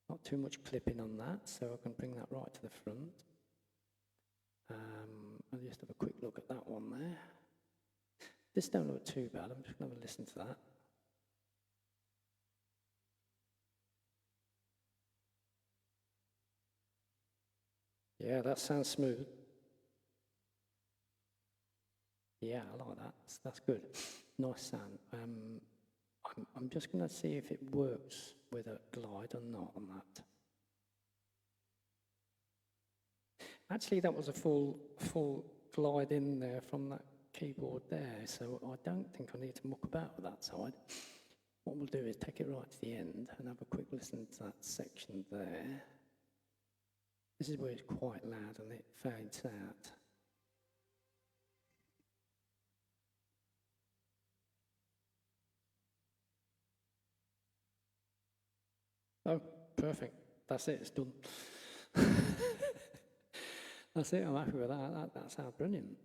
Speaker 1: not too much clipping on that, so I can bring that right to the front. I'll just have a quick look at that one there. This don't look too bad. I'm just going to have a listen to that. Yeah, that sounds smooth. Yeah, I like that. That's good. Nice sound. I'm just going to see if it works with a glide or not on that. Actually, that was a full glide in there from that keyboard there, so I don't think I need to muck about with that side. What we'll do is take it right to the end and have a quick listen to that section there. This is where it's quite loud and it fades out. Oh, perfect. That's it, it's done. That's it, I'm happy with that. That sounds brilliant.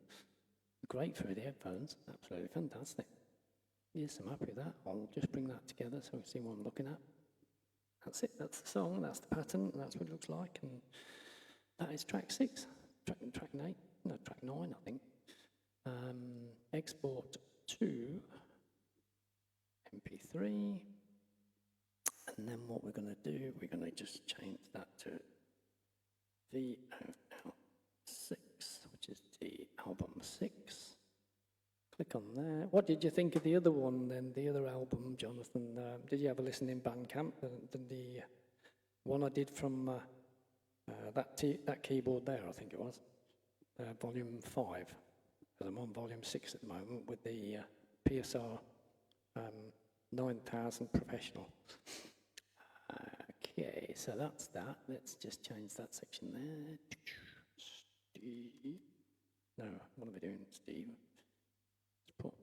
Speaker 1: Great through the headphones, absolutely fantastic. Yes, I'm happy with that. I'll just bring that together so we can see what I'm looking at. That's it, that's the song, that's the pattern, that's what it looks like, and that is track 6, track 9, no, track 9, I think. Export to MP3, and then what we're going to do, we're going to just change that to VOL6, which is the album 6. Click on there. What did you think of the other one then, the other album, Jonathan? Did you have a listen in BANDCAMP? The one I did from that keyboard there, I think it was, volume 5. Because I'm on volume 6 at the moment with the PSR 9000 Professional. Okay, so that's that. Let's just change that section there. Steve. No, what am I doing, Steve? Let's put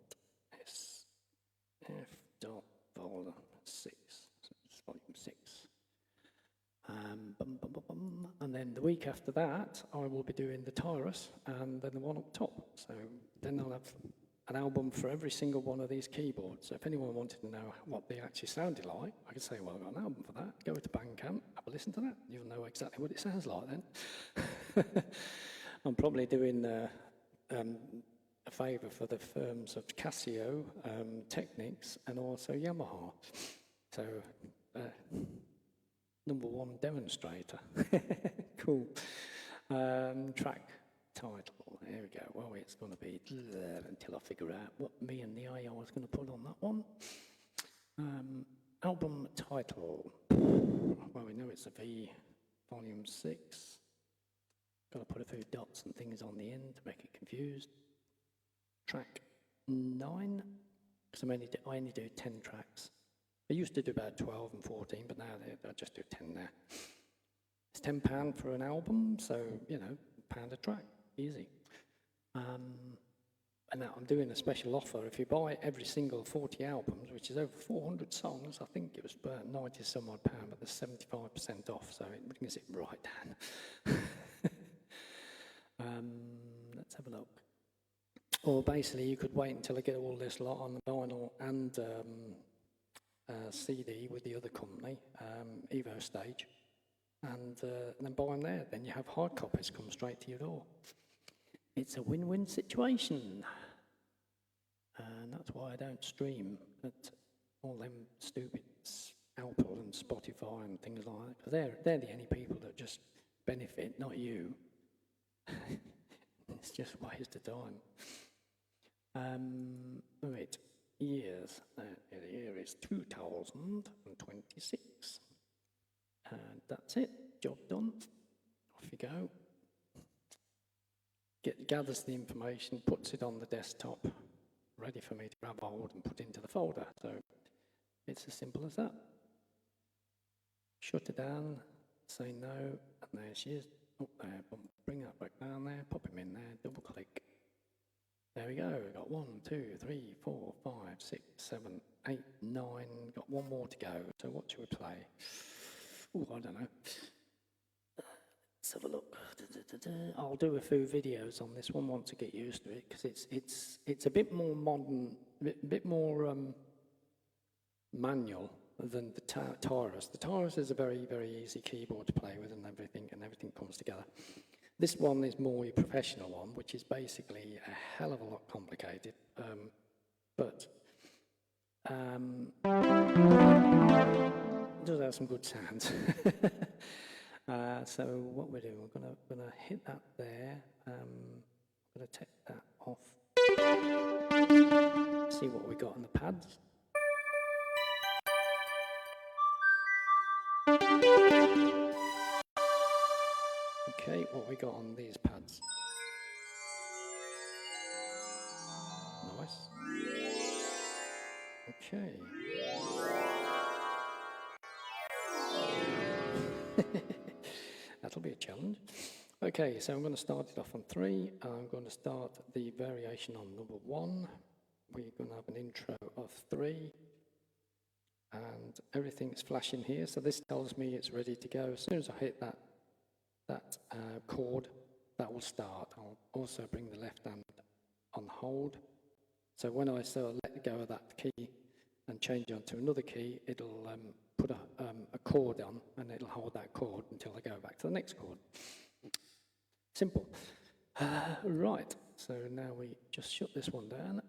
Speaker 1: SF dot vol 6. So it's volume 6. And then the week after that, I will be doing the Tyrus and then the one up top. So then I'll have an album for every single one of these keyboards. So if anyone wanted to know what they actually sounded like, I could say, well, I've got an album for that. Go to BANDCAMP, have a listen to that. You'll know exactly what it sounds like then. I'm probably doing a favour for the firms of Casio, Technics, and also Yamaha. So, number 1 demonstrator. Cool. Track title. There we go. Well, it's going to be until I figure out what me and the AI is going to put on that one. Album title. Well, we know it's a V, volume 6. Got to put a few dots and things on the end to make it confused. Track 9, because I only do 10 tracks. I used to do about 12 and 14, but now I just do 10 now. It's £10 for an album, so, you know, £1 a track, easy. And now I'm doing a special offer. If you buy every single 40 albums, which is over 400 songs, I think it was about 90 some odd pound, but there's 75% off, so it brings it right down. Let's have a look. Or basically, you could wait until I get all this lot on the vinyl and CD with the other company, Evo Stage, and then buy them there. Then you have hard copies come straight to your door. It's a win-win situation. And that's why I don't stream at all them stupid Apple and Spotify and things like that. Because they're the only people that just benefit, not you. It's just a waste of time. Right, years. The year is 2026. And that's it. job done. Off you go. Gathers the information, puts it on the desktop, ready for me to grab hold and put into the folder. So it's as simple as that. Shut it down, say no, and there she is. Up there, bring that back down there, pop him in there, double click. There we go, we've got 1, 2, 3, 4, 5, 6, 7, 8, 9, got one more to go. So what should we play? Oh, I don't know. Let's have a look. I'll do a few videos on this one once I get used to it, because it's a bit more modern, a bit more manual than the Taurus. The Taurus is a very, very easy keyboard to play with and everything comes together. This one is more your professional one, which is basically a hell of a lot complicated, but it does have some good sounds. So what we're doing, we're gonna hit that there. I'm gonna take that off. See what we got on the pads. Okay, what we got on these pads. Nice. Okay. That'll be a challenge. Okay, so I'm going to start it off on 3. I'm going to start the variation on number 1. We're going to have an intro of 3. And everything's flashing here, so this tells me it's ready to go. As soon as I hit that chord, that will start. I'll also bring the left hand on hold. So when I sort of let go of that key and change on to another key, it'll put a chord on, and it'll hold that chord until I go back to the next chord. Simple. Right, so now we just shut this one down.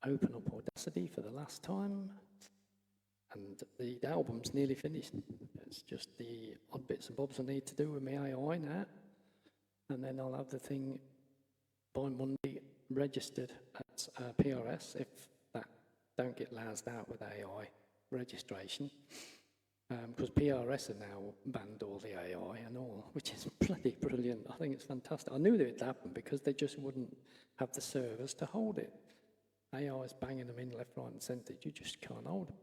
Speaker 1: Open up Audacity for the last time. And the album's nearly finished. It's just the odd bits and bobs I need to do with my AI now. And then I'll have the thing by Monday registered at PRS if that don't get loused out with AI registration. Because PRS have now banned all the AI and all, which is bloody brilliant. I think it's fantastic. I knew that it'd happen because they just wouldn't have the servers to hold it. AI is banging them in left, right and centre. You just can't hold them.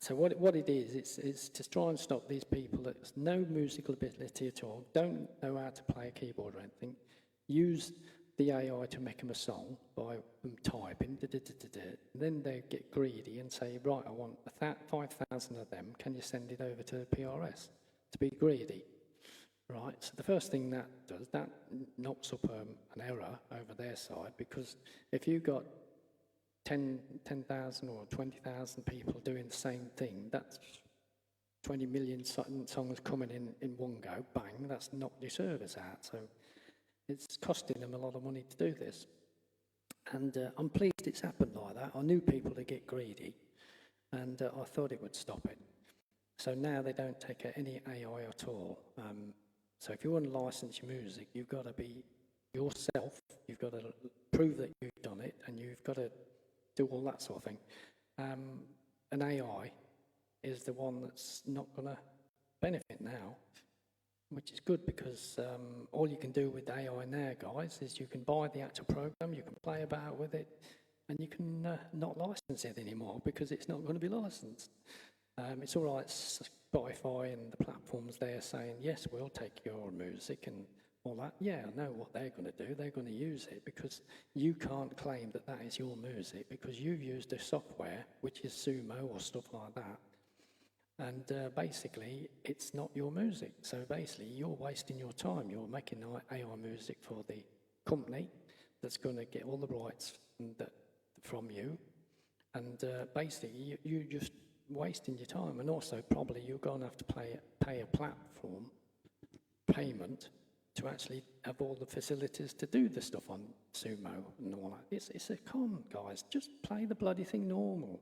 Speaker 1: So what it is, it's to try and stop these people that has no musical ability at all, don't know how to play a keyboard or anything, use the AI to make them a song by them typing, then they get greedy and say, right, I want 5,000 of them, can you send it over to PRS to be greedy? Right, so the first thing that does, that knocks up an error over their side, because if you've got 10,000 or 20,000 people doing the same thing, that's 20 million songs coming in one go, bang, that's knocked your servers out. So it's costing them a lot of money to do this. And I'm pleased it's happened like that. I knew people would get greedy, and I thought it would stop it. So now they don't take any AI at all. So if you want to license your music, you've got to be yourself, you've got to prove that you've done it, and you've got to do all that sort of thing. An AI is the one that's not going to benefit now, which is good, because all you can do with AI now, guys, is you can buy the actual program, you can play about with it, and you can not license it anymore because it's not going to be licensed. It's all right, Spotify and the platforms there saying, yes, we'll take your music and all that. Yeah, I know what they're going to do. They're going to use it because you can't claim that that is your music because you've used a software, which is Sumo or stuff like that. And basically, it's not your music. So basically, you're wasting your time. You're making AI music for the company that's going to get all the rights from you. And basically, you just wasting your time. And also, probably, you're going to have to pay a platform payment to actually have all the facilities to do the stuff on Sumo and all that. It's a con, guys. Just play the bloody thing normal.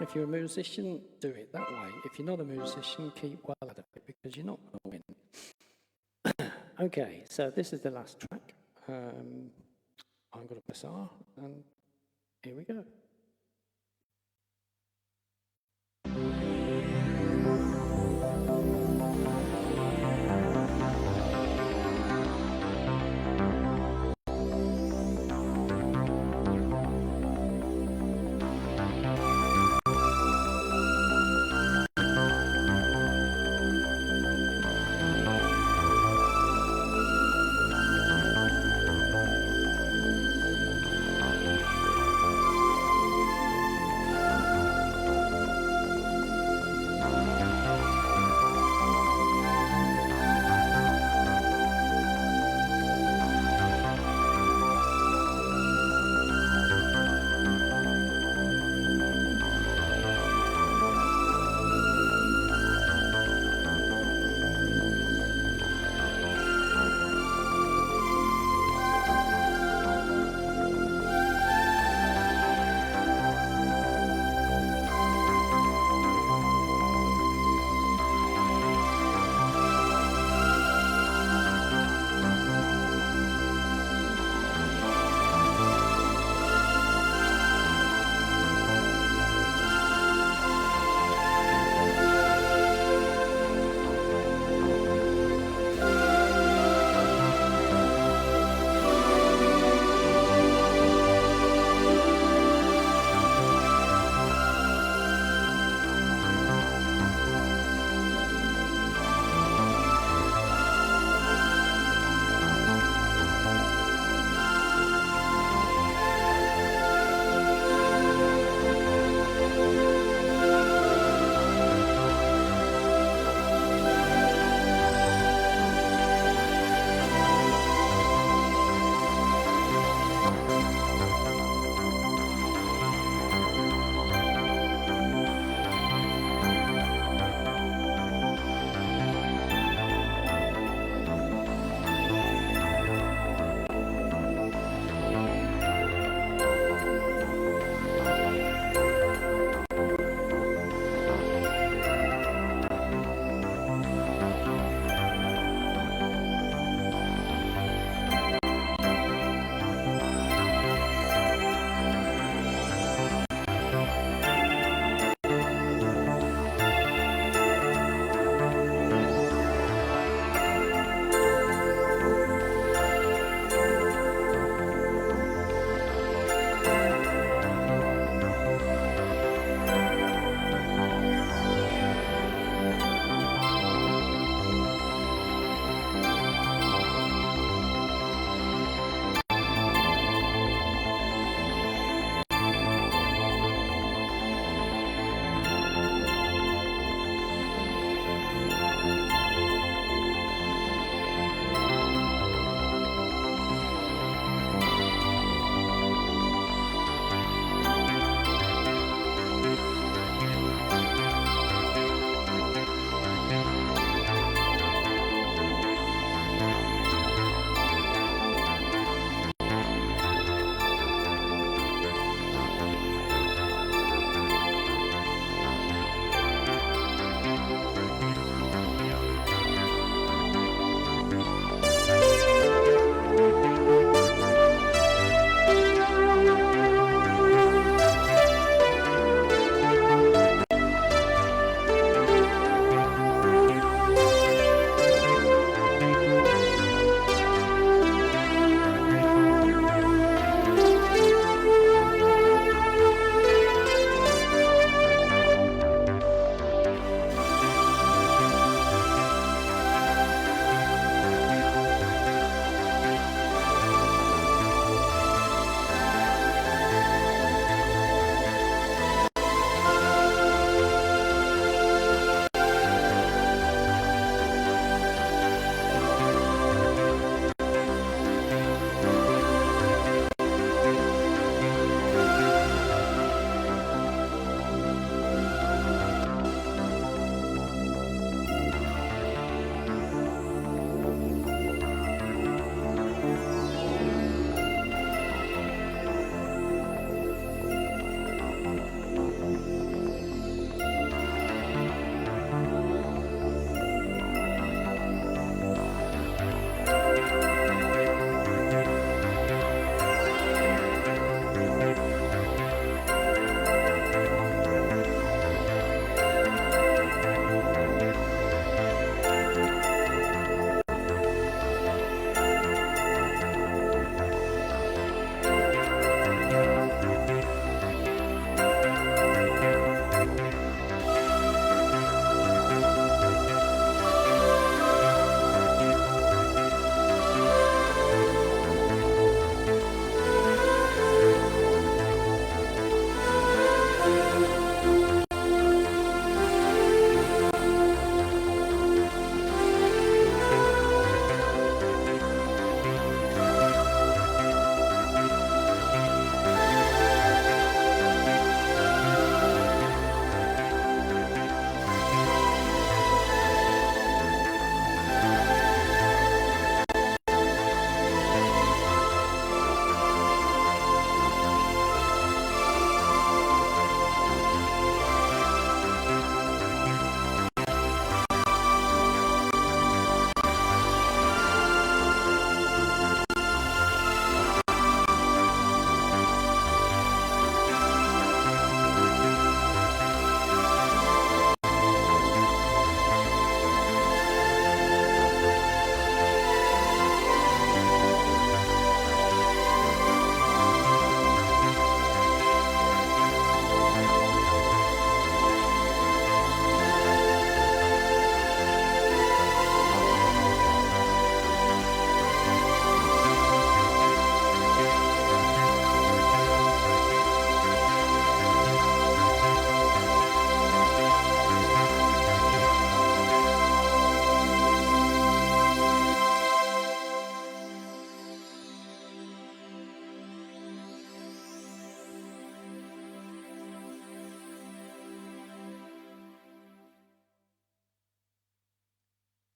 Speaker 1: If you're a musician, do it that way. If you're not a musician, keep well out of it because you're not going to win. Okay, so this is the last track. I'm going to press R, and here we go.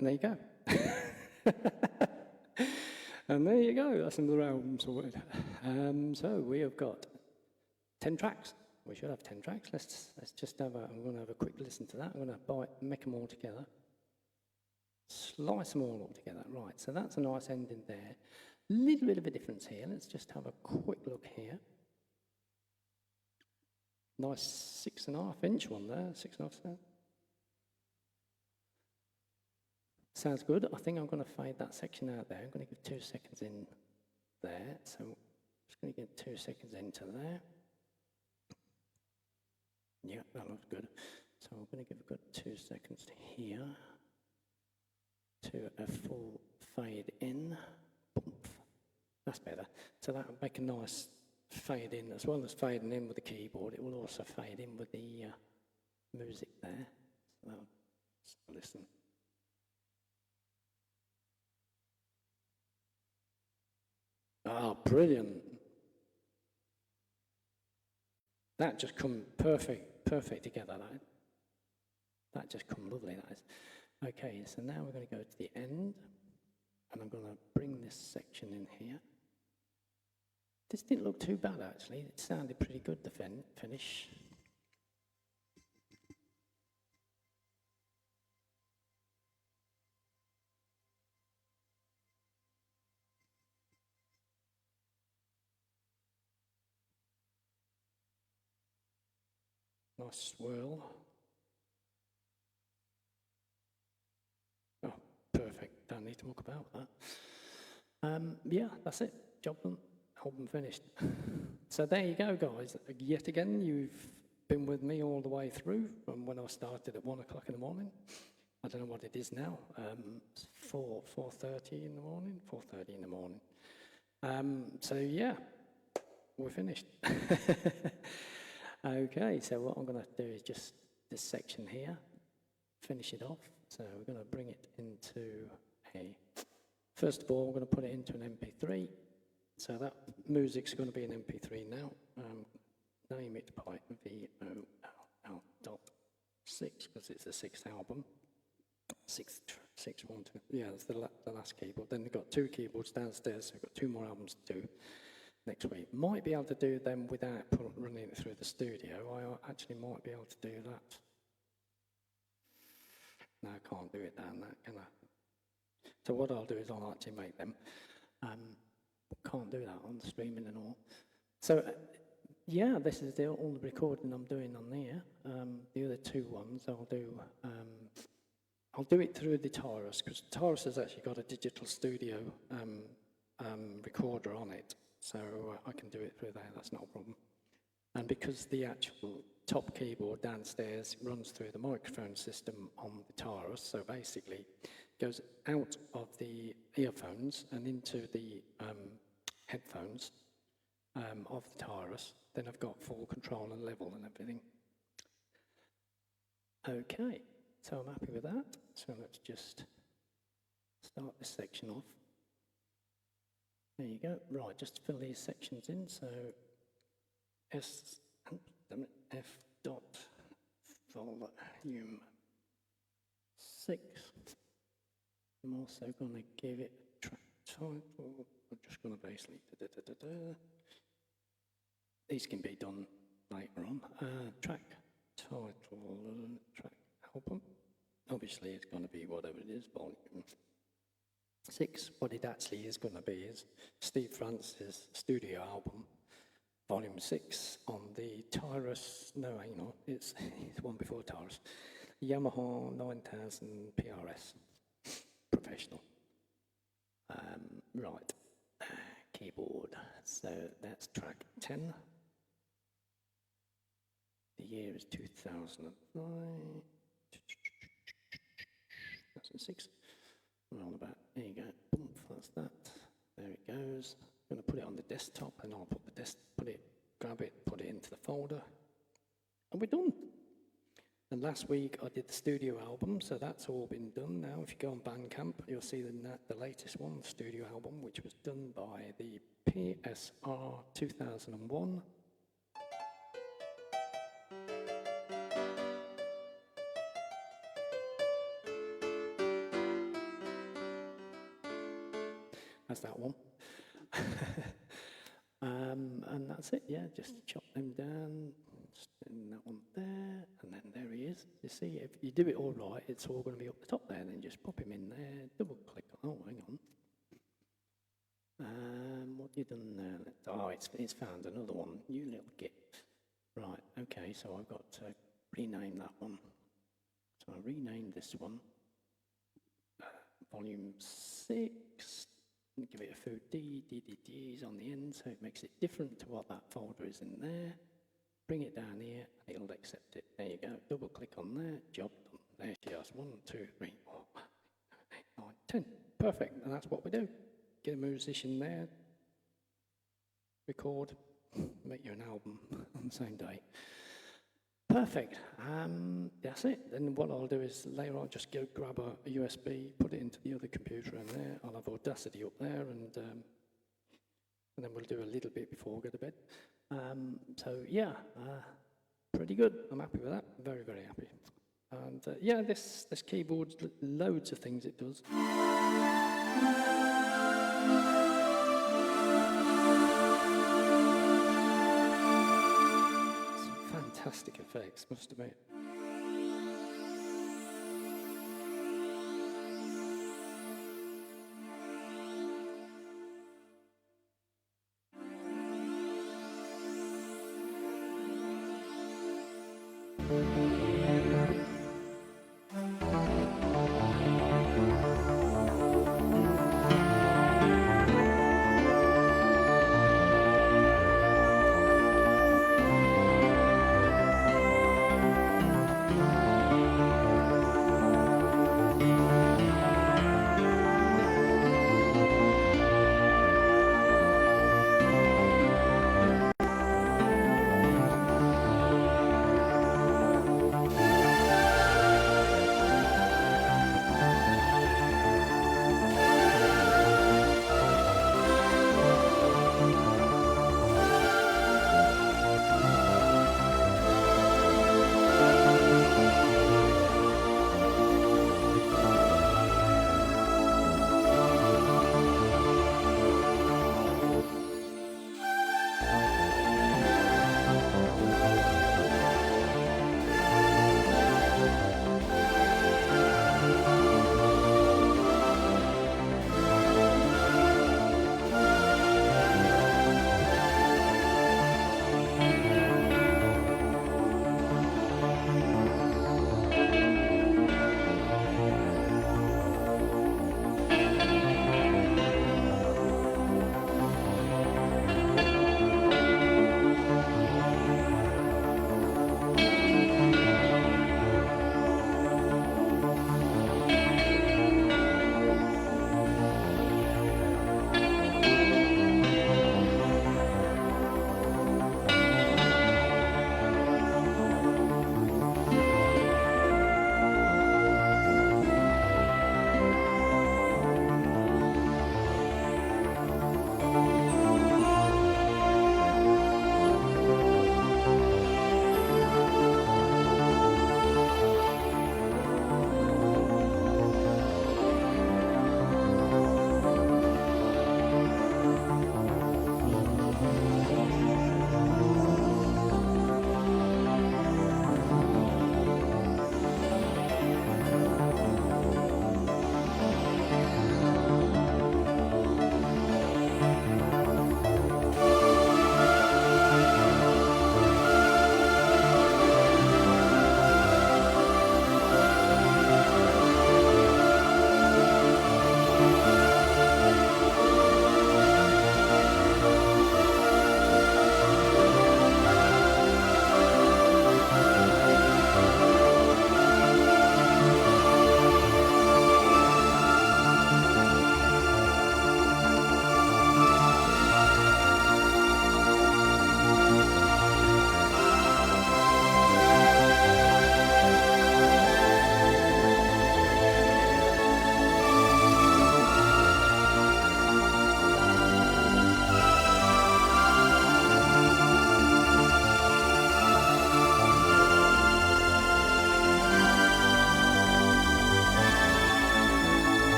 Speaker 1: And there you go. And there you go, that's another album sorted. So we have got 10 tracks. We should have 10 tracks. Let's just have I'm going to have a quick listen to that. I'm going to make them all together. Slice them all together. Right, so that's a nice ending there. Little bit of a difference here. Let's just have a quick look here. Nice 6.5-inch one there, 6.5. Sounds good. I think I'm going to fade that section out there. I'm going to give 2 seconds in there. So I'm just going to give 2 seconds into there. Yeah, that looks good. So I'm going to give a good 2 seconds to here. To a full fade in. Boom. That's better. So that will make a nice fade in, as well as fading in with the keyboard. It will also fade in with the music there. So let's listen. Ah, brilliant. That just come perfect together, that just come lovely, that is. Okay, so now we're going to go to the end, and I'm going to bring this section in here. This didn't look too bad, actually. It sounded pretty good, the finish. Nice swirl. Oh, perfect. Don't need to talk about that. Yeah, that's it. Job done. Album finished. So there you go, guys. Yet again, you've been with me all the way through from when I started at 1 o'clock in the morning. I don't know what it is now. 4:30 in the morning. 4:30 in the morning. So yeah, we're finished. Okay, so what I'm going to do is just this section here, finish it off. So we're going to bring it into first of all, we're going to put it into an MP3. So that music's going to be an MP3 now. Name it by VOLL.6 because it's the 6th album. 612. Yeah, that's the last keyboard. Then we've got 2 keyboards downstairs, so we've got 2 more albums to do next week. Might be able to do them without running it through the studio. I actually might be able to do that. No, I can't do it down that, can I? So what I'll do is I'll actually make them. Can't do that on the streaming and all. So yeah, this is all the recording I'm doing on there. The other 2 ones I'll do it through the Taurus, because Taurus has actually got a digital studio recorder on it. So I can do it through there, that's not a problem. And because the actual top keyboard downstairs runs through the microphone system on the Taurus, so basically goes out of the earphones and into the headphones of the Taurus, then I've got full control and level and everything. Okay, so I'm happy with that. So let's just start this section off. There you go. Right, just to fill these sections in. So F dot volume 6. I'm also going to give it track title. I'm just going to basically These can be done later on. Track title, track album. Obviously, it's going to be whatever it is, volume 6. What it actually is going to be is Steve Francis' studio album, volume 6, on the Taurus. No, hang on, it's one before Taurus. Yamaha 9000 PRS Professional. Right, keyboard. So that's track 10. The year is 2005. 2006. We're on about, there you go, boom, that's that. There it goes. I'm going to put it on the desktop, and I'll put grab it, put it into the folder, and we're done. And last week I did the studio album, so that's all been done now. If you go on BANDCAMP, you'll see the latest one, the studio album, which was done by the PSR 2001. And that's it, yeah, just chop them down, and that one there, and then there he is. You see, if you do it all right, it's all going to be up the top there, then just pop him in there, double click, oh, hang on. What you done there? Oh, it's found another one, you little git. Right, okay, so I've got to rename that one. So I renamed this one, volume 6, and give it a food D, DDDs on the end, so it makes it different to what that folder is in there. Bring it down here, and it'll accept it. There you go, double click on there, job done. There she is, 1, 2, 3, 4, 5, 6, 7, 8, 9, 10. Perfect, and that's what we do. Get a musician there, record, make you an album on the same day. Perfect. That's it. Then what I'll do is later on just go grab a USB, put it into the other computer in there. I'll have Audacity up there, and then we'll do a little bit before we go to bed. So yeah, pretty good. I'm happy with that. Very, very happy. And yeah, this keyboard, loads of things it does. Fantastic effects, must admit.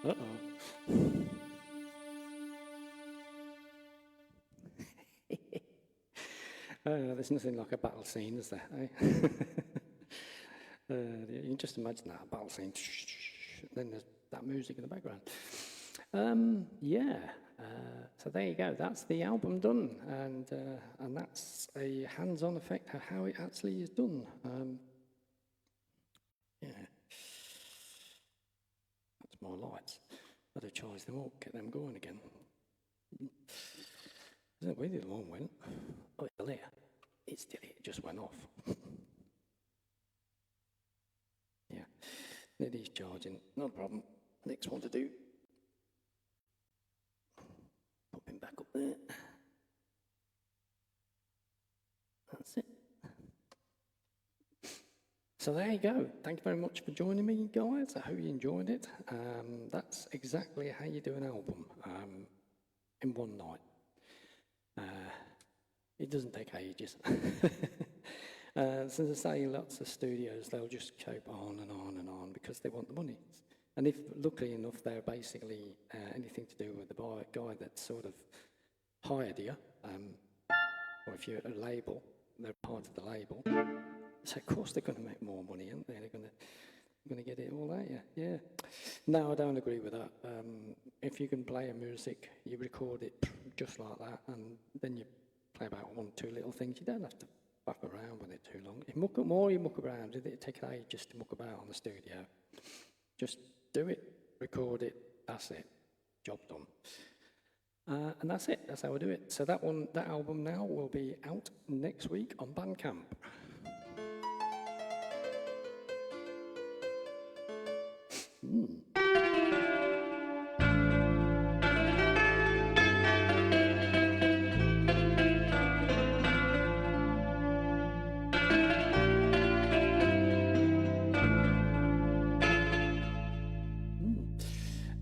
Speaker 1: Uh-oh. There's nothing like a battle scene, is there? Eh? You can just imagine that, a battle scene. Then there's that music in the background. Yeah, so there you go. That's the album done, and that's a hands-on effect of how it actually is done. Yeah, that's more lights. Better charge them up, get them going again. I don't know where the other one went. Oh, it's still here. It's still here. It just went off. Yeah, MIDI's charging. No problem. Next one to do. Pop him back up there. That's it. So there you go. Thank you very much for joining me, guys. I hope you enjoyed it. That's exactly how you do an album in one night. It doesn't take ages. As I say, lots of studios, they'll just keep on and on and on because they want the money. And if, luckily enough, they're basically anything to do with the guy that sort of hired you, or if you're a label, they're part of the label. So of course they're going to make more money, aren't they? They're going to get it all out, yeah. No, I don't agree with that. If you can play a music, you record it just like that, and then you play about one or two little things. You don't have to fuck around with it too long. If you muck around with it, it takes ages just to muck about on the studio. Just do it, record it, that's it, job done. And that's it, that's how I do it. So that album now will be out next week on BANDCAMP.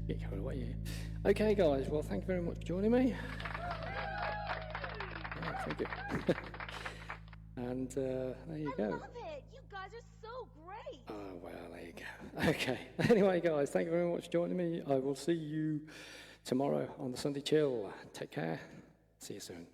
Speaker 1: Get carried away here. Okay, guys, well, thank you very much for joining me. Yeah, thank you. And there you go.
Speaker 2: I love it. You guys are so great.
Speaker 1: Oh, well, there you go. Okay. Anyway, guys, thank you very much for joining me. I will see you tomorrow on the Sunday Chill. Take care. See you soon.